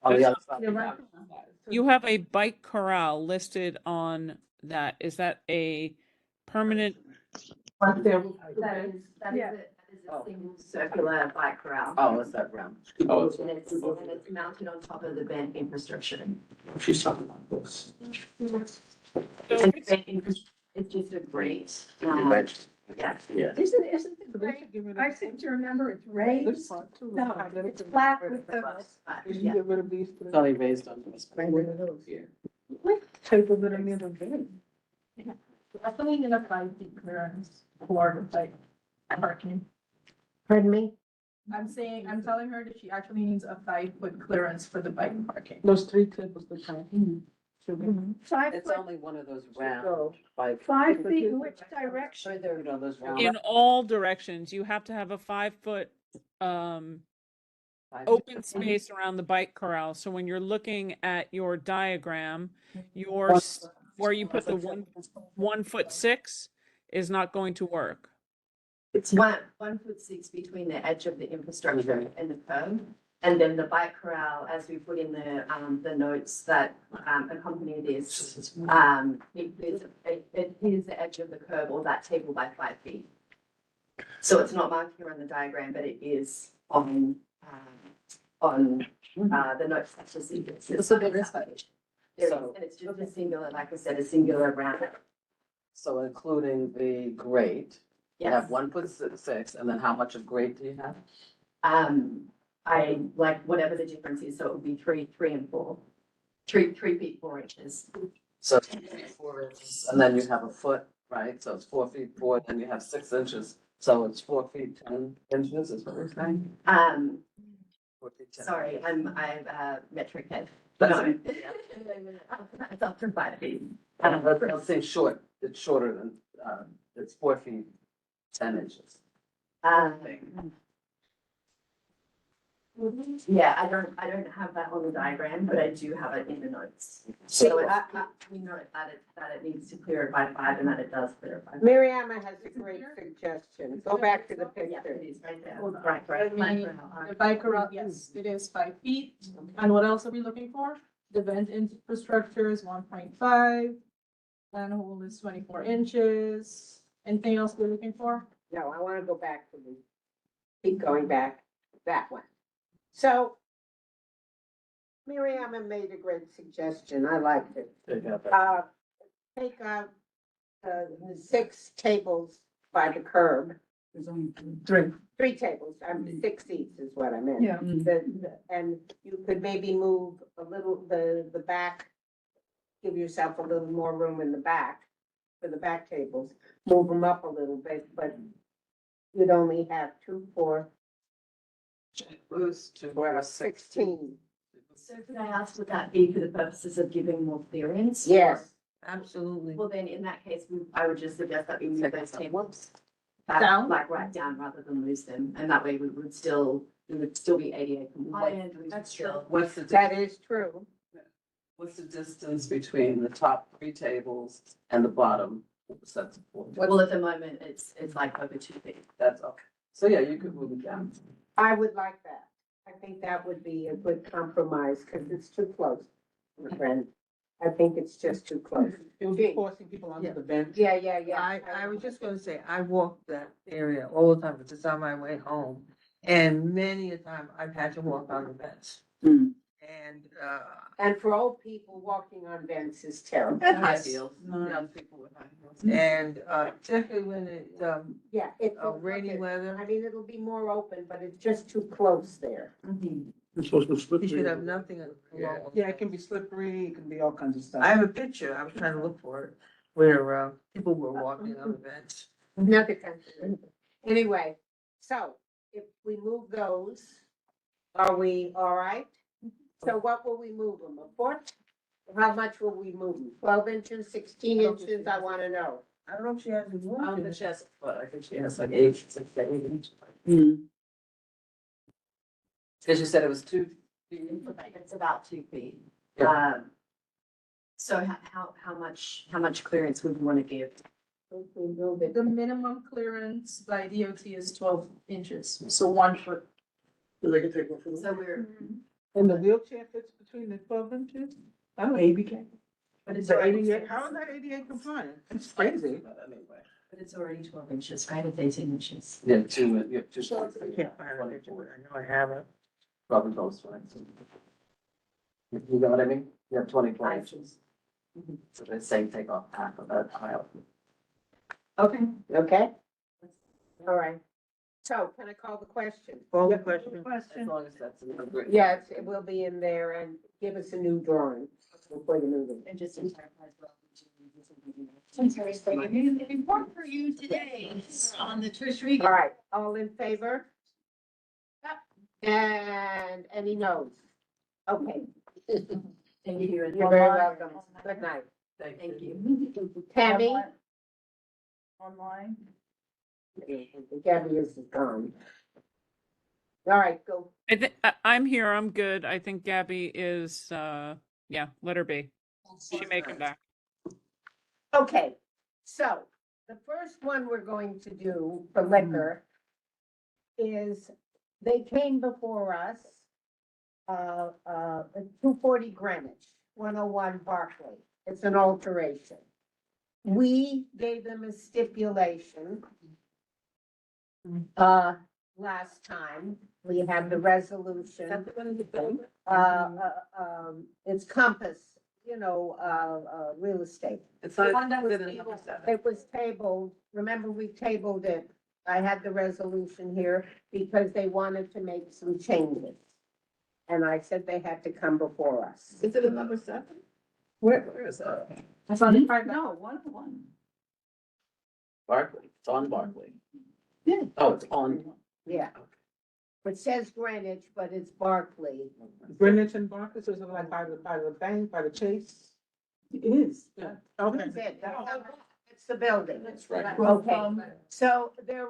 On the other side. You're right. You have a bike corral listed on that. Is that a permanent? Right there. That is a single circular bike corral. Oh, it's that round. Oh, it's- And it's mounted on top of the vent infrastructure. She's talking about this. And the vent it's just a great, yeah. Yeah. Isn't the gray? I seem to remember it's raised. No, it's flat with the. Yeah. Get rid of these. It's only based on this. Here. People that are near the village. I believe in a 5 feet clearance for like parking. Pardon me? I'm telling her that she actually needs a 5 foot clearance for the bike parking. Those 3 tables, the time. Mm-hmm. 5 It's foot, only one of those round, like. 5 feet in which direction? You know, those round. In all directions, you have to have a 5 foot open space around the bike corral. So when you're looking at your diagram, where you put the 1 foot 6 is not going to work. It's 1 foot 6 between the edge of the infrastructure and the curb. And then the bike corral, as we put in the notes that accompany this, it is the edge of the curb or that table by 5 feet. So it's not marked here on the diagram, but it is on the notes that you see. So there is. There is, and it's just a singular, like I said, a singular round. So including the grate, you have Yes. 1 foot 6, and then how much of grate do you have? I like whatever the difference is, so it would be 3 and 4. 3 feet 4 inches. So 4 inches, and then you have a foot, right? So it's 4 feet 4, then you have 6 inches. So it's 4 feet 10 inches, is what we're saying? 4 feet 10. Sorry, I'm metric head. That's No. it. It's up to 5 feet. It'll say short, it's shorter than, it's 4 feet 10 inches. Yeah, I don't have that on the diagram, but I do have it in the notes. So we note that it needs to clear it by 5 and that it does clear it by 5. Mariama has a great suggestion. Go back to the Yeah, picture. it is right there. I Right. mean, the bike corral, yes, it is 5 feet. And what else are we looking for? The vent infrastructure is 1.5. Manhole is 24 inches. Anything else we're looking for? No, I want to go back to keep going back, that one. So Mariama made a great suggestion. I liked it. Take out the 6 tables by the curb. There's only 3 tables, 6 seats is what I meant. Yeah. And you could maybe move a little, the back, give yourself a little more room in the back for the back tables, move them up a little bit, but you'd only have 2, 4, Boost to where 16. So could I ask, would that be for the purposes of giving more clearance? Yes. Absolutely. Well, then in that case, I would just suggest that we move those tables Down? like right down rather than lose them. And that way we would still be ADA compliant. We would still. What's the, That is true. what's the distance between the top 3 tables and the bottom sets of 4? Well, at the moment, it's like over 2 feet. That's okay. So yeah, you could move it down. I would like that. I think that would be a good compromise, because it's too close, my friend. I think it's just too close. It would be forcing people onto the bench. Yeah, yeah, yeah. I was just gonna say, I walk that area all the time, because it's on my way home. And many a time I've had to walk on the bench. And, And for old people, walking on vents is terrible. High heels. young people with high heels. And, particularly when it, Yeah, it's rainy weather. I mean, it'll be more open, but it's just too close there. It's supposed to slip. You should have nothing. Yeah, it can be slippery, it can be all kinds of stuff. I have a picture, I was trying to look for it, where, people were walking on the bench. Another country. Anyway, so if we move those, are we all right? So what will we move them? A foot? How much will we move them? 12 inches, 16 inches? I want to know. I don't know if she has the I one. don't think she has a foot, I think she has like 8 inches. Cause you said it was 2 feet. It's about 2 feet. Yeah. So how much clearance would you want to give? The minimum clearance by DOT is 12 inches, so 1 foot. So they can take one for the. So we're, And the wheelchair fits between the 12 inches? I'm ABK. but it's The already, 88, how is that 88 compliant? It's crazy. but it's already 12 inches, right? It's 18 inches. Yeah, 2, yeah, 2. I can't find a picture, but I know I have it. Probably goes fine. You know what I mean? You have 24 inches. So they say take off half of that aisle. Okay. Okay? All right. So can I call the question? Call the Yep. question. As Question. long as that's in the. Yes, it will be in there, and give us a new drawing before you move it. And just to clarify as well. Report for you today on the tertiary. All right, all in favor? And any no's? Okay. Thank you. You're very welcome. Good night. Thank you. Tammy? Online? Gabby is gone. All right, go. I'm here. I'm good. I think Gabby is, yeah, let her be. She may come back. Okay, so the first one we're going to do for liquor is, they came before us, 240 Greenwich, 101 Barclay. It's an alteration. We gave them a stipulation last time. We have the resolution. It's Compass, real estate. It's The not one that was within tabled. number 7. It was tabled, remember we tabled it. I had the resolution here because they wanted to make some changes. And I said they had to come before us. Is it a number 7? Where is that? That's on the private. No, 101. Barclay, it's on Barclay. Yeah. Oh, it's on. Yeah. It says Greenwich, but it's Barclay. Greenwich and Barclays, is it like by the bank, by the Chase? It is. Yeah. That's Okay. it. It's the building. That's right. Okay, so they're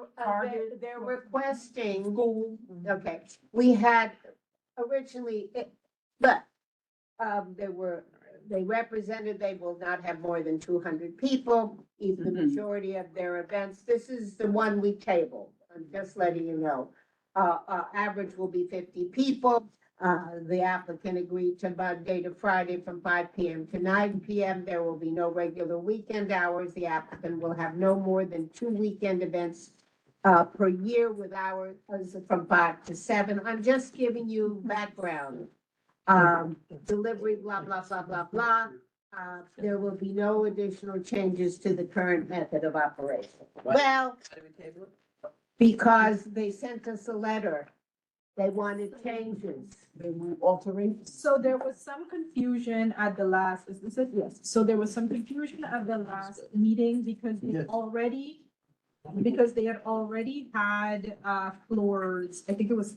requesting, okay, we had originally, but, they represented they will not have more than 200 people, even the majority of their events. This is the one we tabled, I'm just letting you know. Average will be 50 people. The applicant agreed to Monday to Friday from 5 PM to 9 PM. There will be no regular weekend hours. The applicant will have no more than 2 weekend events per year with hours from 5 to 7. I'm just giving you background. Delivery, blah, blah, blah, blah, blah. There will be no additional changes to the current method of operation. Well, because they sent us a letter. They wanted changes. They want alterations. So there was some confusion at the last, is this it? Yes. So there was some confusion at the last meeting because they had already had, floors, I think it was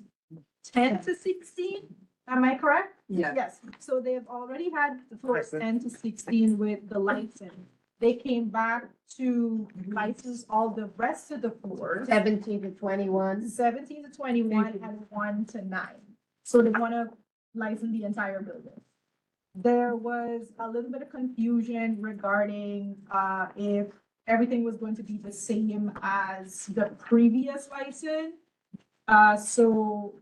10 to 16. Am I correct? Yeah. Yes. So they have already had the floors 10 to 16 with the license. They came back to license all the rest of the floors. 17 to 21. 17 to 21 and 1 to 9. So they want to license the entire building. There was a little bit of confusion regarding if everything was going to be the same as the previous license. So,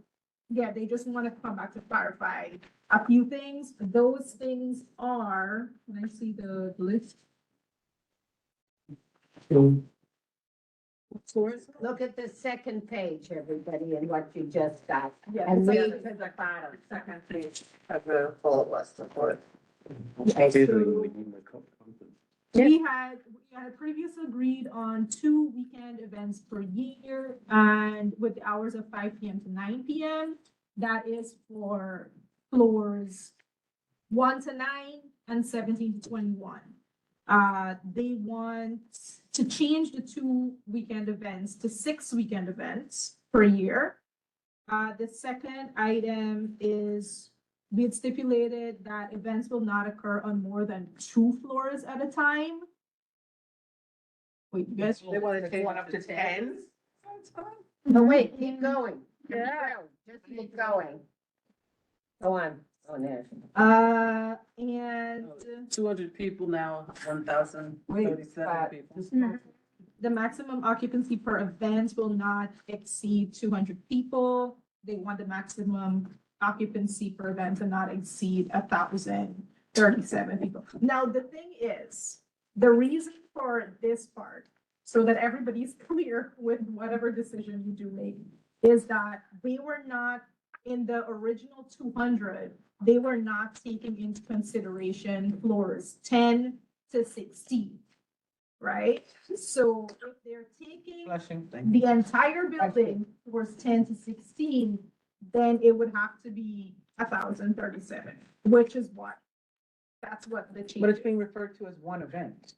yeah, they just want to come back to clarify a few things. Those things are, can I see the list? Look at the second page, everybody, and what you just got. Yeah, And the read second- to the bottom. Second page. Of the full list of what. We had previously agreed on 2 weekend events per year and with the hours of 5 PM to 9 PM. That is for floors 1 to 9 and 17 to 21. They want to change the 2 weekend events to 6 weekend events per year. The second item is we had stipulated that events will not occur on more than 2 floors at a time. Wait, you guys? They wanna take one up to 10? No, wait, keep going. Yeah. Just keep going. Go on, Nash. And 200 people now, 1,037 people. the maximum occupancy per event will not exceed 200 people. They want the maximum occupancy per event to not exceed 1,037 people. Now, the thing is, the reason for this part, so that everybody's clear with whatever decision you do make, is that they were not, in the original 200, they were not taking into consideration floors 10 to 16, right? So if they're taking the entire building was 10 to 16, then it would have to be 1,037, which is what, that's what the change. But it's being referred to as one event.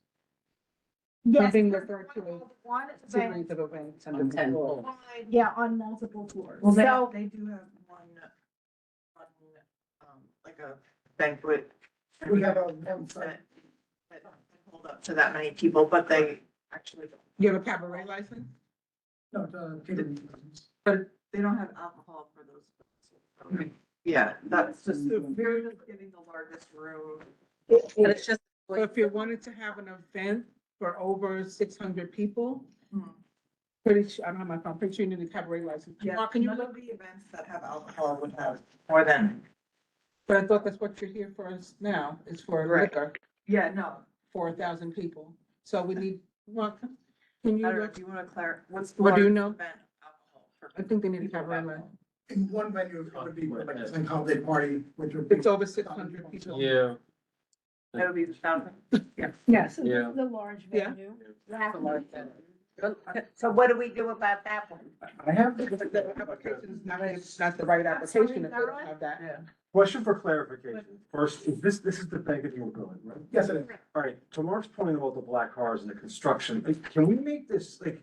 Yes, It's being referred to as one series event, of events On under 10 the law. floors. yeah, on multiple floors. Well, So, they do have one, like a banquet. We have a, that hold up to that many people, but they actually. You have a cabaret license? no, But they don't have alcohol for those. Yeah, that's just, we're just getting the largest room. But it's just. So if you wanted to have an event for over 600 people, pretty sure, I don't have my phone, pretty sure you need a cabaret license. Mark, can you none look? of the events that have alcohol would have more than. But I thought that's what you're here for us now, is for liquor. Yeah, no. 4,000 people. So we need, Mark, can you look? Do you want to clarify? What do you know? I think they need a cabaret license. in one venue, it would be like a thing holiday party, which would be. It's over 600 people. Yeah. That would be the thousand. Yeah. Yes, this Yeah. is a large Yeah. venue. So what do we do about that one? I have The application is not the right application if they don't have that. Yeah. Question for clarification. First, is this is the bank of your building, right? Yes, it is. All right, to Mark's point about the black cars and the construction, like, can we make this, like,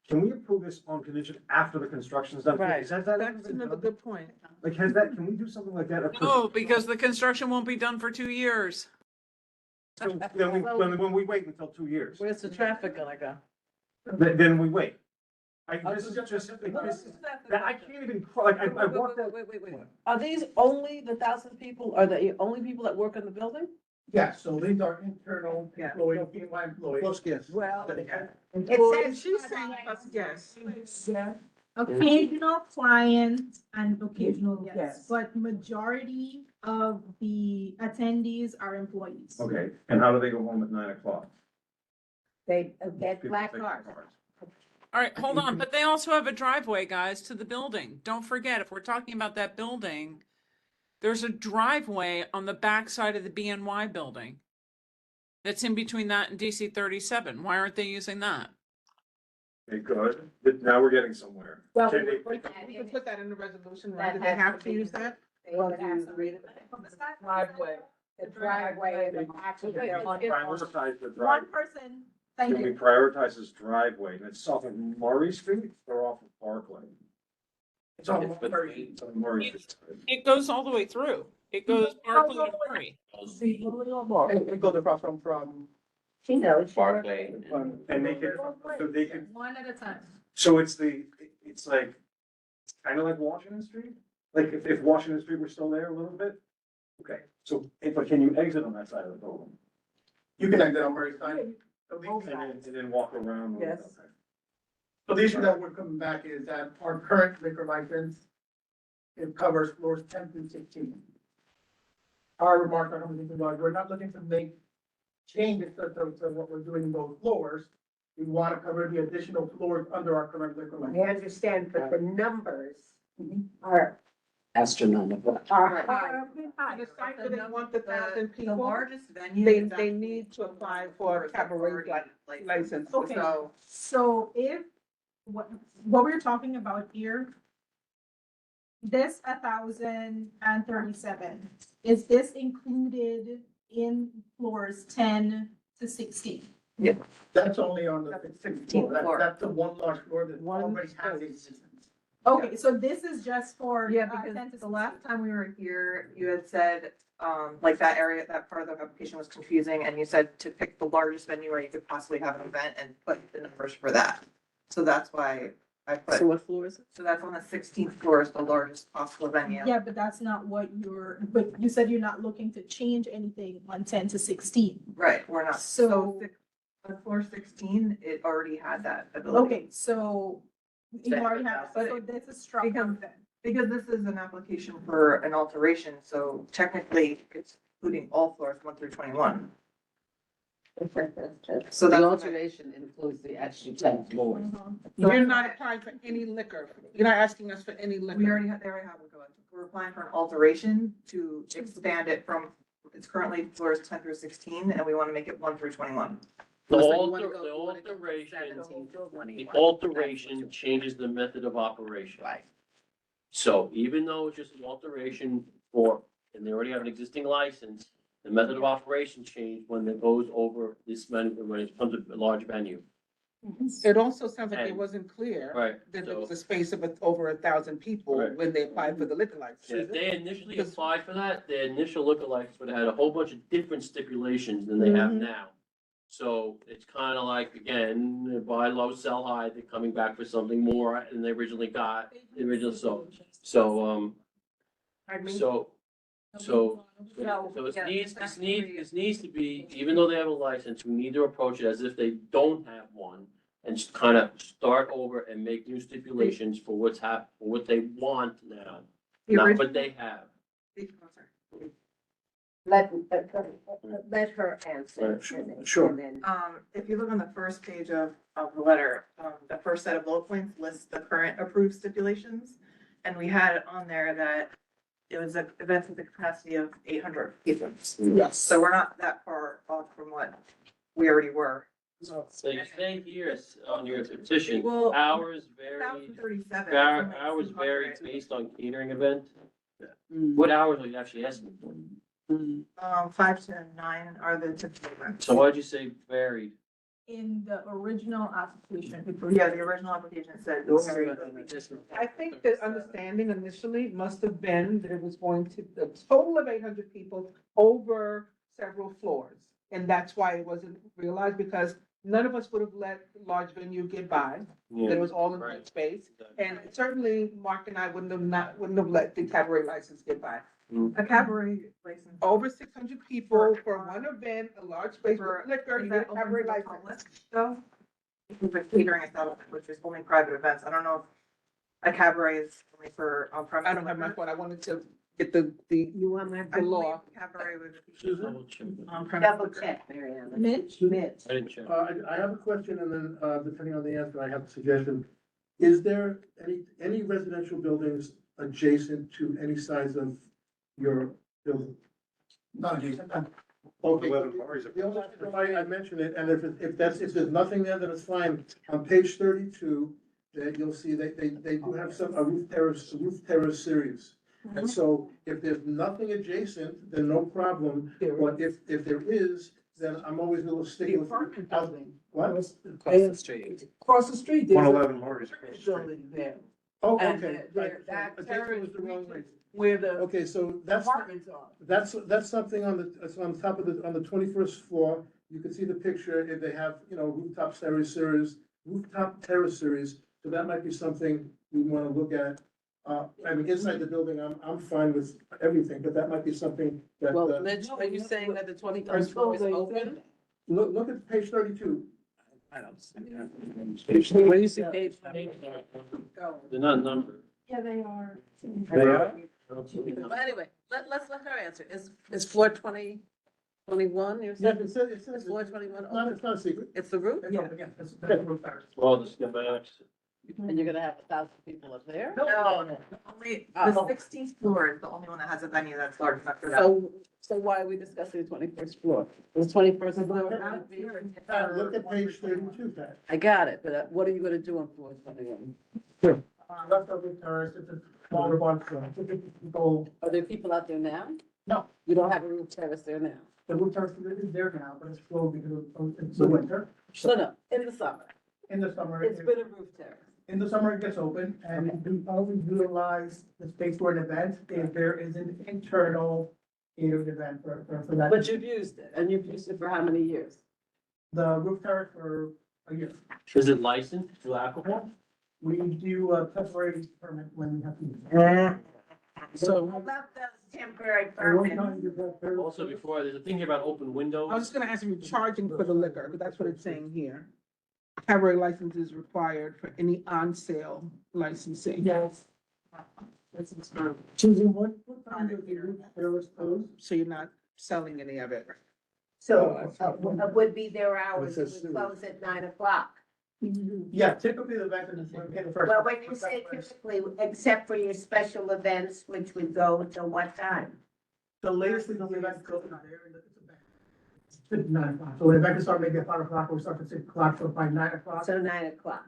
can we approve this on condition after the construction's done? Right. Is that ever That's been another done? good point. Like, can we do something like that? No, because the construction won't be done for 2 years. So then we wait until 2 years. Where's the traffic gonna go? Then we wait. This is just, like, I can't even, like, I walked that. Wait. Are these only the 1,000 people, are the only people that work in the building? Yeah, so these are internal employees, BNY employees. Plus guests. Well. It says She's saying plus yes. Occasional clients and occasional guests, Yes. but majority of the attendees are employees. Okay, and how do they go home at 9 o'clock? They get People black take cars. All right, hold on, but they also have a driveway, guys, to the building. Don't forget, if we're talking about that building, there's a driveway on the backside of the BNY building that's in between that and DC 37. Why aren't they using that? Okay, good. But now we're getting somewhere. Well, Can they- We can put that in the resolution, That right? Do they has have to to be- use that? They would have to read it. Driveway. The driveway and the back of their Prioritize the One driveway. person, thank Can we you. prioritize this driveway, and it's off of Murray Street or off of Parkway? It's all It's on Murray Street. It goes all the way through. It goes Barclay to Murray. It goes across from. She knows. Barclay. And they can, so they can, One at a time. so it's like, kind of like Washington Street? Like, if Washington Street were still there a little bit? Okay, so, but can you exit on that side of the building? You can exit on Murray side. And then walk around. Yes. So the issue that we're coming back is that our current liquor license, it covers floors 10 through 16. Our remark on everything was, we're not looking to make changes to what we're doing in those floors. We want to cover the additional floors under our current liquor I license. understand, but the numbers are Astronomical. are high. The site where they want the 1,000 The people, largest venue. they, is they actually need to apply Floors for that cabaret already license. Okay. So, So if, what we're talking about here, this 1,037, is this included in floors 10 to 16? That's only on the 16th floor. floor. That's the one large floor that already has a license. Okay, so this is just for. Yeah, 10 because to the 16. last time we were here, you had said, like that area, that part of the application was confusing, and you said to pick the largest venue where you could possibly have an event and put the numbers for that. So that's why I put. So what floor is it? So that's on the 16th floor is the largest possible venue. Yeah, but that's not what but you said you're not looking to change anything on 10 to 16. Right, we're not. So- On floor 16, it already had that ability. Okay, so you already have, so this is struck out then. Because this is an application for an alteration, so technically it's including all floors 1 through 21. So the that's- alteration includes the extra 10 floors. You're not applying for any liquor. You're not asking us for any liquor. We already have, they already have liquor license. We're applying for an alteration to expand it from, it's currently floors 10 through 16, and we want to make it 1 through 21. The So you wanna go- the you wanna go from alteration, 17 to 21. the alteration changes the method of operation. Right. So even though it's just an alteration for, and they already have an existing license, the method of operation change when it goes over this many, when it comes to a large venue. It also sounds like it And- wasn't clear. Right, That there so- was a space of over 1,000 people Right. when they applied for the liquor Yeah, license. if they initially applied for that, their initial liquor license would have had a whole bunch of different stipulations than they have now. So it's kind of like, again, buy low, sell high, they're coming back for something more than they originally got, the original, so, Pardon me? so it needs to be, even though they have a license, we need to approach it as if they don't have one. And just kind of start over and make new stipulations for for what they want now, The not original- what they have. Let her answer. Right, and then- sure. and then- If you look on the first page of the letter, the first set of bullet points lists the current approved stipulations. And we had on there that it was an event with a capacity of 800 people. Yes. So we're not that far off from what we already were. So you say here on your petition, Well, hours vary, 1,037. hours vary based on catering event? What hours are you actually asking for? 5 to 9 are the typical events. So why'd you say varied? In the original application. Yeah, the original application said. I think the understanding initially must have been that it was going to, a total of 800 people over several floors. And that's why it wasn't realized, because none of us would have let large venue get by. That it was all in one space. And certainly Mark and I wouldn't have let the cabaret license get by. A cabaret license. Over 600 people for one event, a large space for liquor, Is you that get a cabaret open to the license. public, though? Because the catering establishment, which is only private events, I don't know if a cabaret is only for on premise. I don't have my phone, I wanted to get the You want my, I law. believe cabaret would Double check. be on premise. double check, Mariana. Mitch? Mitch. I didn't check. I have a question and then, depending on the answer, I have a suggestion. Is there any residential buildings adjacent to any sides of your building? Not adjacent. Okay. The only reason why I mention it, and if there's nothing there, then it's fine. On page 32, that you'll see they do have a roof terrace series. And so if there's nothing adjacent, then no problem. But if there is, then I'm always a little sticky with. What? Across the street. Across the street, there's a 111 Murray's across the street. building there. Oh, And okay. that I think it terrace was the wrong way. where the Okay, so that's, apartments are. that's something it's on top of on the 21st floor. You can see the picture, if they have, rooftop terrace series. So that might be something we want to look at. I mean, inside the building, I'm fine with everything, but that might be something that. Well, Mitch, are you saying that the 21st floor is open? Look at page 32. I don't see that. Where do you see page? They're not numbered. Yeah, they are. They are? Well, anyway, let's let her answer. Is 42021? You're Yeah, saying? it says, Is 421 it's not a secret. It's the roof? It's open, yeah, that's the roof terrace. Well, the schematics. And you're gonna have 1,000 people up there? No, only, the 16th floor is the only one that has a venue that's large enough for that. So why are we discussing the 21st floor? The 21st floor? Look at page 32, Pat. I got it, but what are you gonna do on floor 21? Left over terrace, it's a smaller one, so people, Are there people out there now? no, You don't have a roof terrace there now? the roof terrace is there now, but it's closed because it's the winter. No, in the summer. In the summer, It's been a roof terrace. in the summer it gets open, and we always utilize the space for an event if there is an internal catered event for that. But you've used it, and you've used it for how many years? The roof terrace for a year. Is it licensed to alcohol? We do a temporary permit when we have to. use it. So, About those temporary And we're permits. trying to get there. Also before, there's a thing here about open windows. I was just gonna ask if you're charging for the liquor, because that's what it's saying here. Cabaret license is required for any on-sale licensing. Yes. Choosing what time of the roof terrace closed? So you're not selling any of it. So, would be their hours, It it says would close at 9 o'clock. Yeah, typically the event is the first. Well, when you say typically, except for your special events, which would go till what time? The latest thing on the event goes in there, and it's a band. 9 o'clock, so the event can start maybe at 5 o'clock, or we start at 6 o'clock, so by 9 o'clock. So 9 o'clock.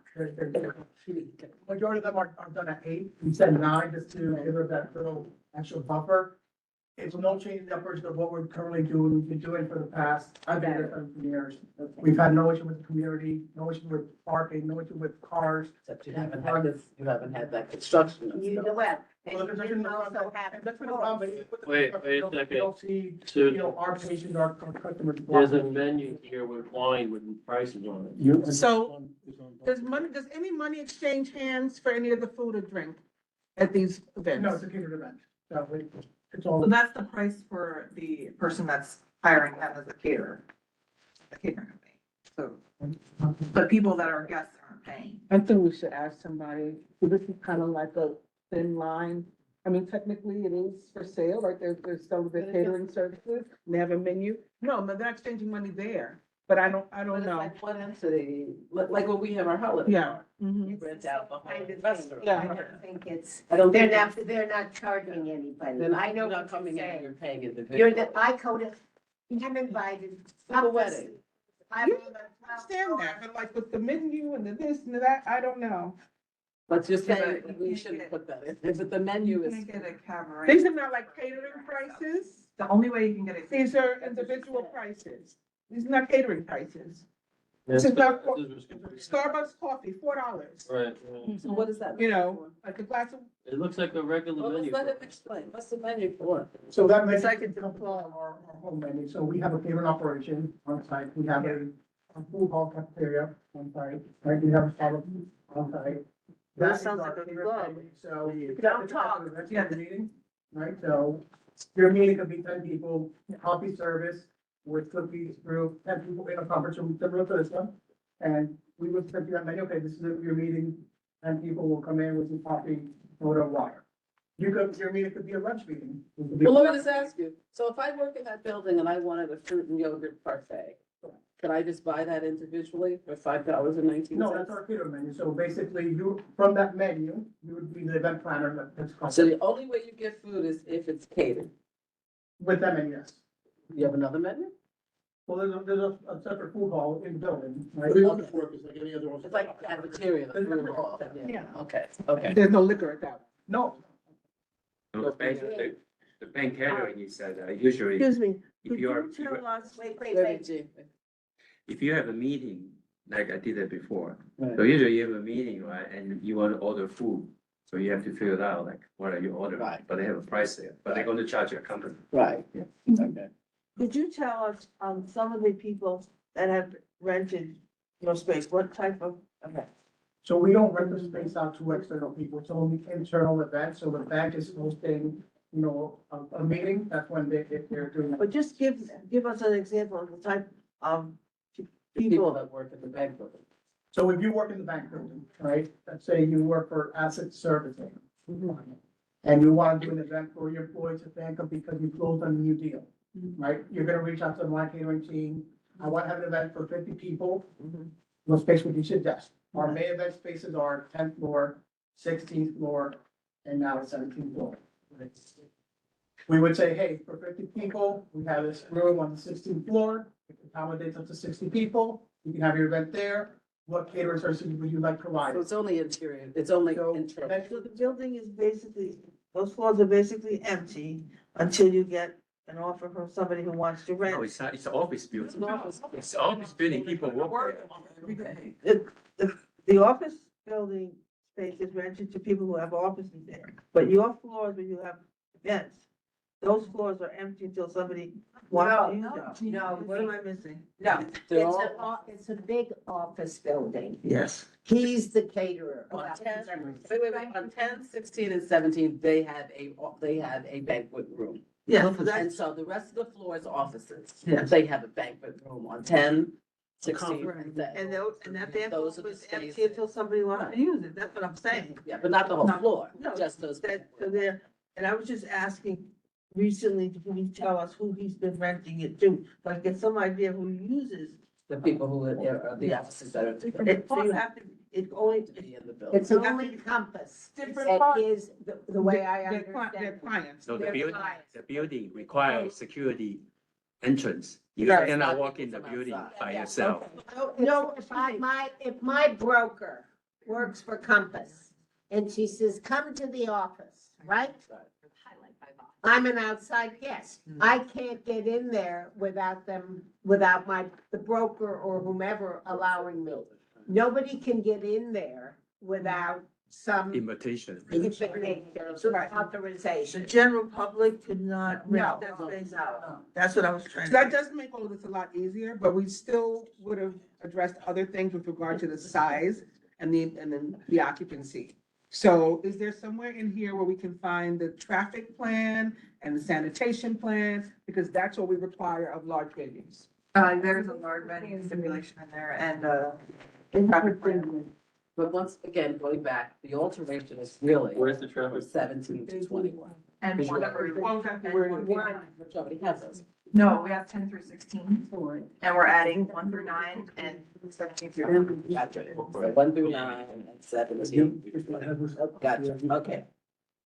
Majority of them are done at 8, we said 9, just to give it that little extra buffer. It's no change in the operation of what we're currently doing, we've been doing for the past, I've been here for 17 years. We've had no issue with the community, no issue with parking, no issue with cars. except you haven't had this, you haven't had that construction. and You stuff. do well. And Well, you there's didn't nothing also wrong- have. and that's been a problem, but Wait a we don't second. see, So you know, our patients, our customers. there's a menu here with wine with prices on it. So, does any money exchange hands for any of the food or drink at these events? No, it's a catered event, so it's all. So that's the price for the person that's hiring them as a caterer. The catering company. So, but people that are guests aren't paying. I think we should ask somebody, this is kind of like a thin line. I mean, technically it is for sale, like there's some of the catering services, and they have a menu. No, but they're exchanging money there, but I don't But it's know. like one entity, like when we have our holiday. Yeah. You rent out the Kind whole of restaurant. thing. I don't think it's, I don't they're think. they're not charging anybody. They're I not, know you're not what you're coming in, saying. you're paying individually. You're the, I coded, I'm invited. For the wedding. I'm You on the understand that, but like with the menu and the this and the that, I don't know. But you're saying Yeah, but we you shouldn't can't put that in, but the menu You is. can get a cabaret. These are not like catering prices. The only way you can get a. These are individual prices. These are not catering prices. Yes, This is not, but this was- Starbucks coffee, $4. Right, right. So what does that? You mean know, like a glass of, It looks like a regular Well, let's menu. let him explain, what's the menu for? So that makes It's like it come from our home menu, so we have a catering operation on site, we have a food hall cafeteria on site, right, we have a Starbucks on site. That is sounds our like a catering club. menu. So. Don't talk. That's your meeting, right, so your meeting could be 10 people, coffee service with cookies, brew, 10 people in a conference room, similar to this one. And we would send you that menu, okay, this is your meeting, 10 people will come in with some coffee, soda, water. Your meeting could be a lunch meeting. It could be- Well, let me just ask you, so if I work in that building and I wanted a fruit and yogurt parfait, could I just buy that individually for $5.19? No, that's our catering menu, so basically you, from that menu, you would be the event planner that's called. So the only way you get food is if it's catered. With that menu, yes. You have another menu? Well, there's a separate food hall in the building, right? We want work is like any other one. It's like a cafeteria, the food hall. Yeah. Okay, okay. there's no liquor at that. No, The bank catering is usually, Excuse me, if could you are, you tell us, if you have a meeting, like I did it before. Right. So usually you have a meeting, right, and you want to order food, so you have to figure it out, like, what are you ordering? Right. But they have a price there, but they're going to charge your company. Right, okay. could you tell us, some of the people that have rented your space, what type of event? so we don't rent the space out to external people, it's only internal events, so the bank is hosting, you know, a meeting, that's when they're doing. But just give us an example of the type of The people that work in the bank building. So if you work in the bank building, right, let's say you work for asset servicing. And you want to do an event for your employees to thank them because you closed on a new deal, right? You're gonna reach out to the line catering team. I want to have an event for 50 people. What space would you suggest? Our May event spaces are 10th floor, 16th floor, and now the 17th floor. We would say, hey, for 50 people, we have this room on the 16th floor. It accommodates up to 60 people. You can have your event there. What catering services would you like So provided? it's only interior, it's only So internal. so the building is basically, those floors are basically empty until you get an offer from somebody who wants to rent. No, it's not, it's an office building. It's an office building, people work Every day. The office building space is rented to people who have offices there, but your floors where you have events, those floors are empty until somebody wants to use them. No, What am I missing? No, They're it's a big office building. Yes. He's the caterer. On 10, wait, on 10, 16, and 17, they have a banquet room. Yeah, And so the rest of the floor is offices. Yes. They have a banquet room on 10, 16, and And 17. those, and that banquet Those are the was empty spaces. until somebody wants to use it, that's what I'm saying. Yeah, but not the whole floor, No, just those. That, so there, and I was just asking recently, can you tell us who he's been renting it to? So I get some idea who uses. The people who are the offices that are. So you have to, it's only, Be in the building. It's only Compass. Different It parts. is the way I Their understand. clients. No, the They're building, clients. the building requires security entrance. You Right. cannot walk in the building by yourself. No, if my broker works for Compass and she says, come to the office, right? I'm an outside guest. I can't get in there without them, without the broker or whomever allowing me. Nobody can get in there without some Invitation. the authorization. general public could not No, rent that space no. out. That's what I was trying So to. that does make all of this a lot easier, but we still would have addressed other things with regard to the size and then the occupancy. So is there somewhere in here where we can find the traffic plan and the sanitation plan? Because that's what we require of large venues. There's a large venue stipulation in there and, traffic plan. But once again, going back, the alteration is really. Where's the traffic? From 17 to 21. And Because you whatever. have- Well, exactly where it is. Which already has those. No, we have 10 through 16, and we're adding 1 through 9 and 17 through. Gotcha. So 1 through 9 and 17. Gotcha, okay.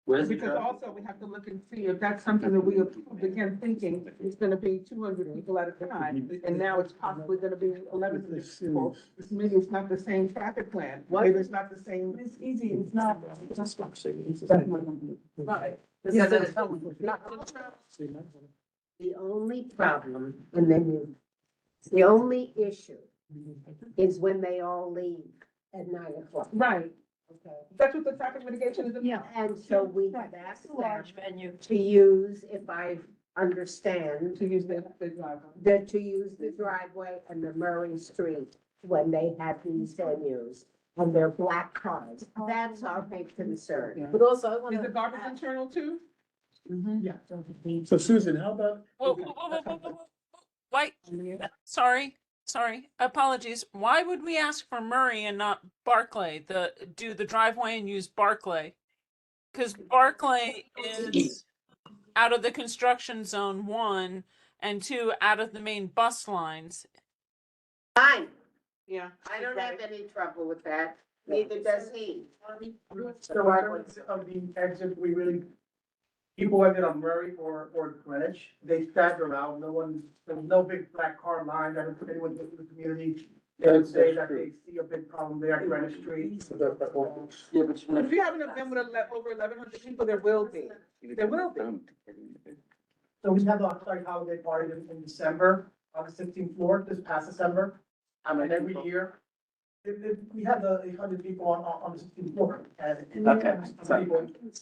Where's the Because traffic? also we have to look and see if that's something that we begin thinking it's gonna be 200 people at a time. And now it's possibly gonna be 1,100 people. Maybe it's not the same traffic plan. Maybe it's not the same. It's easy, it's not. Right. The only problem, and then the only issue is when they all leave at 9 o'clock. Right. Okay. That's what the traffic mitigation is about. Yeah, and so we have asked them Large venue. to use, if I understand, To use the driveway. that to use the driveway and the Murray Street when they have these venues and their black cars. That's our big concern. But also, I want Is the to. garbage internal too? Yeah. So Susan, how about? Whoa, whoa, whoa, whoa, whoa, whoa, whoa. Wait, sorry, apologies. Why would we ask for Murray and not Barclay? Do the driveway and use Barclay? Because Barclay is out of the construction zone 1 and 2 out of the main bus lines. Fine, Yeah. I don't have any trouble with that, neither does he. So I was of the exit, we really, people exit on Murray or Greenwich, they stagger out, there's no big black car line, that if anyone gets to the community, they would say that they see a big problem there at Greenwich Street. Yeah, but If you have an event with over 1,100 people, there will be. There will be. So we have the Oxford holiday party in December on the 16th floor, this past December. And every year, we have the 800 people on the 16th floor. And Okay.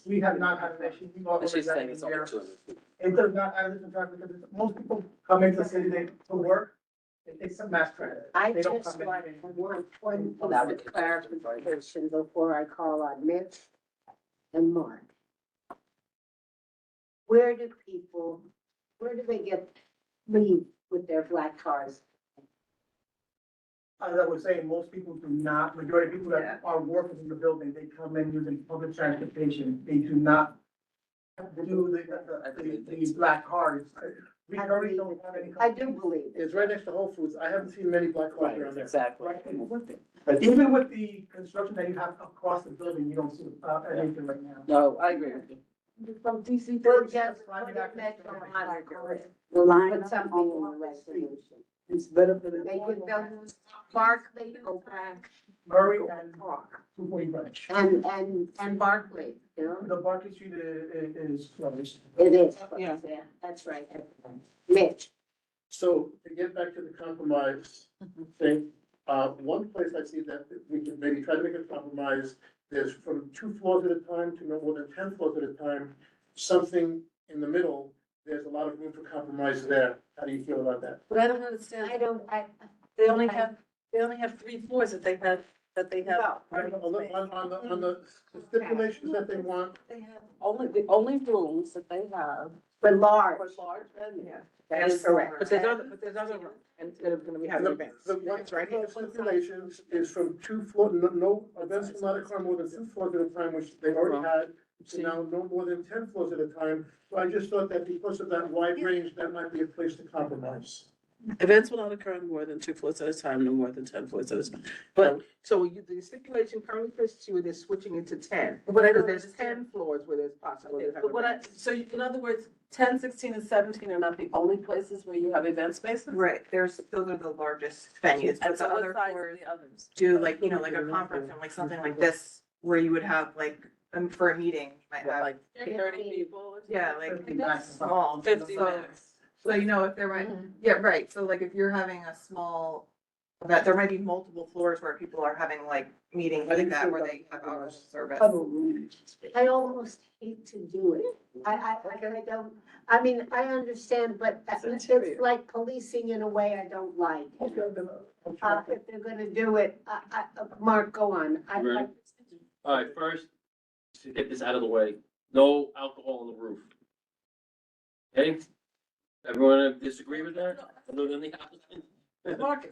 we have not had an issue. We've always She's had saying it it's only here. 200. It does not add additional traffic because most people come into the city to work. It's a mass transit. I They don't just come in. want one Well, that piece would- of clarification before I call on Mitch and Mark. Where do they leave with their black cars? as I was saying, most people do not, majority of people that are working in the building, they come in using public transportation. They do not do the black cards. We currently don't have any. I do believe it. It's right next to Whole Foods. I haven't seen many black cars around there. Exactly. But even with the construction that you have across the building, you don't see, anything right now. No, I agree with you. From DC. We'll just put it back on The line. put something in the resolution. It's better for the. They can build Barclay, Murray and 240 branch. and Barclay, you know? The Barclay Street is closed. It is. Yeah. That's right. Mitch, So to get back to the compromise thing, one place I see that we can maybe try to make a compromise, there's from 2 floors at a time to no more than 10 floors at a time, something in the middle, there's a lot of room for compromise there. How do you feel about that? But I don't understand. They only have 3 floors that they have. On the stipulations that they want, They have the only rooms that they have. for large. That is correct. But there's other rooms, and they're gonna be having events. the one, It's right the here. stipulations is from 2 floors, no events will not occur more than 2 floors at a time, which they already had. So now no more than 10 floors at a time. So I just thought that because of that wide range, that might be a place to compromise. Events will not occur on more than 2 floors at a time, no more than 10 floors at a time. But, so the stipulation currently puts you, they're switching it to 10. But I don't Because there's understand. 10 floors where there's possibility of having But what I, events. so in other words, 10, 16, and 17 are not the only places where you have event spaces? Right, those are the largest venues, but And the so what other size floors are the others? do like, like a conference room, like something like this, where you would have like, for a meeting, you might have. Like 30 people or something? Yeah, like, 50 that's max. small. 50 So- minutes. So, if there might, yeah, right, so like if you're having a small event, there might be multiple floors where people are having like meetings like that, where they have alcohol service. I almost hate to do it. I don't, I mean, I understand, but it's like policing in a way I don't like. If they're gonna do it, Mark, go on. Ready? All right, first, to get this out of the way, no alcohol on the roof. Okay? Everyone disagree with that? Other than the applicant? Mark,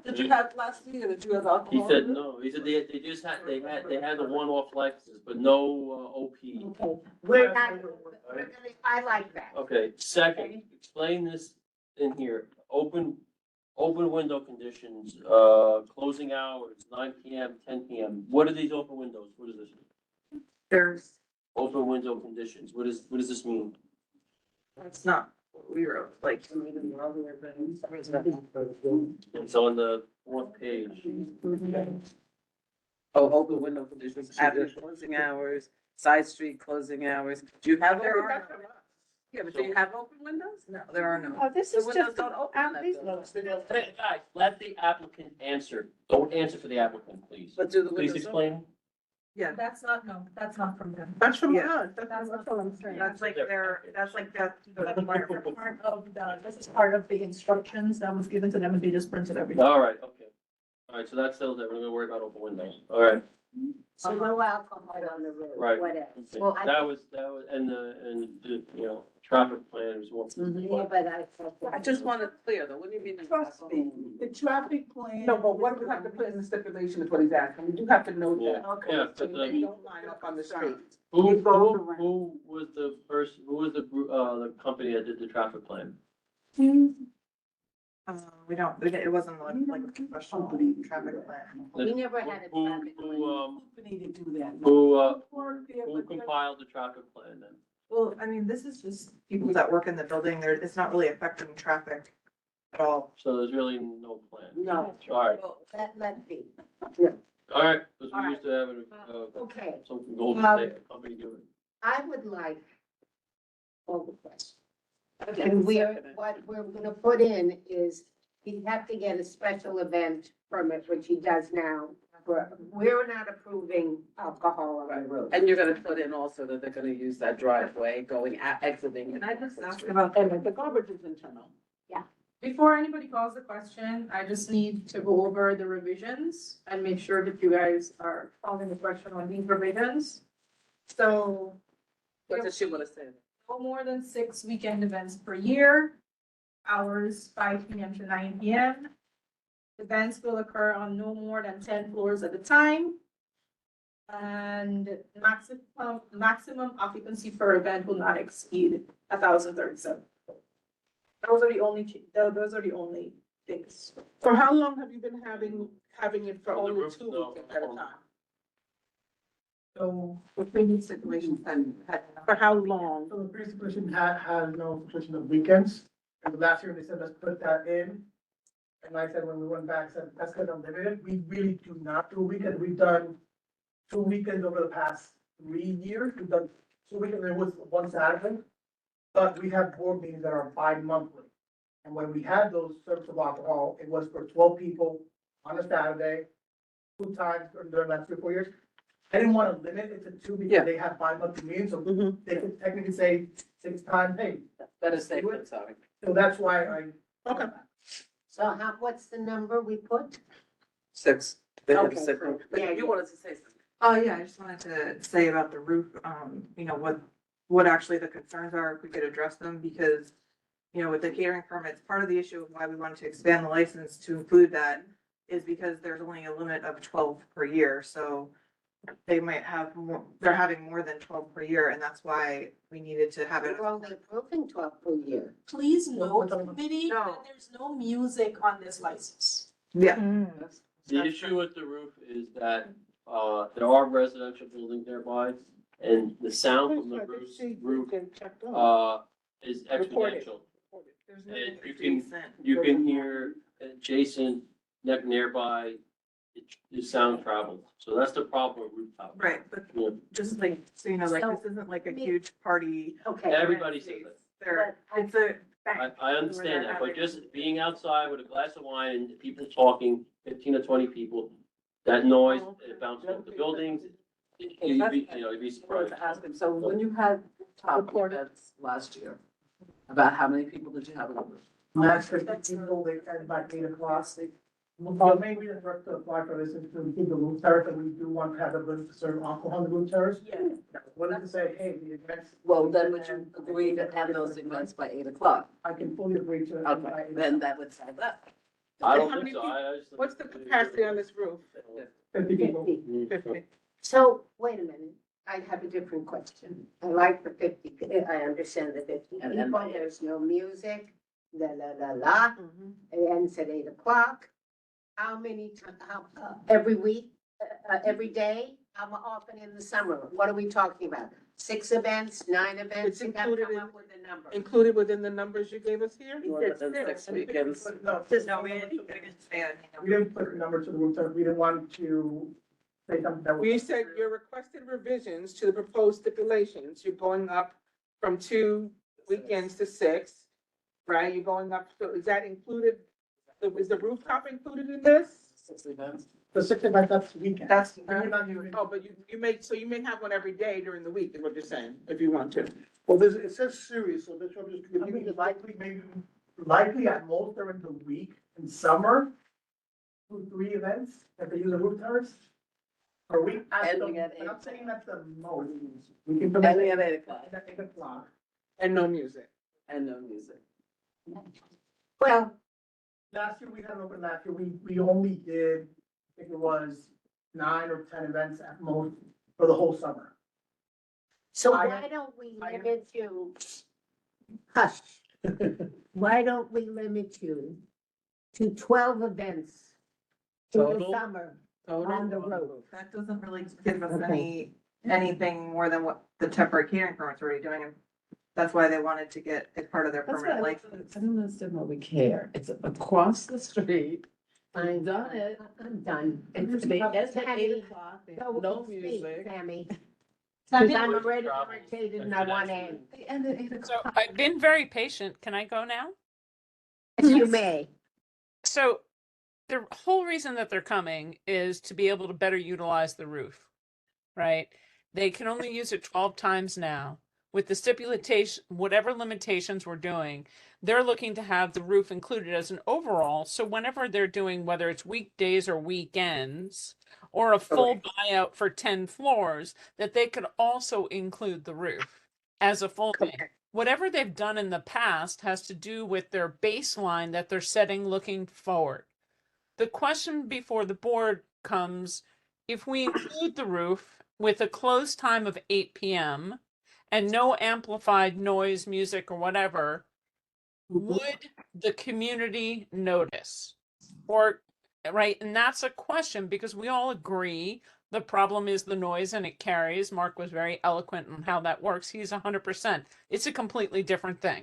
did you have last year, did you have alcohol? He said no, he said they just had, they had the one-off licenses, but no, OP. Okay, we're not, I like that. Okay, second, explain this in here, open window conditions, closing hours, 9 PM, 10 PM. What are these open windows? What is this? There's, Open window conditions, what does this mean? it's not what we wrote, like. It's on the 4th page. Oh, open window conditions, after closing hours, side street closing hours. Do you have? There open- are Yeah, but do you have open windows? No, there are no. Oh, this The is windows just, don't open in that these- building. Hey, guys, let the applicant answer. Don't answer for the applicant, please. But do the Please windows explain. Yeah, that's not from them. That's from Yeah. us, that's what I'm saying. That's like that's like the requirement. Part of this is part of the instructions that was given to them and they just printed everything. All right, okay. All right, so that settles it. We're gonna worry about open windows. All right, So no alcohol on the road, right. whatever. Okay. Well, That was, and the, traffic plan was one. Yeah, but I just want it clear though, what do you mean? Trust me, the traffic plan. No, but what do we have to put in the stipulation is what he's asking, we do have to note Yeah, that. yeah, So but, they don't line up on the street. Who was the person, who was the company that did the traffic plan? We don't, it wasn't like a professional traffic plan. We never had a traffic. Who Need to do that. who compiled the traffic plan then? Well, I mean, this is just people that work in the building, it's not really affecting traffic at all. So there's really no plan. No. All right, Let be. all right, because we used to have Okay, some golden state company do it. I would like all the questions. And what we're gonna put in is, he'd have to get a special event permit, which he does now. We're not approving alcohol on the road. And you're gonna put in also that they're gonna use that driveway going out, exiting. Can I just ask about And the garbage is internal. Before anybody calls the question, I just need to go over the revisions and make sure that you guys are following the question on these revisions. So What does she wanna say? no more than 6 weekend events per year, hours 5 PM to 9 PM. Events will occur on no more than 10 floors at a time. And maximum occupancy per event will not exceed 1,037. Those are the only things. For how long have you been having it for The only roof, 2 no, weeks at a time? So, The previous situations had. For how long? so the previous situation had no situation of weekends, and last year they said, let's put that in. And like I said, when we went back, said, that's kind of limited, we really do not do a weekend, we've done 2 weekends over the past 3 years, we've done 2 weekends, there was one Saturday. But we have board meetings that are bi-monthly, and when we had those service of alcohol, it was for 12 people on a Saturday, 2 times during the last 3 or 4 years. I didn't want to limit it to 2 Yeah. because they have bi-monthly meetings, so they could technically say 6 times, hey. That is safe and sorry. So that's why I. Okay. So what's the number we put? 6. They have Okay, 6. cool. But Yeah, you wanted to say something. Oh, yeah, I just wanted to say about the roof, you know, what actually the concerns are, if we could address them, because, you know, with the catering permits, part of the issue of why we wanted to expand the license to include that is because there's only a limit of 12 per year, so they might have more, they're having more than 12 per year, and that's why we needed to have it. We're only approving 12 per year. Please note, committee, No. that there's no music on this license. Yeah. The issue with the roof is that, there are residential buildings nearby, and the sound from the roof, is exponential. And you can hear adjacent, nearby, the sound travels, so that's the problem with rooftop. Right, but Yeah. just like, so you know, like, So- this isn't like a huge party. Okay. Everybody says that. There, it's a. I understand that, but just being outside with a glass of wine and people talking, 15 to 20 people, that noise, it bounces off the buildings, you'd be surprised. To ask him, so when you had top events last year, about how many people did you have in the room? Max 50 people, they had about 8 o'clock. The main reason for us to apply for this is to keep the roof terrace, and we do want to have the ability to serve alcohol on the roof terrace. Yeah. What if to say, hey, the events. Well, then would you agree to have those events by 8 o'clock? I can fully agree to. Okay, then that would solve that. I don't How think many so, I just. What's the capacity on this roof? 50 people. 50. So, wait a minute, I have a different question. I like the 50, I understand the 50 And then people, by- there's no music, it ends at 8 o'clock. How many times, every week, every day? How often in the summer? What are we talking about? 6 events, 9 events? It's You gotta included come in- up with a number. Included within the numbers you gave us here? More than 6 weekends. No, No, we didn't expand. we didn't put the number to the roof terrace, we didn't want to say something that. We said your requested revisions to the proposed stipulations, you're going up from 2 weekends to 6, right? You're going up, so is that included? Is the rooftop included in this? 6 events. The 6 events, that's weekend. That's. We're not using. Oh, but you may, so you may have one every day during the week, is what you're saying, if you want to. Well, it says series, so that's what I'm just. I mean, likely at most during the week in summer, 2, 3 events that they use a roof terrace. Per week. Ending at I'm 8. not saying that's the most. We can. Ending at 8 o'clock. At 8 o'clock. And no music. And no music. Well, Last year, we had an open last year, we only did, I think it was 9 or 10 events at most for the whole summer. so I- why don't we limit you? Hush. Why don't we limit you to 12 events in the Total? summer on the road? That doesn't really give us Okay. anything more than what the temporary catering permit's already doing. And that's why they wanted to get it part of their That's permanent why license. I don't understand why we care. It's across the street. I'm done it. I'm done. It's the end at 8 Tammy, o'clock. go No speak, music. Tammy. Tammy, Because I'm what- already irritated and I want to end. The end at 8 So o'clock. I've been very patient. Can I go now? Yes, you may. So the whole reason that they're coming is to be able to better utilize the roof, right? They can only use it 12 times now. With the stipulation, whatever limitations we're doing, they're looking to have the roof included as an overall. So whenever they're doing, whether it's weekdays or weekends, or a full buyout for 10 floors, that they could also include the roof as a full thing. Whatever they've done in the past has to do with their baseline that they're setting looking forward. the question before the board comes, if we include the roof with a close time of 8 p.m. and no amplified noise, music, or whatever, would the community notice? Or, right, and that's a question because we all agree the problem is the noise and it carries. Mark was very eloquent on how that works. He's 100%. It's a completely different thing.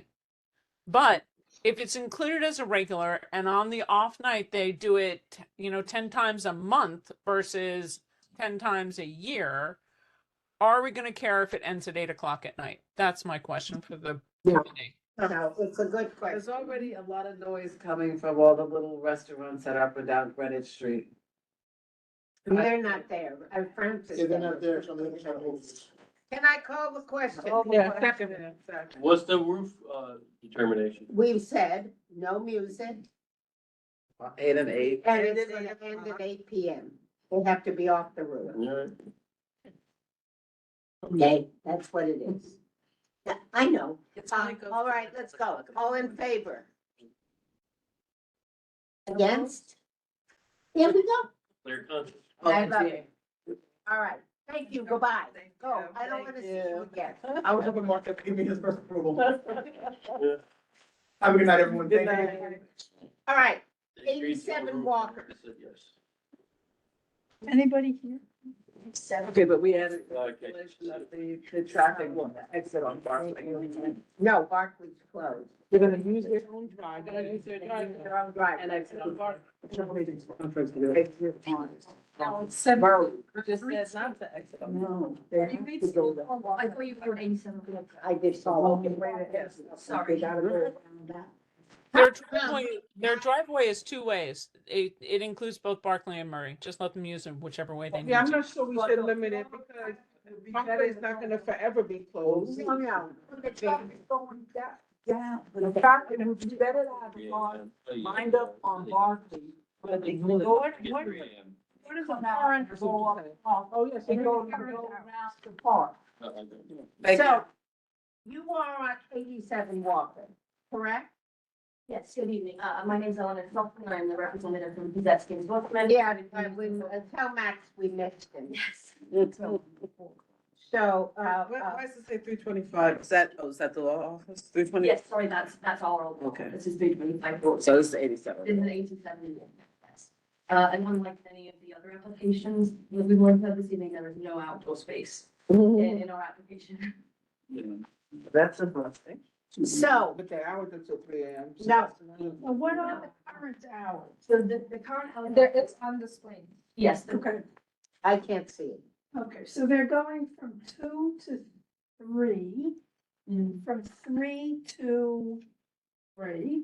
But if it's included as a regular and on the off night they do it, 10 times a month versus 10 times a year, are we going to care if it ends at 8 o'clock at night? That's my question for the committee. No, it's a good There's question. already a lot of noise coming from all the little restaurants that are up and down Greenwich Street. And they're not there. Our friends. Yeah, they're not there, it's on the other side of Whole Foods. Can I call the question? Yeah, second. What's the roof, determination? We've said no music 8 and 8. and it's gonna end at 8 p.m. They have to be off the roof. Okay, that's what it is. Yeah, I know. All right, let's go. All in favor? Against? Here we go. Clear conscience. I love it. All right, thank you, goodbye. Go, I don't wanna see you again. I was hoping Mark would give me his first approval. Have a good night, everyone. Good Thank night. you. All right, They agreed to 87 overrule. Walker. I said yes. Anybody here? Okay, but we added Okay. calculation of the traffic exit on Barclay. No, Barclay's closed. They're gonna use their own drive. They're gonna use their own drive. And exit on Barclay. No, it's 7. Just said not to exit on. No. I thought you were 87. I did so. Sorry. They gotta go around that. Their driveway is two ways. It includes both Barclay and Murray. Just let them use them whichever way they need Yeah, I'm to. not sure we should limit it because that is not gonna forever be closed. No, no. The traffic's going down. The traffic, it would be better to have it on, lined up on Barkley. But they go, What is the current? oh, yes, they go around the park. So, you are on 87 Walker, correct? Yes, good evening. My name is Eleanor Felton. I'm the representative from Pizzett's Bookman. Yeah, tell Max we missed him. Yes. So, Why does it say 325? Is that the law office? 320? Yes, sorry, that's our old. Okay. This is 325. So this is 87. This is 87, yes. And unlike many of the other applications that we've learned about this evening, there is no outdoor space in our application. That's a blessing. So. But the hours until 3 a.m. No. Well, what are the current hours? So the current hours. It's on the screen. Yes. Okay. I can't see it. Okay, so they're going from 2 to 3, from 3 to 3,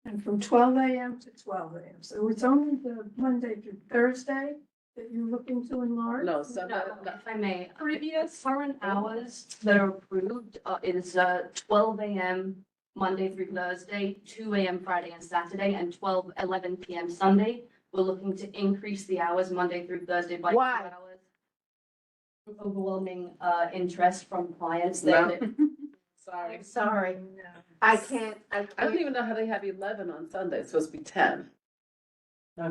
and from 12 a.m. to 12 a.m. So it's only the Monday through Thursday that you're looking to enlarge? No, Sunday. No, if I may, Previous? current hours that are approved is 12 a.m. Monday through Thursday, 2 a.m. Friday and Saturday, and 11 p.m. Sunday. We're looking to increase the hours Monday through Thursday by 2 Why? hours. Overwhelming interest from clients. No. Sorry. Sorry. I can't. I don't even know how they have 11 on Sunday. It's supposed to be 10.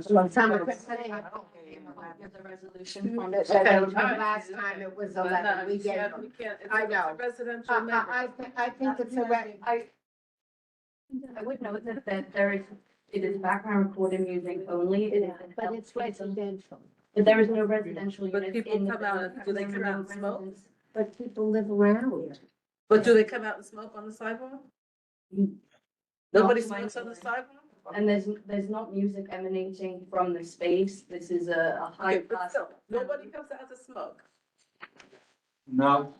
Summer. The resolution from Last time it was 11. We gave them. I know. Residential I think it's a I would note that there is, it is background recorded music only. It is. But it's residential. But there is no residential But unit people in the come out and- business. do they come out and smoke? But people live around. But do they come out and smoke on the sidewalk? Nobody smokes on the sidewalk? And there's not music emanating from the space. This is a high Okay, but class. still, nobody comes out to smoke. No.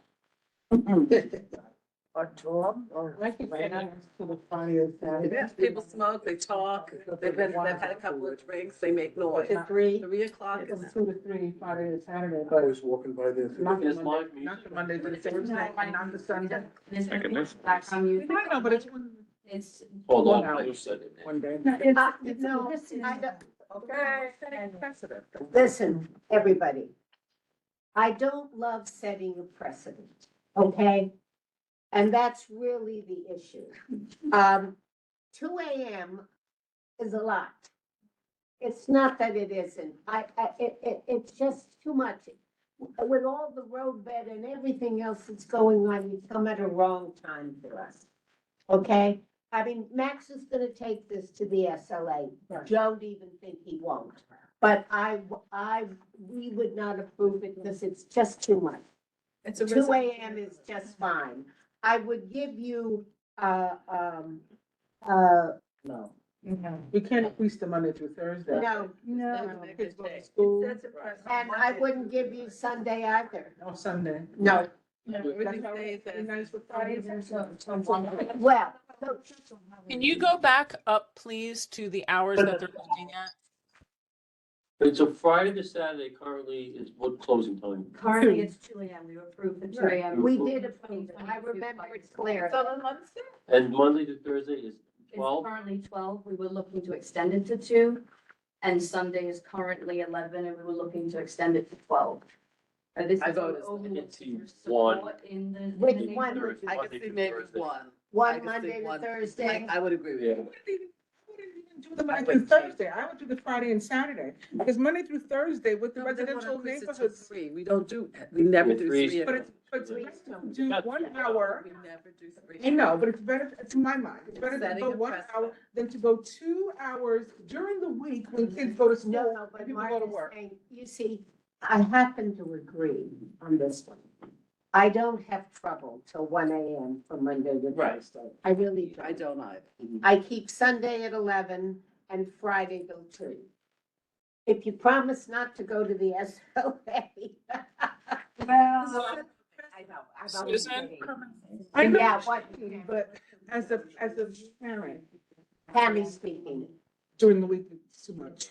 Or talk, or. Yes, people smoke, they talk, they've had a couple of drinks, they make noise. To 3. 3 o'clock is. 2 to 3, Friday to Saturday. I was walking by there. Not the Is Monday, live music. not the Monday to the Thursday, not the Sunday. There's no goodness. background music. I know, but it's It's. Hold One on, hour. you said it. one day. No, I don't. Okay. Precedent. Listen, everybody. I don't love setting a precedent, okay? And that's really the issue. 2 a.m. is a lot. It's not that it isn't. It's just too much. With all the roadbed and everything else that's going on, you come at a wrong time for us. Okay? I mean, Max is gonna take this to the SLA. Don't even think he won't. But we would not approve it because it's just too much. It's a 2 AM is just fine. I would give you, No. We can't increase the Monday through Thursday. no, Kids go to school. and I wouldn't give you Sunday either. No Sunday. No. Well, Can you go back up, please, to the hours that they're looking at? It's a Friday to Saturday currently is what closing time? Currently, it's 2 AM. We approved the 2 AM. we did approve it. I remember it's clear. And Monday to Thursday is It's 12? currently 12. We were looking to extend it to 2. And Sunday is currently 11, and we were looking to extend it to 12. This I is voted over I can see your one. support in the. Which in the one? neighborhood. I could see maybe one. I One could see Monday to one. Thursday. I would agree with you. Do the Monday through Thursday. I would do the Friday and Saturday. Because Monday through Thursday with the No, they wanna residential increase it to neighborhoods. 3. We don't do, we never do Three's- 3. But it's better to do 1 hour. We never do 3. I know, but it's better, to my mind, it's better to Setting go a 1 precedent. hour than to go 2 hours during the week when kids go to school No, no, and but people Mark go to is work. saying, you see, I happen to agree on this one. I don't have trouble till 1 AM from Monday to Right. Thursday. I really I don't. don't either. I keep Sunday at 11 and Friday till 2. If you promise not to go to the SOA. Well, I know, I'm only Susan? kidding. I know, Yeah, what, but as a parent, Tammy speaking. during the week, it's too much.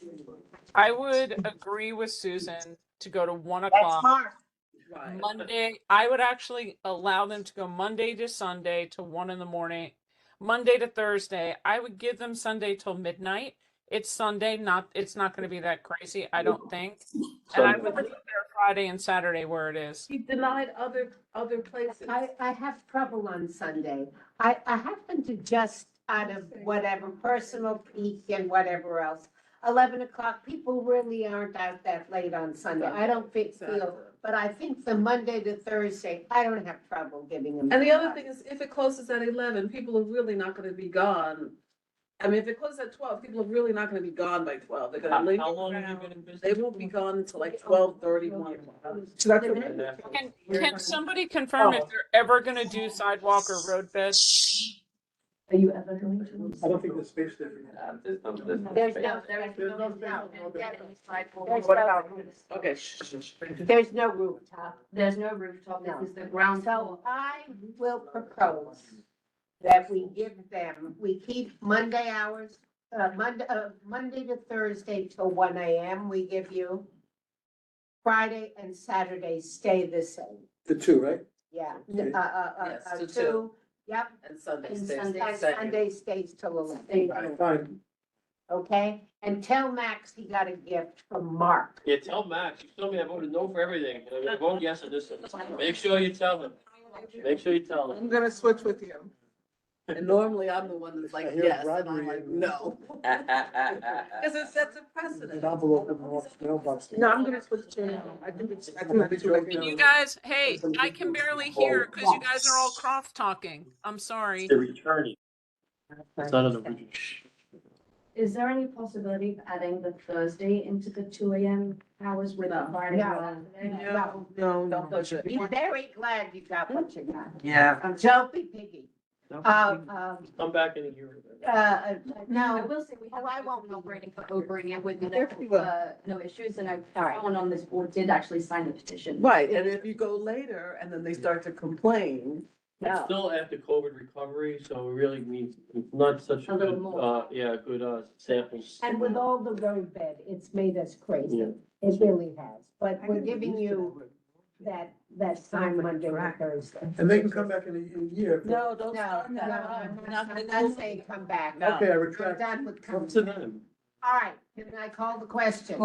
I would agree with Susan to go to 1 That's o'clock. Mark. Right. Monday, I would actually allow them to go Monday to Sunday to 1 in the morning. Monday to Thursday, I would give them Sunday till midnight. It's Sunday, it's not gonna be that crazy, I don't think. And I would leave their Friday and Saturday where it is. He denied other places. I have trouble on Sunday. I happen to just out of whatever personal peak and whatever else. 11 o'clock, people really aren't out that late on Sunday. I don't feel, but I think the Monday to Thursday, I don't have trouble giving them. And the other thing is, if it closes at 11, people are really not gonna be gone. I mean, if it closes at 12, people are really not gonna be gone by 12. They're gonna linger How long have you around. been in business? They won't be gone until like 12:30, 1 o'clock. So that's Can somebody confirm if they're ever gonna do sidewalk or road bed? Are you ever going to? I don't think there's space there. There's no, There's no, There's Okay, shh. there's no rooftop. There's no rooftop. This is the ground So floor. I will propose that we give them, we keep Monday hours, Monday to Thursday till 1 AM, we give you. Friday and Saturday stay the same, The 2, right? yeah. Okay. Yes, to 2, yep, And Sunday And stays Sunday- the and same. Sunday stays till 11, Right. Fine. okay? And tell Max he got a gift from Mark. Yeah, tell Max, you told me I voted no for everything, and I'm gonna vote yes on this one. Make sure you tell him. Make sure you tell him. I'm gonna switch with you. And normally I'm the one that's I like, hear yes, and I'm bribery like, in- no. Because it sets a precedent. An envelope in the mailbox. No, I'm gonna switch to you. I think it's, I think it's like, Can you guys, hey, I can barely hear because you guys are all cross talking. I'm sorry. They're returning. It's not an original. Is there any possibility of adding the Thursday into the 2 AM hours with the Friday? No, Don't push it. Be very glad you got what you got. Yeah. Don't be piggy. Come back in a year. I No, will say we have, I won't been operating for over a year with There you go. no issues, and All right. someone on this board did actually sign the petition. Right, and if you go later and then they start to complain, It's still after COVID recovery, so we really need not such A little good, more. good samples. and with all the roadbed, it's made us Yeah. crazy. It really has. But we're giving you that time Monday to Thursday. And they can come back in a year. no, don't No, start no, that. I'm not saying come back. No. Okay, I We're retract. done with Up coming. to them. All right, can I call the question?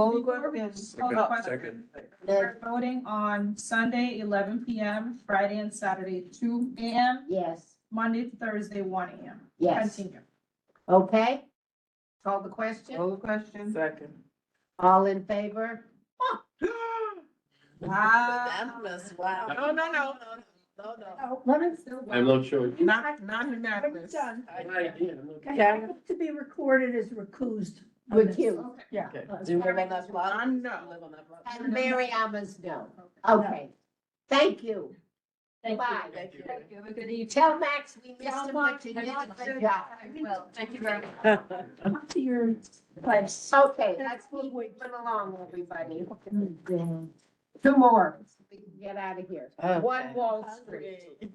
Second. We're voting on Sunday, 11 PM, Friday and Saturday, 2 AM, Yes, Monday to Thursday, 1 AM. yes. Continue. Okay? Call the question? Call the question. Second. All in favor? Wow. Wow. No, no, no, no, no. Let me still. I'm not sure. Not When unanimous. it's done. Good idea. I'm not- Okay, I have to be recorded as recused. on this. Recused. Yeah. Do you live on that block? I know. Live on that block? And Mary Allen's no. Okay. Thank you. Thank you. Bye. Thank you. Thank you. Have a good evening. Tell Max we missed Tell him, Max but you I did a said good job. Well, thank you very much. Up to your place. Okay, let's keep moving along, everybody. Two more. We can get out of here. Okay. One Wall Street.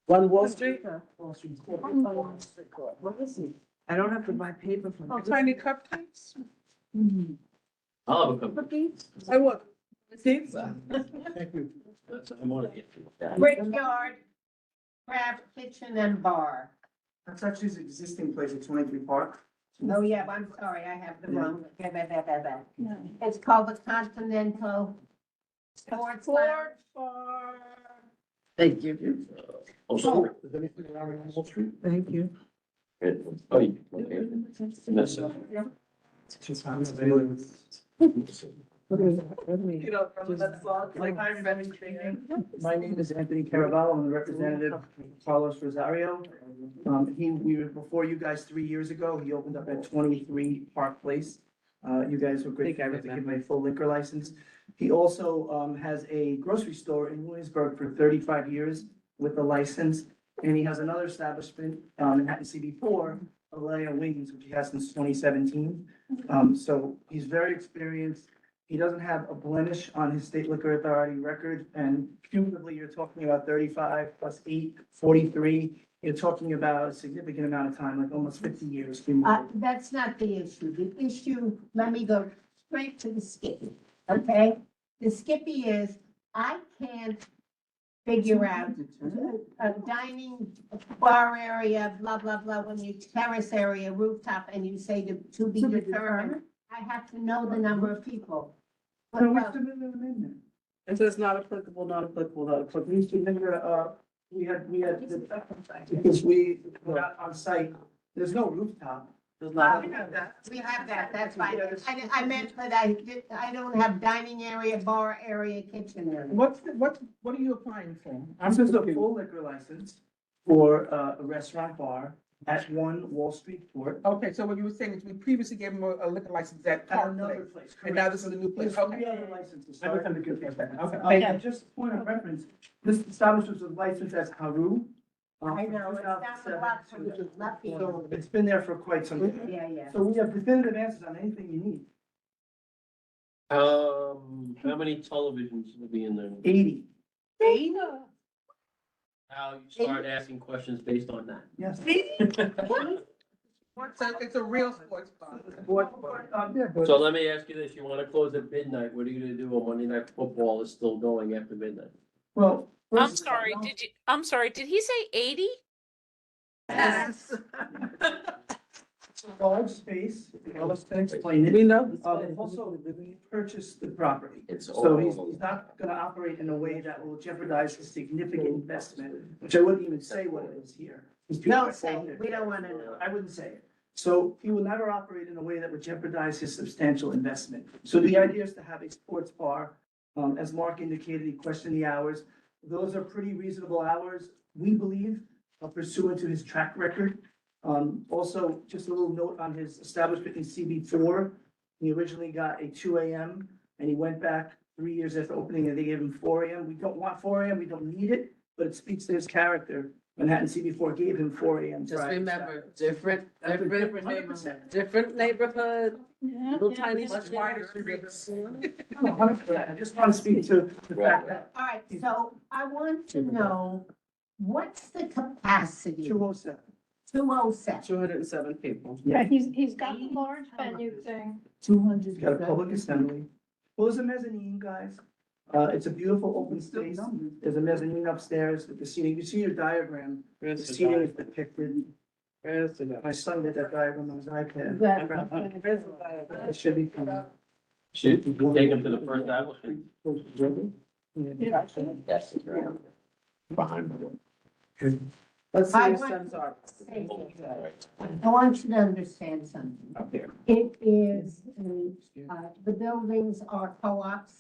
One Wall Street? Wall Street. What is it? I don't have to buy paper from. Oh, tiny cupcakes? I'll have a couple. Cookies? I want pizza. Thank you. I'm on it. Brickyard, Craft Kitchen and Bar. That's actually his existing place at 23 Park. Oh, yeah, I'm sorry, I have the wrong. It's called the Continental Sports Lounge. Thank you. Also. Is anything around on Wall Street? Thank you. Oh, you, okay. That's it. You know, from that song, like I remember thinking. My name is Anthony Caravallo. I'm the representative of Carlos Rosario. We were before you guys 3 years ago. He opened up at 23 Park Place. You guys were great. I have to give my full liquor license. He also, has a grocery store in Williamsburg for 35 years with a license. And he has another establishment, Manhattan CB4, Alea Wings, which he has since 2017. So he's very experienced. He doesn't have a blemish on his state liquor authority record, and cumulatively, you're talking about 35 plus 8, 43. You're talking about a significant amount of time, like almost 50 years. That's not the issue. The issue, let me go straight to the Skippy, okay? The Skippy is, I can't figure out a dining bar area, blah, blah, blah, when you terrace area, rooftop, and you say to be determined. I have to know the number of people. So we submitted an amendment. It says not applicable, not applicable, not applicable. We submitted, because we got on site, there's no rooftop. Does not. We have that, that's fine. I meant that I don't have dining area, bar area, kitchen area. What are you applying for? This is a full liquor license for a restaurant bar at 1 Wall Street Port. Okay, so what you were saying is we previously gave him a liquor license at At Park another Place. place. And now this is a new place, There's okay. 3 other licenses. I become confused. Okay, and just point of reference, this establishment was licensed as Haru. I know, it's down the block from the left field. So it's been there for quite some time. Yeah, yeah. So we have definitive answers on anything you need. How many televisions will be in there? 80, Now you start asking questions based on that. yes. It's a real sports bar. So let me ask you this, you wanna close at midnight, what are you gonna do when Monday Night Football is still going after midnight? Well. I'm sorry, did he say 80? Yes. Large space, I'll explain it. We know. Also, we purchased the property. It's So he's all- not gonna operate in a way that will jeopardize his significant investment, which I wouldn't even say what it is here. Don't say it. We don't wanna know. I wouldn't say it. So he will never operate in a way that would jeopardize his substantial investment. So the idea is to have a sports bar. As Mark indicated, he questioned the hours. Those are pretty reasonable hours, we believe, pursuant to his track record. Also, just a little note on his establishment in CB4. He originally got a 2 AM and he went back 3 years after opening and they gave him 4 AM. We don't want 4 AM, we don't need it, but it speaks to his character. Manhattan CB4 gave him 4 AM. Just prior to remember, that. different neighborhood, little tiny. Much wider streets. 100%. I just want to speak to the fact that All right, so I want to know, what's the capacity? 207. 207. 207 people. Yeah, he's got the large venue thing. 200. He's got a public assembly. Well, there's a mezzanine, guys. It's a beautiful open space. There's a mezzanine upstairs with the seating. You see your diagram. The seating is depicted. My son did that diagram on his iPad. It should be. Should take him to the first establishment. Yes. Behind. Let's see I your want- son's art. I want you to understand something. Up here. It is, the buildings are co-ops.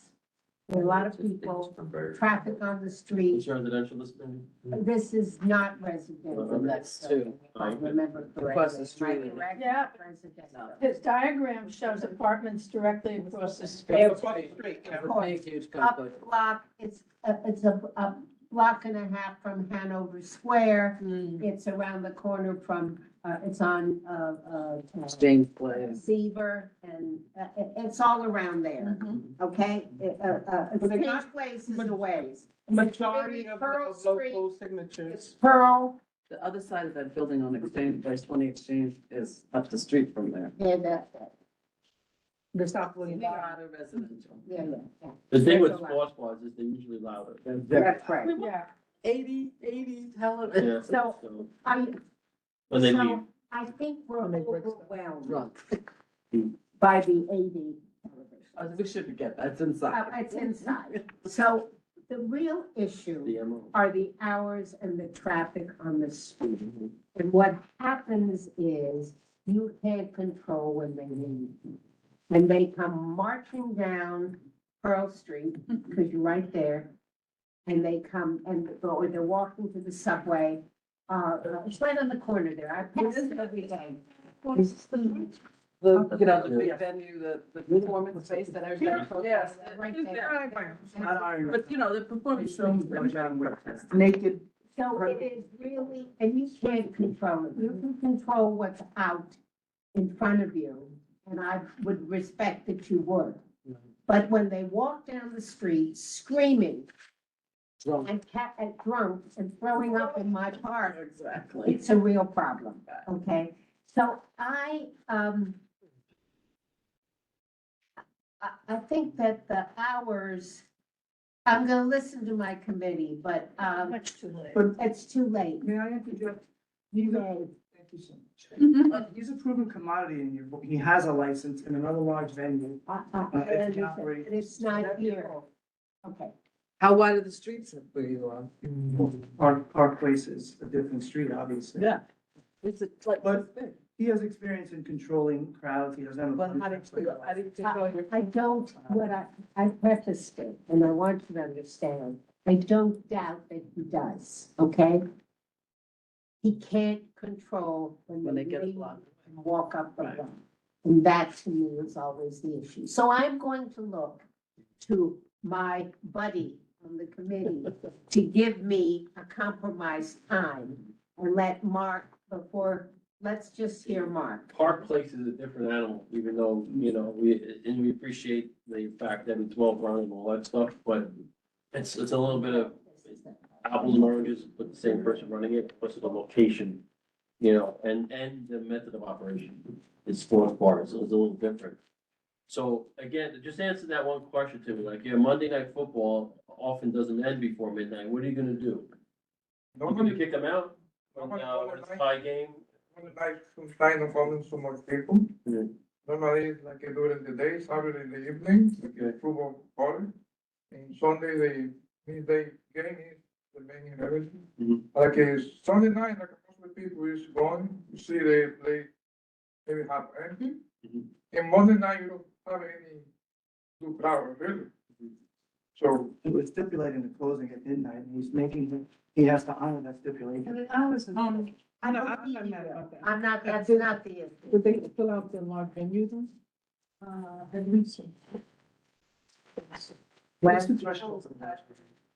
There are a lot of people, traffic on the street. It's residential, this building? This is not residential. Well, that's two. If I remember correctly. Across the street. Am I correct? Yeah. Residential. His diagram shows apartments directly across the street. Big, huge Up conflict. block, it's a block and a half from Hanover Square. It's around the corner from, it's on, James Place. Seaver, and it's all around there, okay? James Place is a ways. Majority of Pearl local signatures. Pearl, The other side of that building on Exchange, by 20 Exchange is up the street from there. and, The South William. A lot of residential. yeah. The thing with There's a lot. sports bars is they're usually louder. That's right. Yeah. 80 television. Yeah. So, I, When they so leave. I think we're overwhelmed Drunk. by the 80 television. We shouldn't get that, it's inside. It's inside. So the real issue DMO. are the hours and the traffic on the street. And what happens is you can't control when they leave. And they come marching down Pearl Street, because you're right there. And they come and go, or they're walking to the subway. It's right on the corner there. I pass it every day. The, you know, the big venue, the performance space that everybody. Yes, right there. But you know, the performance shows naked. So it is really, and you can't control it. You can control what's out in front of you, and I would respect that you would. But when they walk down the street screaming and drunk and throwing up in my park, Exactly. it's a real problem, okay? So I think that the hours, I'm gonna listen to my committee, but, Much too late. it's too late. May I interject? May. Thank you so much. He's a proven commodity and he has a license in another large venue. If he operates- It's not here. Okay. How wide are the streets where you are? Our place is a different street, obviously. Yeah. It's like, But he has experience in controlling crowds. He doesn't have. well, how did you control your? I don't, I prefaced it, and I want you to understand, I don't doubt that he does, okay? He can't control When they get leave blocked. and walk up the Right. block. And that to me is always the issue. So I'm going to look to my buddy on the committee to give me a compromise time and let Mark before, let's just hear Mark. Park Place is a different animal, even though, you know, we appreciate the fact that it's well run and all that stuff, but it's a little bit of apples and oranges with the same person running it, plus the location, you know, and the method of operation. It's sports bars, so it's a little different. So again, just answer that one question to me, like, yeah, Monday Night Football often doesn't end before midnight. What are you gonna do? You gonna kick them out? When it's a tie game? Sometimes no problem so much people. Yeah. Normally, like during the day, Saturday in the evening, like football party. And Sunday, the midday game is the main event. Like Sunday night, like most of the people is going, you see they play maybe half empty. And Monday night, you don't have any good crowd, really. So. It was stipulating the closing at midnight and he has to honor that stipulation. And the hours of. I know, I'm not mad about that. I'm not, that's not the issue. Would they fill out the large venue then? At least. What's the threshold for that?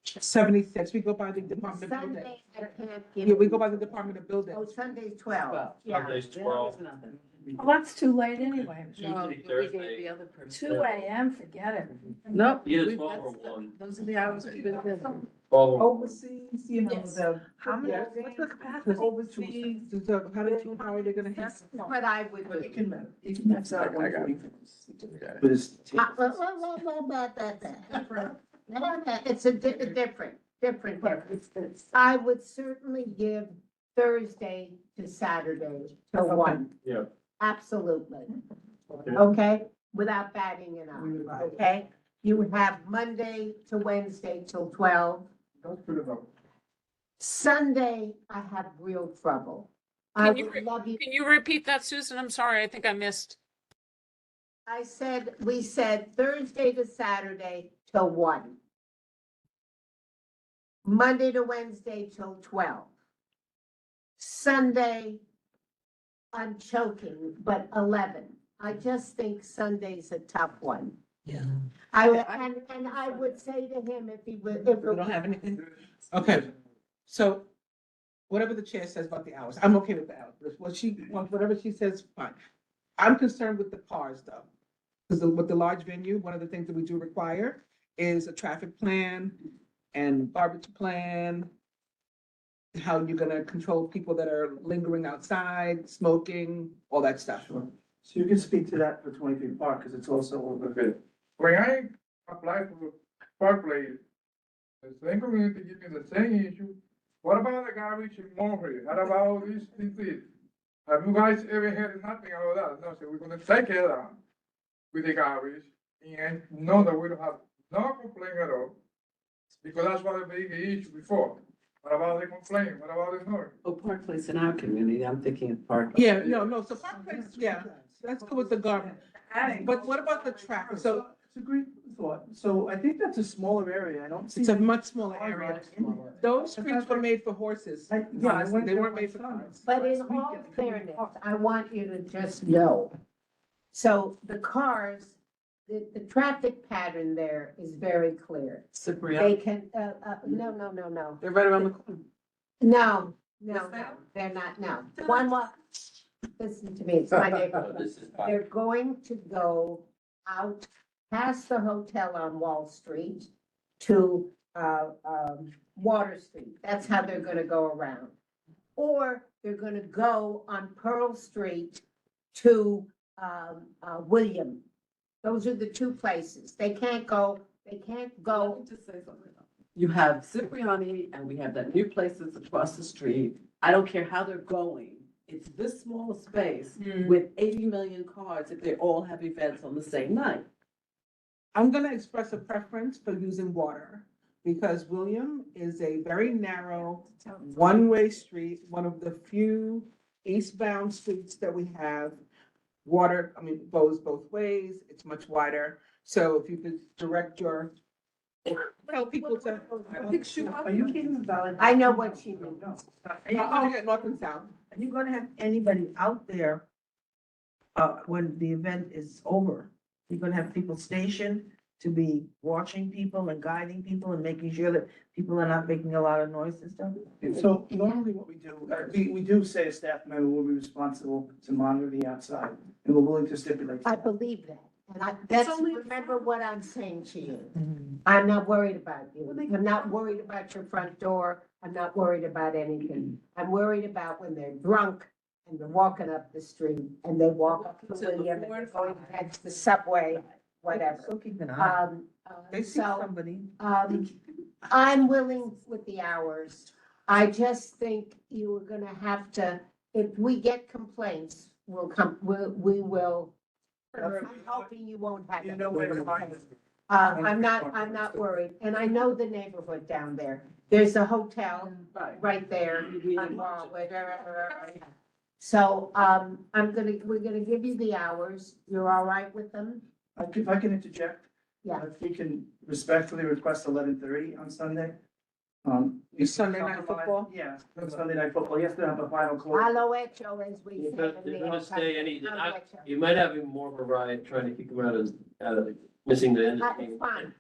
76, we go by the Department of Building. Sunday, I can't give. Yeah, we go by the Department of Building. Oh, Sunday's 12. Yeah. Sunday's 12. Well, that's too late anyway. Tuesday, Thursday. Two AM, forget it. Nope. Either 12 or 1. Those are the hours we've been given. 12 or Overseas, you know, Yes. how many, what's the capacity? Overseas, how are they gonna have? That's what I would do. You can have that one. But it's. It's a different. I would certainly give Thursday to Saturday to 1. Yeah. Absolutely. Okay, without batting an eye, okay? You would have Monday to Wednesday till 12. That's pretty low. Sunday, I have real trouble. I Can you, would love you. can you repeat that, Susan? I'm sorry, I think I missed. We said Thursday to Saturday till 1. Monday to Wednesday till 12. Sunday, I'm choking, but 11. I just think Sunday's a tough one. Yeah. And I would say to him if he would, if. You don't have anything? Okay, so whatever the chair says about the hours, I'm okay with the hours. Whatever she says, fine. I'm concerned with the cars though. Because with the large venue, one of the things that we do require is a traffic plan and garbage plan. How you're gonna control people that are lingering outside, smoking, all that stuff. So you can speak to that for 23 Park, because it's also over. Okay. When I applied for Park Place, the same community gave me the same issue. What about the garbage in Monterey? What about this? Have you guys ever heard nothing about that? No, so we're gonna take care of that with the garbage, and know that we don't have no complaint at all. Because that's what the big issue before. What about the complaint? What about the noise? Oh, Park Place in our community, I'm thinking of Park. Yeah, no, so Park Place, yeah, that's good with the garbage. But what about the traffic? So It's a great thought. So I think that's a smaller area. I don't see. it's a much smaller area. Those streets were made for horses. Yeah, I went They there weren't made for myself. cars. But in all fairness, I want you to just know. So the cars, the traffic pattern there is very clear. They Cipriano, can, no. they're right around the corner. No, they're not, no. One more, listen to me, it's my Oh, neighborhood. this is fine. They're going to go out past the hotel on Wall Street to, Water Street. That's how they're gonna go around. Or they're gonna go on Pearl Street to, William. Those are the two places. They can't go. Just say something. You have Cipriani and we have that new place that's across the street. I don't care how they're going. It's this small a space with 80 million cars if they all have events on the same night. I'm gonna express a preference for using water because William is a very narrow, one-way street, one of the few eastbound streets that we have. Water, goes both ways, it's much wider. So if you could direct your, tell people to pick shoe up. Are you kidding about? I know what she means. Oh, yeah, north and south. Are you gonna have anybody out there, when the event is over? You're gonna have people stationed to be watching people and guiding people and making sure that people are not making a lot of noise and stuff? So normally what we do, we do say a staff member will be responsible to monitor the outside, and we're willing to stipulate. I believe that. And that's, remember what I'm saying to you. I'm not worried about you. I'm not worried about your front door. I'm not worried about anything. I'm worried about when they're drunk and they're walking up the street and they walk up to William and they're going past the subway, whatever. So keep an eye. They see So, Somebody. I'm willing with the hours. I just think you are gonna have to, if we get complaints, we will. I'm hoping you won't have. You know where to find us. I'm not worried, and I know the neighborhood down there. There's a hotel right there on Wildwood. So, we're gonna give you the hours. You're all right with them? If I can interject. Yeah. If we can respectfully request 11:30 on Sunday. Is Sunday night football? Yeah, Sunday night football. You have to have a final call. Alo hecho, as we say. They're in the gonna old stay country. any, Alo hecho. you might have even more of a riot trying to kick them out of missing the end. That's fine.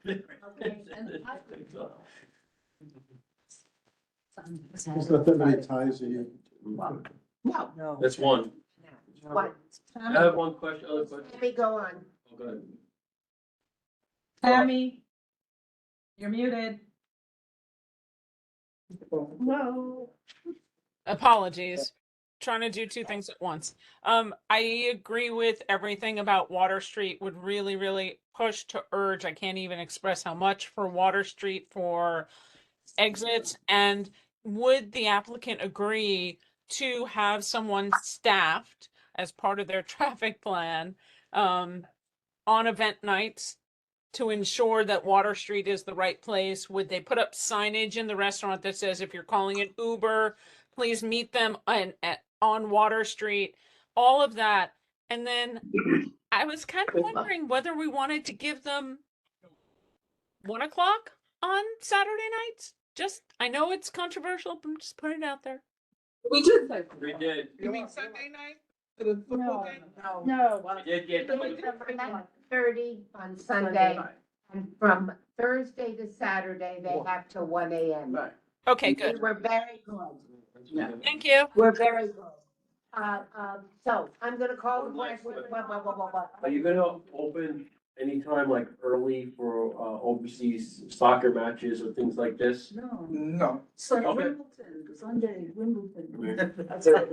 There's not that many ties in you. No. That's one. What? I have one question, other question. Let me go on. Oh, go ahead. Tammy, you're muted. No. Apologies. Trying to do two things at once. I agree with everything about Water Street, would really push to urge, I can't even express how much, for Water Street for exits. And would the applicant agree to have someone staffed as part of their traffic plan on event nights to ensure that Water Street is the right place? Would they put up signage in the restaurant that says, if you're calling an Uber, please meet them on Water Street? All of that. And then I was kind of wondering whether we wanted to give them 1 o'clock on Saturday nights. Just, I know it's controversial, but I'm just putting it out there. We did say. We did. You mean Sunday night? To the football game? No. We did get. 30 on Sunday, and from Thursday to Saturday, they have till 1 a.m. Right. Okay, good. We're very good. Yeah. Thank you. We're very good. So I'm gonna call the question. Are you gonna open anytime like early for overseas soccer matches or things like this? No. No. So Okay. Wimbledon, Sunday, Wimbledon. Sunday.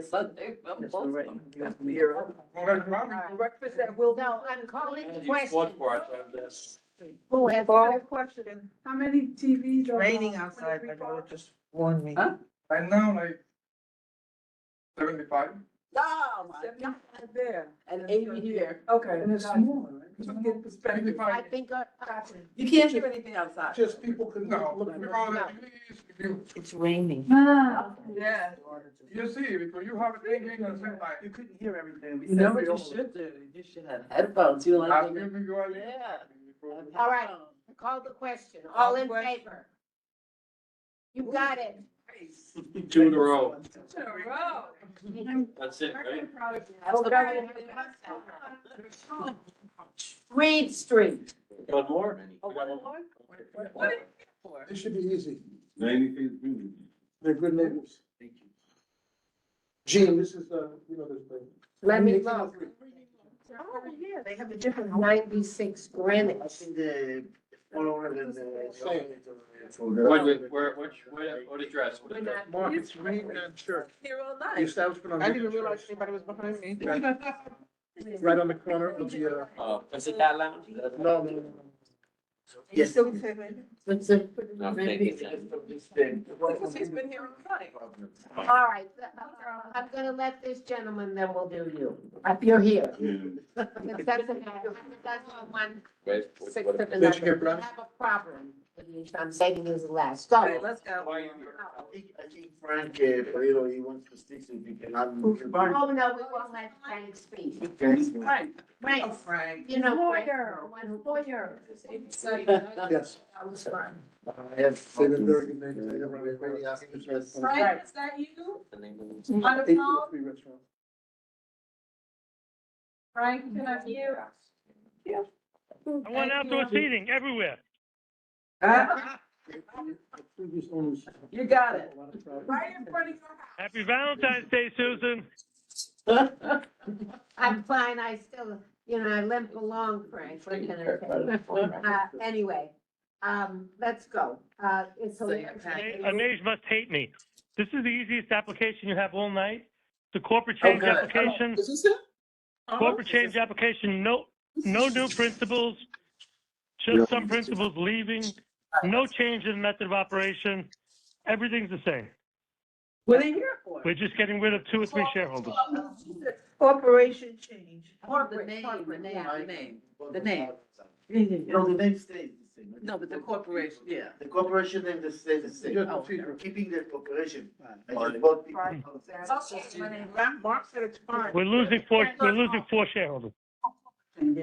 Breakfast at Will. No, I'm calling the You question. fought for us on this. Who has Call question. How many TVs are? Raining outside, my daughter just warned me. Huh? Right now, like 75. Oh, my God. There. And 80 here. Okay. And it's small, right? Just to get perspective. I think, You can't hear anything outside. Just people could No, look. because at least if you, It's raining. Ah. Yeah. you see, because you have a thing at the same time. You couldn't hear everything. You know what you should do? You should have headphones. You Ask like. them if you are. Yeah. all right, call the question. All in favor? You got it. 2 in a row. Row. That's it, right? Reed Street. One more? It should be easy. 90 feet. They're good neighbors. Gene, this is, you know, this thing. Let me look. Oh, yeah, they have a different. 96 Greenwich. Same. What address? What address? Markets, Green and Church. Here all The night. establishment on. I didn't even Green realize Church. anybody was behind me. Right on the corner of the, Is it that lounge? no. Yes. Yes. I'm thinking Because he's been here all night. All right, I'm gonna let this gentleman, then we'll do you, if you're here. It doesn't matter. That's the one, Wait, 6 what- of Did you 11. get We Brad? have a problem. I'm saving his last. All right, Go. let's go. Why are you here? I think Frank, Pereiro, he wants to speak, so if you cannot. Oh, no, we won't let Frank speak. Frank. Frank, Oh, Frank. you know, Frank. Lawyer. Yes. That was fun. I have. They've been very good neighbors. They don't really- Really asking us. Frank, is that you? The name of it. On the phone? 803 restaurant. Frank, can I hear? I want outdoor seating everywhere. Previous owners. You got it. Right in front of your house. Happy Valentine's Day, Susan. I'm fine, I still, I limp along, Frank. What can I say? Anyway, let's go. It's a. Anage must hate me. This is the easiest application you have all night. The corporate change Okay. application. Is this it? Corporate change application, no new principals, just some principals leaving, no change in method of operation. Everything's the same. What are you here for? We're just getting rid of 2 or 3 shareholders. Corporation change. The name, the name. The name. No, the name stays the same. No, but the corporation, yeah. The corporation name just stays the same. Just Oh, procedure. We're keeping the corporation. I just bought people. Mark said it's fine. We're losing 4 shareholders.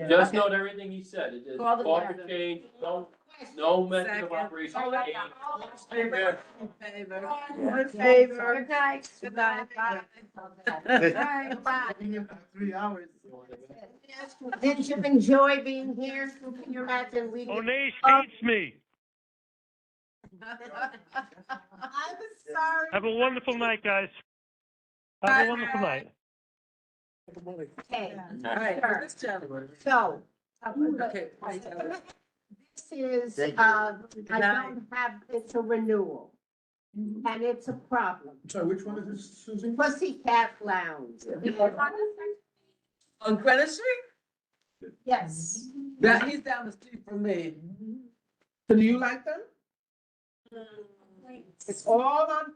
Just note everything he said. It is Call the corporate question. change, no method of Second. operation. All in favor? Good favor. Good night. Good night. Bye. 3 hours. Did you enjoy being here? Can you imagine we? Onage hates me. I'm sorry. Have a wonderful night, guys. Have a wonderful night. Okay, All right, Sure. this gentleman. so. Okay. This is, Thank you. I don't have, it's a renewal. And it's a problem. Sorry, which one is this, Susan? Pussycat Lounge. On Greenwich Street? Yes. That, he's down the street from me. Do you like them? It's all on.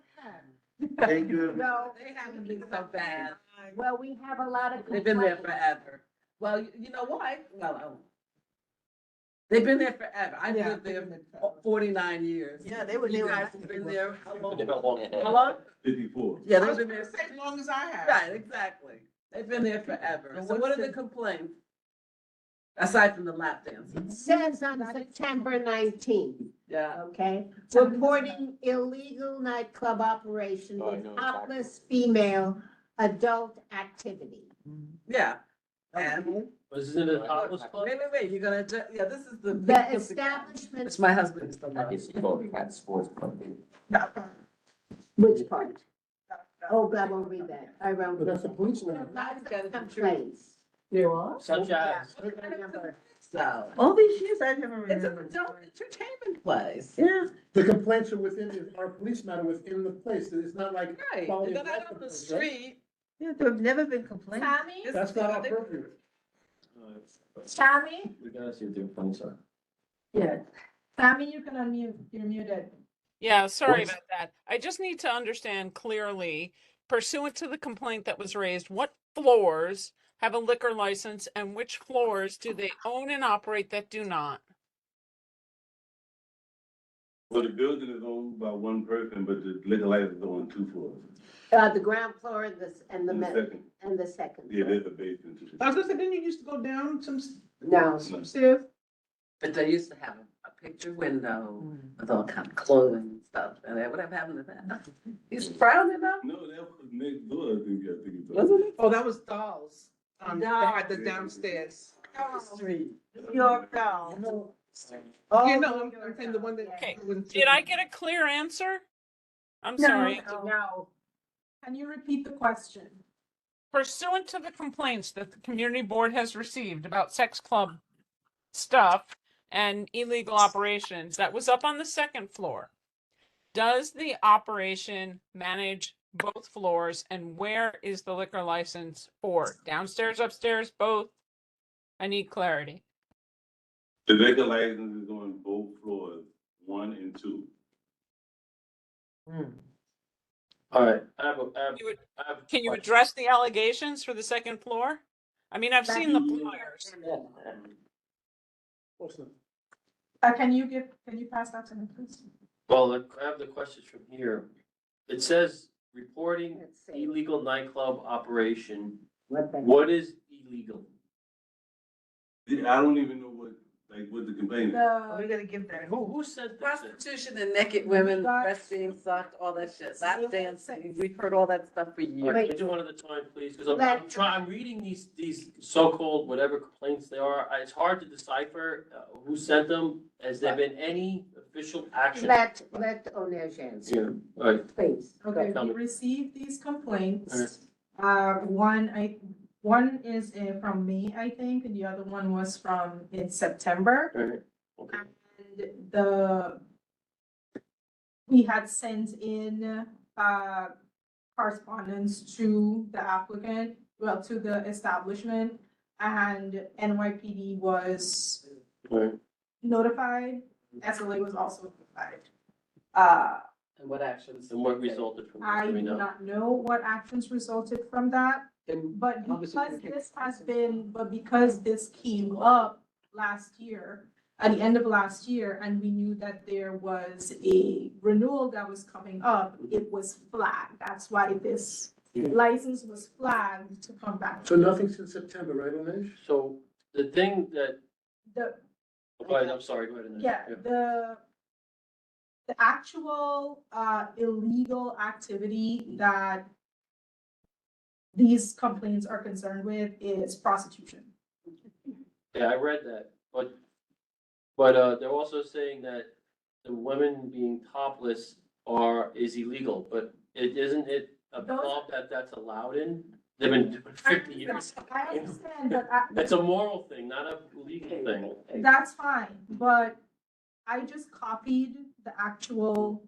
Thank you. No, They haven't been so bad. well, we have a lot of. They've been there complaints. forever. Well, you know why? Well, They've been there forever. I've Yeah. lived there 49 years. Yeah, they were You there. guys have been there how long? How How long? 54. Yeah, I they've was been gonna there. say as long as I have. Right, exactly. They've been there forever. And So what's what are the- the complaints? Aside from the lap dancing? It says on September 19th, Yeah. okay? Reporting illegal nightclub operation Oh, I with know exactly. topless female adult activity. Yeah. And, Wasn't it a topless club? wait, you're gonna, yeah, this is the. The establishment, It's my husband's. It's called Cat Sports Club. which part? Oh, I won't read that. I won't. But that's a policeman. Lots of complaints. There was? Such as, So, All these years, I never it's an remember. adult entertainment place. Yeah. The complaints are within, our policemen are within the place, it's not like. Right, quality they're of not life on the complaints, right? street. Yeah, there have never been complaints. Tommy? That's not our purview. Tommy? We gotta see what their points are. Yeah. Tammy, you can unmute, you're muted. Yeah, sorry What's- about that. I just need to understand clearly, pursuant to the complaint that was raised, what floors have a liquor license and which floors do they own and operate that do not? Well, the building is owned by one person, but the liquor license is on 2 floors. The ground floor and and the And the middle, second, and the second. yeah, there's a basement. I was gonna say, didn't you used to go down No. some stairs? But they used to have a picture window with all kind of clothing and stuff, and whatever happened to that? He's frowning now? No, that was next door, I think it was. Wasn't it? Oh, that was dolls. No. The downstairs. Street. York doll. Oh, You know, I'm saying the one that. Okay. went to- Did I get a clear answer? I'm No. sorry. No. Can you repeat the question? Pursuant to the complaints that the community board has received about sex club stuff and illegal operations, that was up on the second floor. Does the operation manage both floors and where is the liquor license for? Downstairs, upstairs, both? I need clarity. The liquor license is on both floors, 1 and 2. all right, I have, Can you address the allegations for the second floor? I mean, I've seen the flyers. Can you pass that to me, please? well, I have the questions from here. It says, reporting Let's see. illegal nightclub operation. What the- What is illegal? I don't even know what the complaint is. We gotta give that. Who said this? Prostitution and naked women, Got- breast being sucked, all that shit, lap dancing, we've heard all that stuff for All years. right, could you one at a time, please? Because I'm Let- trying, I'm reading these so-called whatever complaints they are. It's hard to decipher who sent them. Has there been any official action? Let Onej answer, Yeah, all right. please. Okay, Tell we me. received these complaints. One is from me, I think, and the other one was from in September. All right, okay. And we had sent in, correspondence to the applicant, well, to the establishment, and NYPD was All right. notified, SLA was also notified. And what actions? And what resulted from this? I Do we do know? not know what actions resulted from that, And but obviously because this came up last year, at the end of last year, and we knew that there was a renewal that was coming up, it was flagged. That's why this license was flagged to come back. So nothing since September, right, Onej? So the thing that, The, go ahead, I'm sorry, go ahead. Anish. yeah, the actual, illegal activity that these complaints are concerned with is prostitution. Yeah, I read that, but they're also saying that the women being topless is illegal, but isn't it a club that's allowed in? They've been doing it 50 years. I understand, but It's a moral thing, not a legal thing. that's fine, but I just copied the actual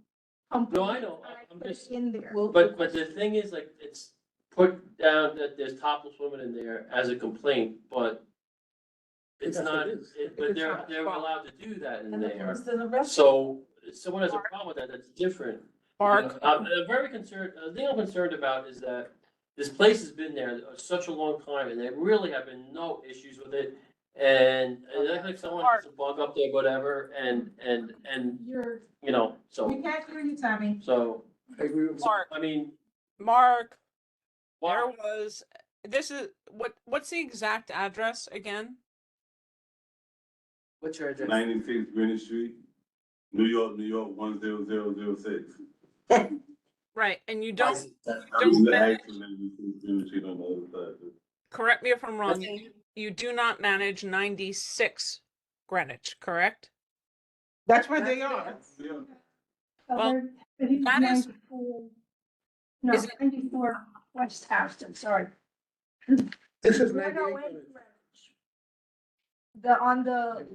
complaint. No, I know, and I I'm put it just, in there. but the thing is, like, it's put down that there's topless women in there as a complaint, but it's That's what not, it is. but they're allowed to do that in And the there. person arrested. So if someone has a problem with that, that's different. Mark, I'm very concerned, the thing I'm concerned about is that this place has been there such a long time and there really have been no issues with it. And it looks like someone has a bug up there, whatever, and, You're, you know, so, we can't hear you, Tammy. so, Mark, I mean, Mark, there wow. was, this is, what's the exact address again? What's your address? 96 Greenwich Street, New York, 10006. Right, and you don't, There's don't the manage, actual 96 Greenwich Street on the other side. correct me if I'm wrong, you do not manage 96 Greenwich, correct? That's where they are. Well, that is, No, is it- 94 West Houston, sorry. This is No, no, 98. wait. On the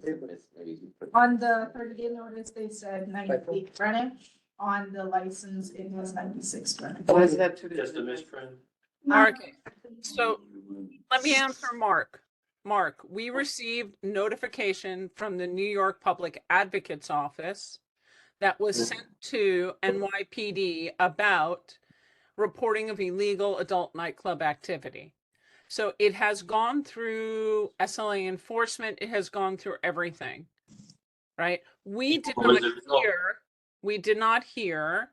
30-day notice, they said 98 Greenwich. On the license, it was 96 Greenwich. Why is that two Just a different? misprint. Mark, so let me answer Mark. Mark, we received notification from the New York Public Advocate's Office that was sent to NYPD about reporting of illegal adult nightclub activity. So it has gone through SLA enforcement. It has gone through everything, right? We did What was not the result? hear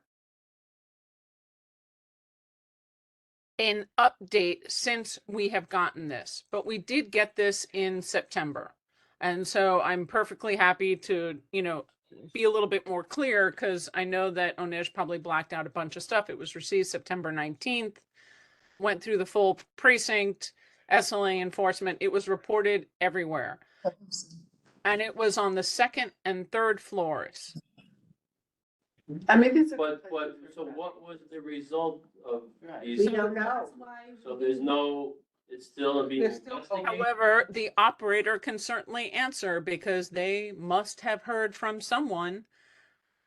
an update since we have gotten this, but we did get this in September. And so I'm perfectly happy to, be a little bit more clear because I know that Onej probably blacked out a bunch of stuff. It was received September 19th, went through the full precinct, SLA enforcement. It was reported everywhere. And it was on the second and third floors. I mean, it's a. But, so what was the result of these? We don't know. So there's no, it's still being There's still- investigated? However, the operator can certainly answer because they must have heard from someone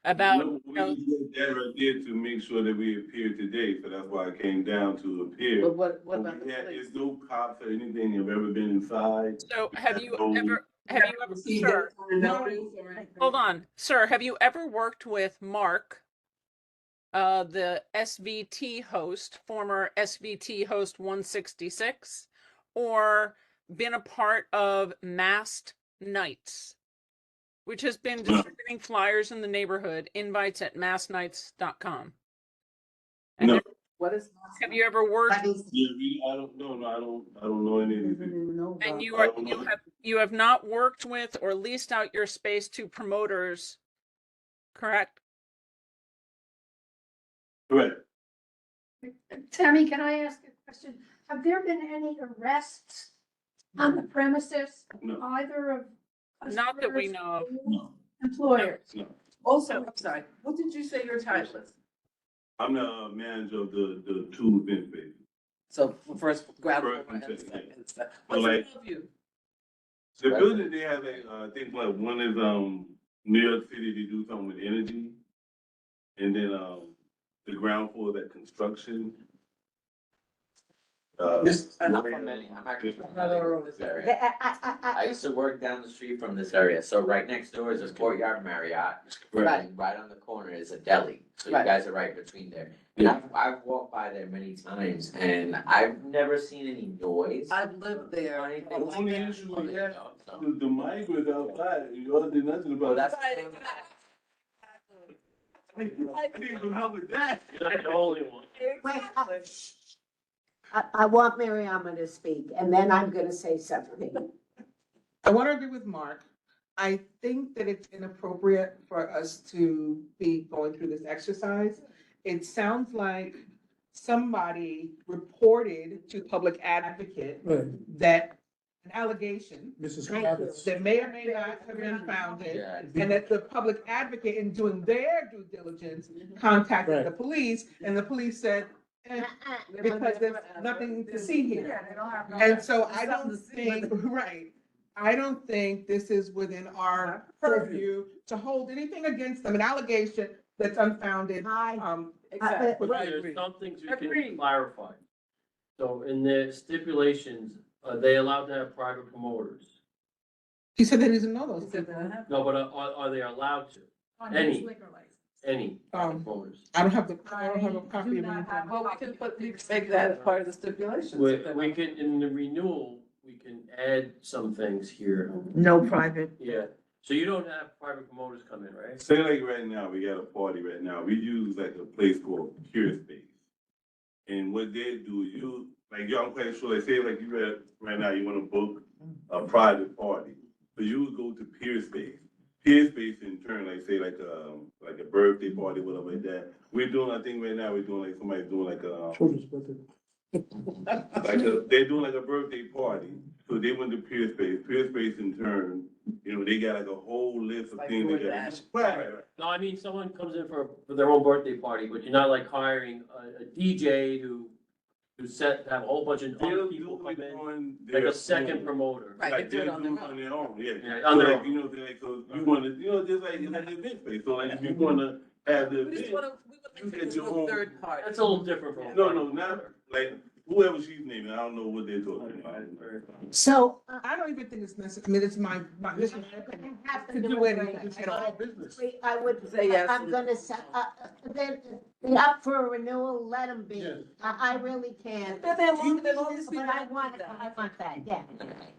about, No, we did that right there to make sure that we appeared today, so that's why I came down to appear. But what But about the we had- police? There's no cops or anything have ever been inside. so have you No. ever, Received sir, it for notice or anything? hold on, sir, have you ever worked with Mark, the SVT host, former SVT host 166, or been a part of Masked Nights, which has been distributing flyers in the neighborhood, invites at masknights.com? And No. What is? have you ever worked, Yeah, I don't know any of these. and you have not worked with or leased out your space to promoters, correct? Correct. Tammy, can I ask a question? Have there been any arrests on the premises, No. either of Not that we customers know of. or employers? No. Also, I'm sorry, what did you say your title is? I'm the manager of the two event spaces. So first, grab. Correct, and second, What's But like- above you? The building, they have I think like one is, New York City, they do something with energy. And then, the ground floor, that construction. I'm actually familiar with this area. I used to work down the street from this area, so right next door is a Courtyard Marriott. Right. And right on the corner is a deli, so you Right. guys are right between there. And I've walked by there many times, and I've never seen any noise I've lived there. or anything The like only that. issue is You know, so- the mic was outside, and y'all did nothing about it. That's. I didn't even help with that. You're not the only one. Wait, I want Mariama to speak, and then I'm gonna say something. I want to agree with Mark. I think that it's inappropriate for us to be going through this exercise. It sounds like somebody reported to public advocate that an allegation Mrs. Thank Kravitz. that may or may not have been founded, Yeah. and that the public advocate, in doing their due diligence, contacted the police, and the police said, because there's nothing to see here. And so I don't think, right, I don't think this is within our purview to hold anything against them, an allegation that's unfounded. Exactly. But there's some things we can clarify. So in the stipulations, are they allowed to have private promoters? He said that he doesn't know those. No, but are they allowed to? On Any. his liquor license. Any Um, promoters? I don't have a copy of Well, anything. we can make that as part of the stipulations. We can, in the renewal, we can add some things here. No private. Yeah, so you don't have private promoters come in, right? Say like right now, we got a party right now, we use like a place called Pure Space. And what they do, I'm quite sure, like say like you right now, you wanna book a private party. So you would go to Pure Space. Pure Space in turn, like say like a birthday party, whatever like that. We're doing, I think right now, we're doing like, somebody's doing like a, Children's birthday. they're doing like a birthday party. So they went to Pure Space. Pure Space in turn, they got like a whole list of Like things they doing got. that. Right. No, I mean, someone comes in for their own birthday party, but you're not like hiring a DJ who have a whole bunch of other people come in, like a second promoter. Right, Like they do they're it on doing their on their own, yeah. Yeah, So on their like, own. so you wanna, just like an event space. So like if you wanna have the We just event, wanna, you make get sure your there's no own. third party. That's a little different from. No, not like whoever she's naming, I don't know what they're talking about. So, I don't even think it's necessary, I mean, it's my this is have to do anything, it's all business. I would, Say yes. I'm gonna say, then, they up for a renewal, let them be. Yes. I really can. But then all these But people. I want that, yeah.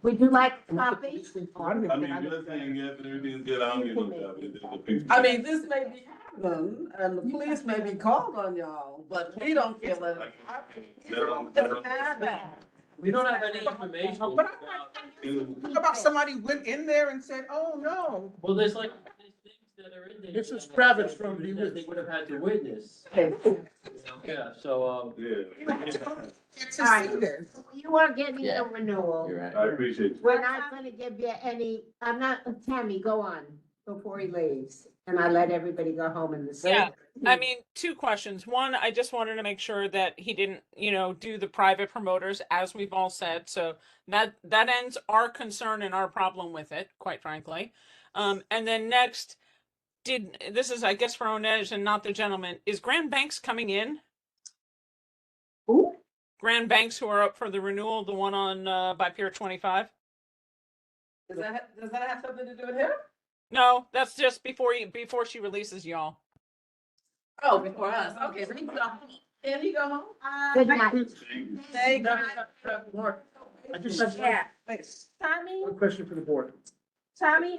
Would you like a copy? I mean, you're saying yes and everything's good, I don't get no copy. I mean, this may be happening, and the police may be called on y'all, but we don't feel that. Doesn't matter. We don't have any information But about. What about somebody went in there and said, oh, no? Well, there's things that are in there. This is that- Kravitz from that the- They would have had to witness. Yeah, so, Yeah. All right. You are getting a renewal. You're right. I appreciate you. We're not gonna give you any, I'm not, Tammy, go on before he leaves, and I let everybody go home in the same. Yeah, I mean, two questions. One, I just wanted to make sure that he didn't, do the private promoters, as we've all said. So that ends our concern and our problem with it, quite frankly. And then next, this is, I guess, for Onej and not the gentleman, is Grand Banks coming in? Who? Grand Banks, who are up for the renewal, the one on by Pier 25? Does that have something to do with him? No, that's just before she releases y'all. Oh, before us, okay, so he can go home. Can he go home? Good night. Thank you. Mark, I just have Tommy, one question for the board. Tommy,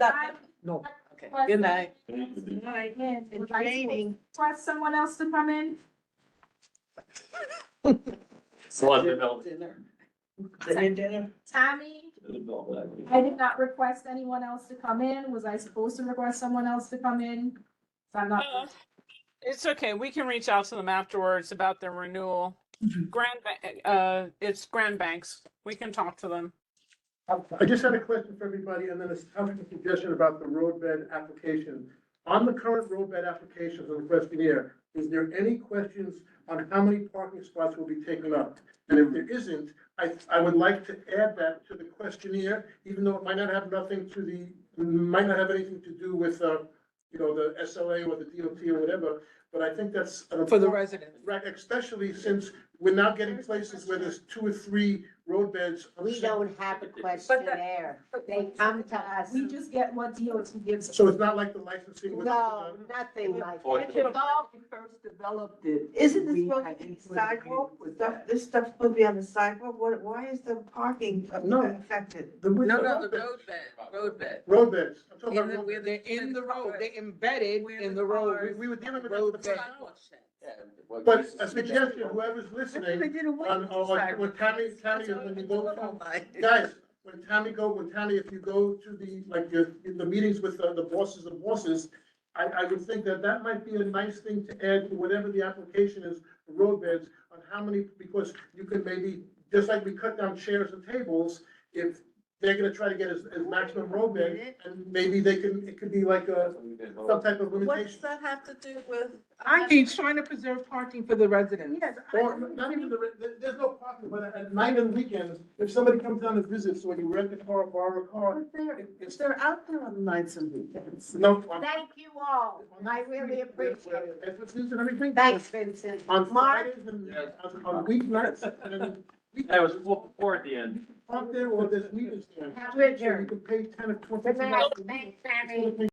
No. Okay, good night. it's raining. Want someone else to come in? Slot developed. Dinner. Tommy, I did not request anyone else to come in. Was I supposed to request someone else to come in? So I'm not. It's okay. We can reach out to them afterwards about their renewal. It's Grand Banks. We can talk to them. I just had a question for everybody, and then a suggestion about the roadbed application. On the current roadbed applications of the questionnaire, is there any questions on how many parking spots will be taken up? And if there isn't, I would like to add that to the questionnaire, even though it might not have anything to do with, the SLA or the DOT or whatever, but I think that's. For the residents. Right, especially since we're now getting places where there's 2 or 3 roadbeds. We don't have a questionnaire. They come to us. We just get what DOT gives us. So it's not like the licensing with. No, nothing like that. First developed it. Isn't this supposed to be sidewalk? This stuff's supposed to be on the sidewalk? Why is the parking affected? No, the Roadbeds. I'm talking In about the, roadbeds. they're in the road, they're embedded in the road. We were dealing with Road that. bed. But a suggestion, whoever's listening, when Tammy, when you go, guys, when Tammy, if you go to the meetings with the bosses of bosses, I would think that might be a nice thing to add to whatever the application is, for roadbeds, on how many, because you can maybe, just like we cut down chairs and tables, if they're gonna try to get as maximum roadbed, and maybe it could be like some type of What limitation. does that have to do with? I mean, trying to preserve parking for the residents. Or not even there's no parking, but at night and weekends, if somebody comes down to visit, so when you rent a car or borrow a car. If they're out there on nights and weekends. No. Thank you all. I really appreciate it. Businesses and everything. Thanks, Vincent. On Mark? Fridays and on weeknights, and then That was 4 at the end. out there, or there's meetings there. Have a good So you can pay 10 or 20. Good night. Thanks, Sammy.